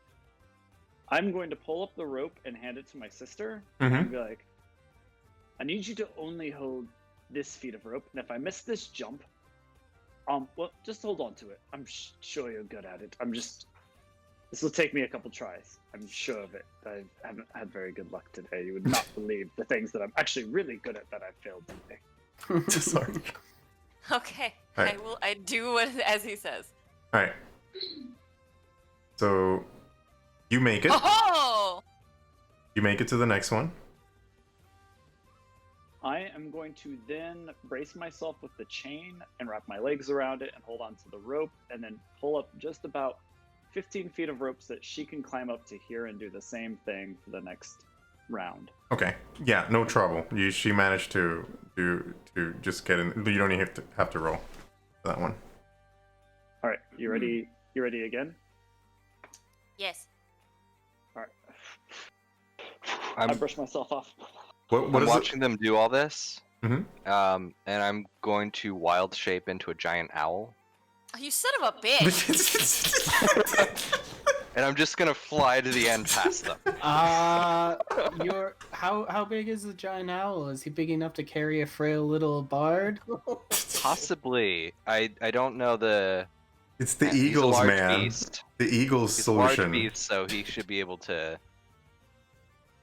I'm going to pull up the rope and hand it to my sister and be like, I need you to only hold this feet of rope, and if I miss this jump, well, just hold on to it. I'm sure you're good at it. This will take me a couple tries. I'm sure of it. I haven't had very good luck today. You would not believe the things that I'm actually really good at that I failed today. Sorry. Okay. Alright. I do what as he says. All right. So you make it. Oh! You make it to the next one. I am going to then brace myself with the chain and wrap my legs around it and hold on to the rope and then pull up just about 15 feet of ropes that she can climb up to here and do the same thing for the next round. Okay. Yeah, no trouble. She managed to just get in. You don't even have to roll for that one. All right, you ready? You ready again? Yes. All right. I'm- I brush myself off. What I'm is watching them do all this. Mhm. And I'm going to wild shape into a giant owl. Oh, you son of a bitch. it? And I'm just gonna fly to the end past them. How big is the giant owl? Is he big enough to carry a frail little bard? Possibly. I don't know the. It's the He's a Eagles, large man. beast. The Eagles He's a large solution. beast, so he should be able to.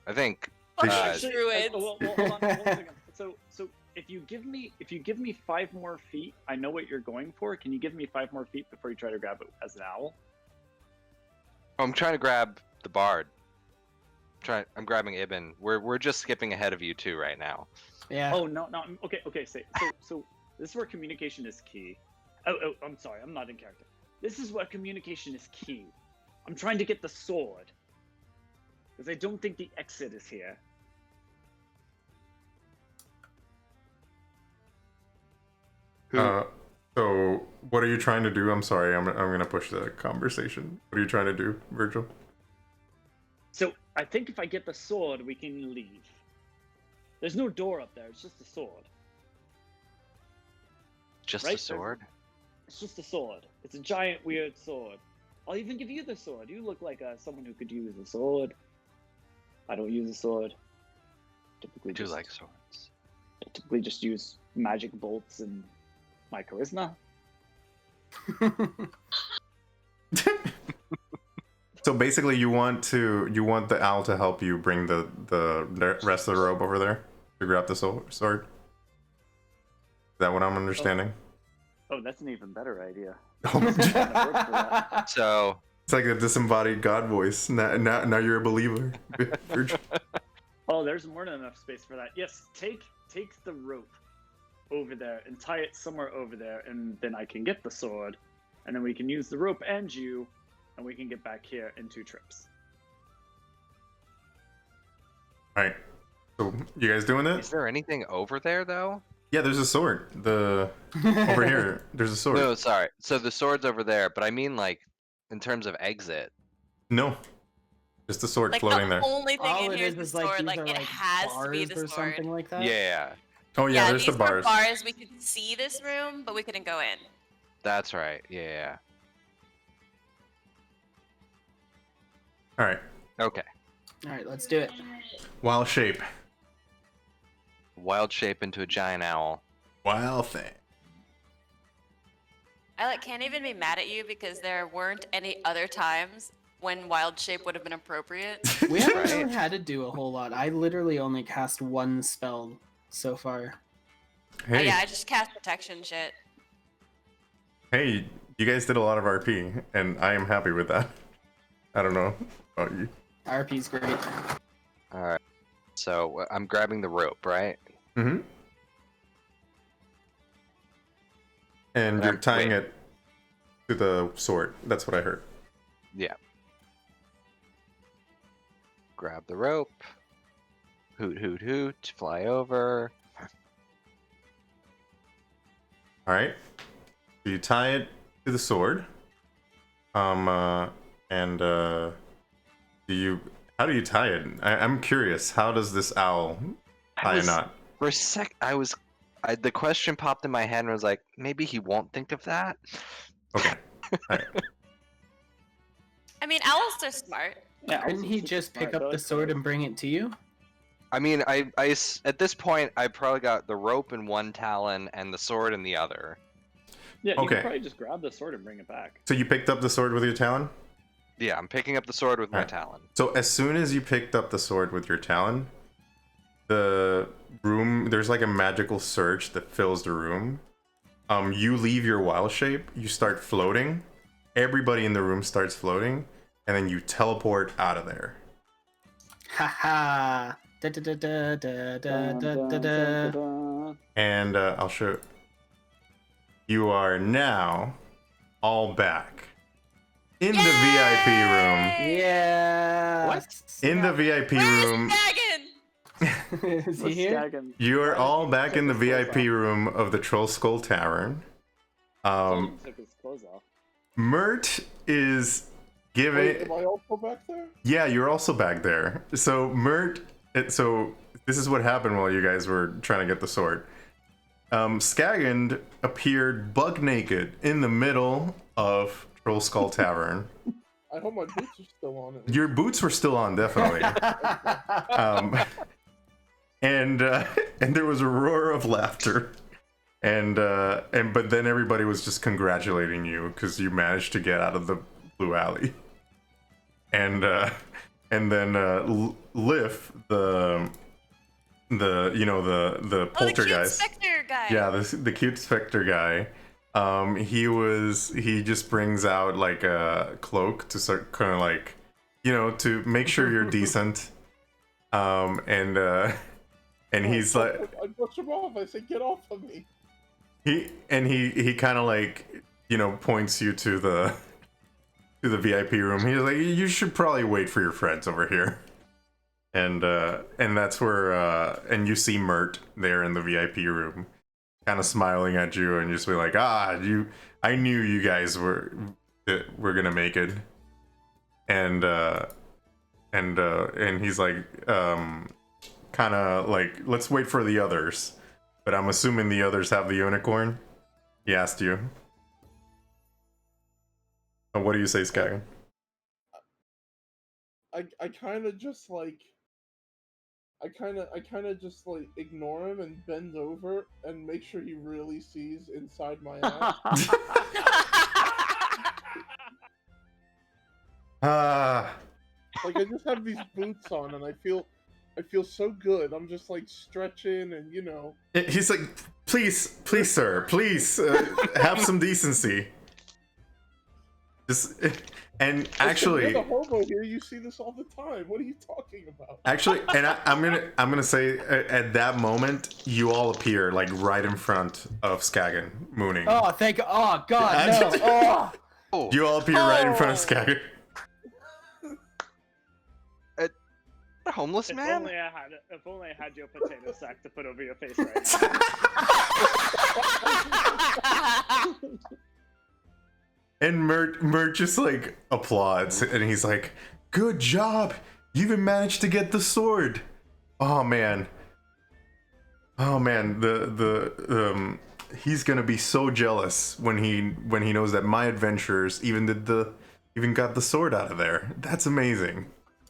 I think. Fuck Uh, you, druids. Well, hold on, hold on a second. So if you give me 5 more feet, I know what you're going for. Can you give me 5 more feet before you try to grab it as an owl? I'm trying to grab the bard. I'm grabbing Ibn. We're just skipping ahead of you two right now. Yeah. Oh no. Okay. So this is where communication is key. Oh, I'm sorry, I'm not in character. This is where communication is key. I'm trying to get the sword because I don't think the exit is here. So what are you trying to do? I'm sorry, I'm gonna push the conversation. What are you trying to do, Virgil? So I think if I get the sword, we can leave. There's no door up there. It's just a sword. Just Right, a sword. It's just a sword. It's a giant, weird sword. I'll even give you the sword. You look like someone who could use a sword. I don't use a sword. Typically, I do just, like swords. I typically just use magic bolts and my charisma. So basically, you want the owl to help you bring the rest of the rope over there to grab the sword. Is that what I'm understanding? Oh, that's an even better idea. So It's like a disembodied God voice. Now you're a believer. Virgil. Oh, there's more than enough space for that. Yes, take the rope over there and tie it somewhere over there, and then I can get the sword, and then we can use the rope and you, and we can get back here in 2 trips. All right. So you guys doing it? is there anything over there though? Yeah, there's a sword. Over here, there's a sword. No, sorry. So the sword's over there, but I mean like in terms of exit. No, just a sword Like floating the there. only thing All in it here is is the is like sword. these Like are it like has to be bars the or sword. something like that. Yeah, Oh yeah, there's these the bars. were bars. We could see this room, but we couldn't go in. that's right. Yeah. All right. Okay. All right, let's do it. Wild shape. Wild shape into a giant owl. Wild thing. I can't even be mad at you because there weren't any other times when wild shape would have been appropriate. We haven't Right. really had to do a whole lot. I literally only cast 1 spell so far. Hey, Yeah, I just cast protection shit. hey, you guys did a lot of RP, and I am happy with that. I don't know about you. RP's great. All right. So I'm grabbing the rope, right? Mm-hmm. And you're tying it to the sword. That's what I heard. Yeah. Grab the rope. Hoot, hoot, hoot. Fly over. All right. So you tie it to the sword. How do you tie it? I'm curious. How does this owl tie a knot? For a sec, the question popped in my head and was like, maybe he won't think of that. Okay. All right. I mean, owls are smart. Yeah, Couldn't he just pick up the sword and bring it to you? I mean, at this point, I probably got the rope in one talon and the sword in the other. Yeah, you Okay. can probably just grab the sword and bring it back. So you picked up the sword with your talon? Yeah, I'm picking up the sword with my Alright. talon. So as soon as you picked up the sword with your talon, the room, there's like a magical surge that fills the room. You leave your wild shape, you start floating, everybody in the room starts floating, and then you teleport out of there. Haha. Da, da, da, da, da, da, Dun, da, dun, da, dun, da. dun, dun. And I'll show. You are now all back in the VIP room. Yay! Yeah. What? In the VIP Where's room, Megan? Is he What's here? Skaggin? you are Why did all he back take in the his clothes VIP off? room of the Troll Skull Tavern. Told him he took his clothes off. Mert is giving. Wait, am I also back there? Yeah, you're also back there. So Mert, so this is what happened while you guys were trying to get the sword. Skagend appeared bug naked in the middle of Troll Skull Tavern. I hope my boots are still on. It. Your boots were still on, definitely. And there was a roar of laughter, and but then everybody was just congratulating you because you managed to get out of the blue alley. And then Liff, the Oh, the cute poltergeist. Spectre guy. Yeah, the cute Spectre guy. He just brings out like a cloak to start kind of like, to make sure you're decent. And he's like, I brush him off. I say, get off of me. he kind of like, points you to the VIP room. He's like, you should probably wait for your friends over here. And that's where and you see Mert there in the VIP room, kind of smiling at you and just be like, I knew you guys were gonna make it. And he's like, kind of like, let's wait for the others. But I'm assuming the others have the unicorn. He asked you. What do you say, Skagen? I kind of just like. I kind of just like ignore him and bend over and make sure he really sees inside my ass. Like I just have these boots on and I feel so good. I'm just like stretching and He's like, please, sir, please have some decency. Just and actually, you're the hobo here. You see this all the time. What are you talking about? actually, and I'm gonna say at that moment you all appear like right in front of Skagen mooning. Oh, oh God, no. Oh. You all appear right in front of Skagen. A homeless If man? only I had your potato sack to put over your face right now. And Mert just like applauds, and he's like, "Good job! You even managed to get the sword." Oh man, he's gonna be so jealous when he knows that my adventurers even got the sword out of there. That's amazing.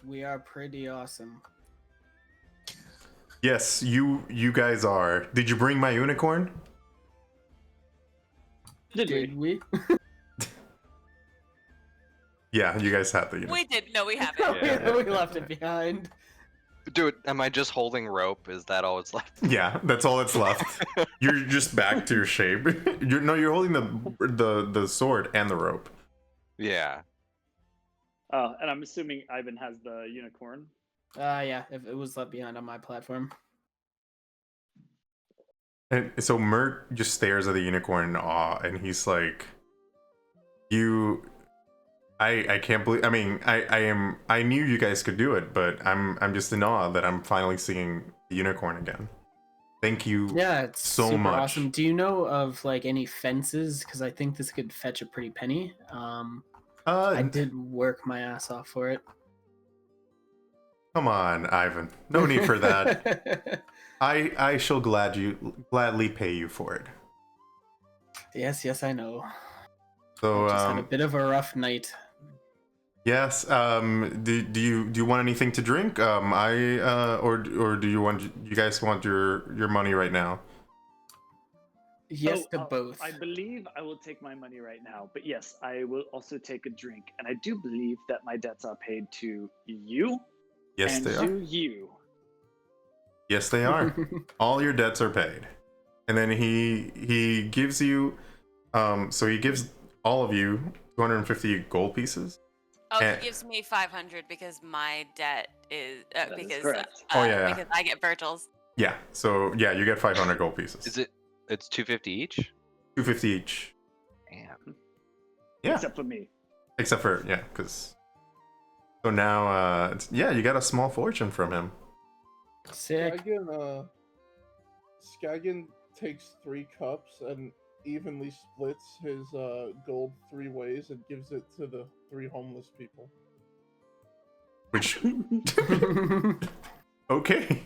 We are pretty awesome. Yes, you guys are. Did you bring my unicorn? Did we? Yeah, you guys had the unicorn. We did. No, we haven't. Yeah. We left it behind. Dude, am I just holding rope? Is that all it's left? Yeah, that's all that's left. You're just back to your shape. You're holding the sword and the rope. Yeah. Oh, and I'm assuming Ivan has the unicorn. Yeah, if it was left behind on my platform. And so Mert just stares at the unicorn in awe, and he's like, I can't believe. I mean, I knew you guys could do it, but I'm just in awe that I'm finally seeing the unicorn again. Thank you. Yeah, it's so super much. awesome. Do you know of like any fences? Because I think this could fetch a pretty penny. I did work my ass off for it. Come on, Ivan. No need for that. I shall gladly pay you for it. Yes, I know. So Just had a bit of a rough night. yes. Do you want anything to drink? Or do you guys want your money right now? Yes to both. I believe I will take my money right now, but yes, I will also take a drink. And I do believe that my debts are paid to you. Yes, and they are. to you. Yes, they are. All your debts are paid. And then he gives you, so he gives all of you 250 gold pieces. Oh, And- he gives me 500 because my debt is That is because correct. Oh, yeah. because I get Virgil's. Yeah. So yeah, you get 500 gold pieces. Is it? It's 250 each. 250 each. Damn. Yeah. Except for me. Except for yeah, because. So now, yeah, you got a small fortune from him. Sick. Skagan takes 3 cups and evenly splits his gold 3 ways and gives it to the 3 homeless people. Which okay.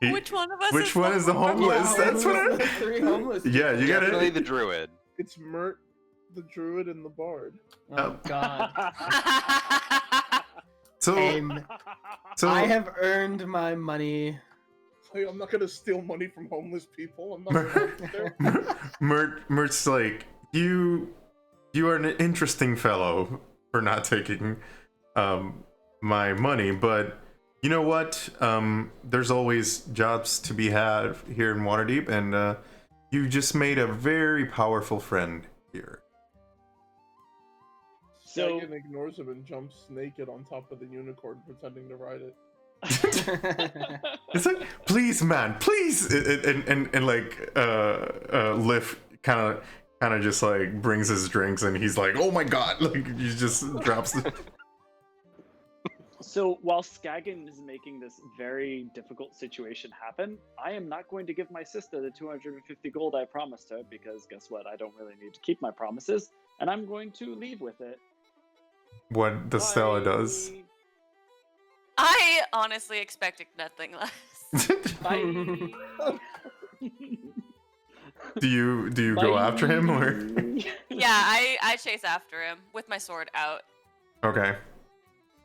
he- Which one of us? which one is the homeless? Yeah, That's what I. 3 homeless. Yeah, you got Definitely it. the druid. It's Mert, the druid, and the bard. Oh God. So so I have earned my money. Like, I'm not gonna steal money from homeless people. I'm not gonna there. Mert's like you are an interesting fellow for not taking my money, but you know what? There's always jobs to be had here in Waterdeep, and you just made a very powerful friend here. So- Skagan ignores him and jumps naked on top of the unicorn, pretending to ride it. It's like, please, man, please, and like, Liv kind of just like brings his drinks, and he's like, oh my god, like he just drops the. So while Skagan is making this very difficult situation happen, I am not going to give my sister the 250 gold I promised her because guess what? I don't really need to keep my promises, and I'm going to leave with it. What the Stella does. Bye. I honestly expected nothing less. Bye. do you go after him or? Yeah, I chase after him with my sword out. Okay.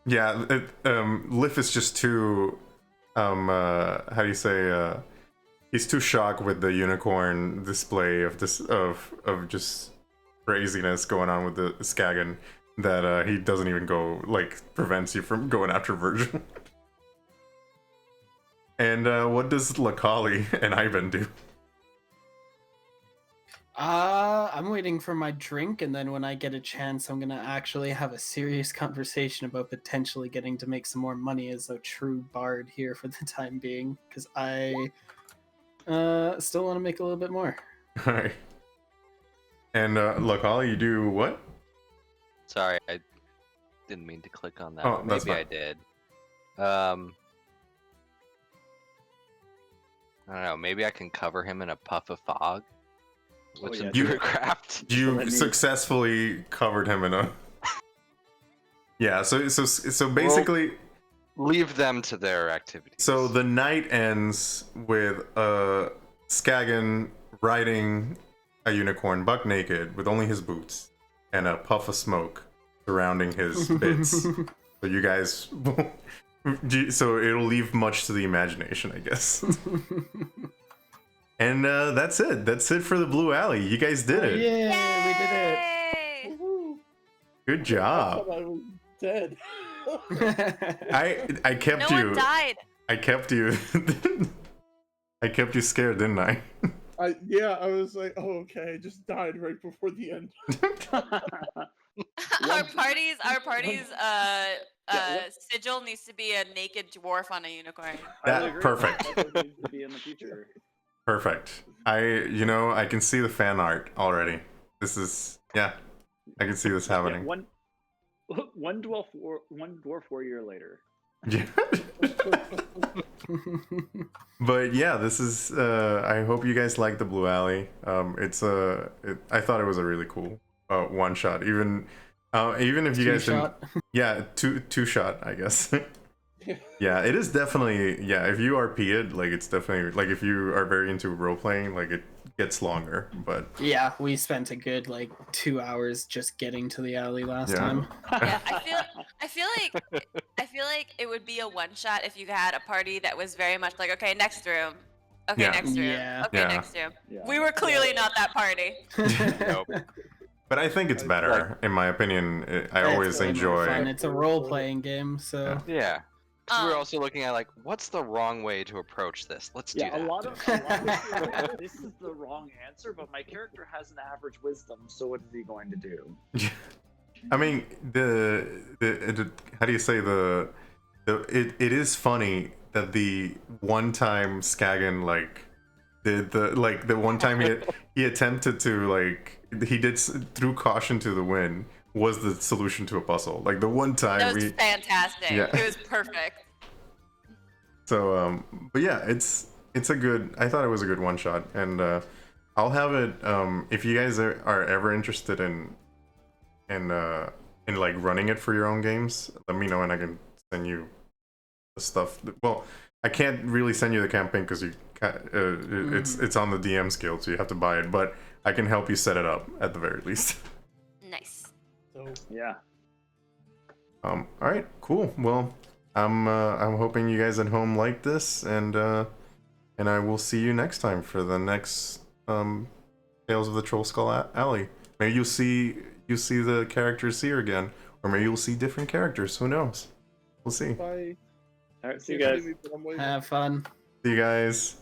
Yeah, Liv is just too, how do you say, he's too shocked with the unicorn display of this, of just craziness going on with the Skagan that he doesn't even go, like, prevents you from going after Virgil. And what does Lakali and Ivan do? I'm waiting for my drink, and then when I get a chance, I'm gonna actually have a serious conversation about potentially getting to make some more money as a true bard here for the time being, because I still want to make a little bit more. Alright. And Lakali, you do what? Sorry, I didn't mean to click on that. Oh, but that's maybe I fine. did. I don't know. Maybe I can cover him in a puff of fog with Oh, some yeah, do it. druidcraft. You Let me- successfully covered him in a. Yeah, so basically. Leave them to their activities. So the night ends with Skagan riding a unicorn buck naked with only his boots and a puff of smoke surrounding his bits. So you guys, so it'll leave much to the imagination, I guess. And that's it. That's it for the Blue Alley. You guys did it. Yeah, we did it. Yay! Woohoo. Good I job. thought I was dead. I kept No you. one died. I kept you. I kept you scared, didn't I? I was like, oh, okay, I just died right before the end. Our party's Yeah, sigil needs to be a naked dwarf on a unicorn. That- I agree. perfect. That's what needs to be in the future. Perfect. I can see the fan art already. This is, yeah, I can see this Yeah, happening. one dwarf warrior later. Yeah. But yeah, this is. I hope you guys like the Blue Alley. I thought it was a really cool one shot. Even if you guys didn't. Two-shot. Yeah, two shot, I guess. Yeah, it is definitely. Yeah, if you RP it, like it's definitely like if you are very into role playing, like it gets longer. But Yeah, we spent a good like 2 hours just getting to the alley last Yeah. time. Yeah, I feel like it would be a one shot if you had a party that was very much like, okay, next room. Okay, Yeah. next room. Yeah. Okay, Yeah. next room. Yeah. We were clearly not that party. Nope. But I think it's better, in my opinion. I It's always way more enjoy. fun. It's a role playing game, so Yeah. 'Cause we're Um, also looking at like, what's the wrong way to approach this? Let's do Yeah, that. a lot of people, this is the wrong answer, but my character has an average wisdom, so what is he going to do? I mean, how do you say it is funny that the one time Skagan like did the one time he attempted to like threw caution to the wind was the solution to a puzzle. Like the one time That was fantastic. Yeah. It was perfect. So but yeah, it's a good. I thought it was a good one shot, and I'll have it. If you guys are ever interested in like running it for your own games, let me know and I can send you the stuff. Well, I can't really send you the campaign because you it's on the DM Guild, so you have to buy it. But I can help you set it up at the very least. Nice. So Yeah. All right, cool. Well, I'm hoping you guys at home like this, and I will see you next time for the next Tales of the Troll Skull Alley. Maybe you'll see the characters here again, or maybe you'll see different characters. Who knows? We'll see. bye. All right. See you Can't guys. see me, but I'm waving. Have fun. See you guys.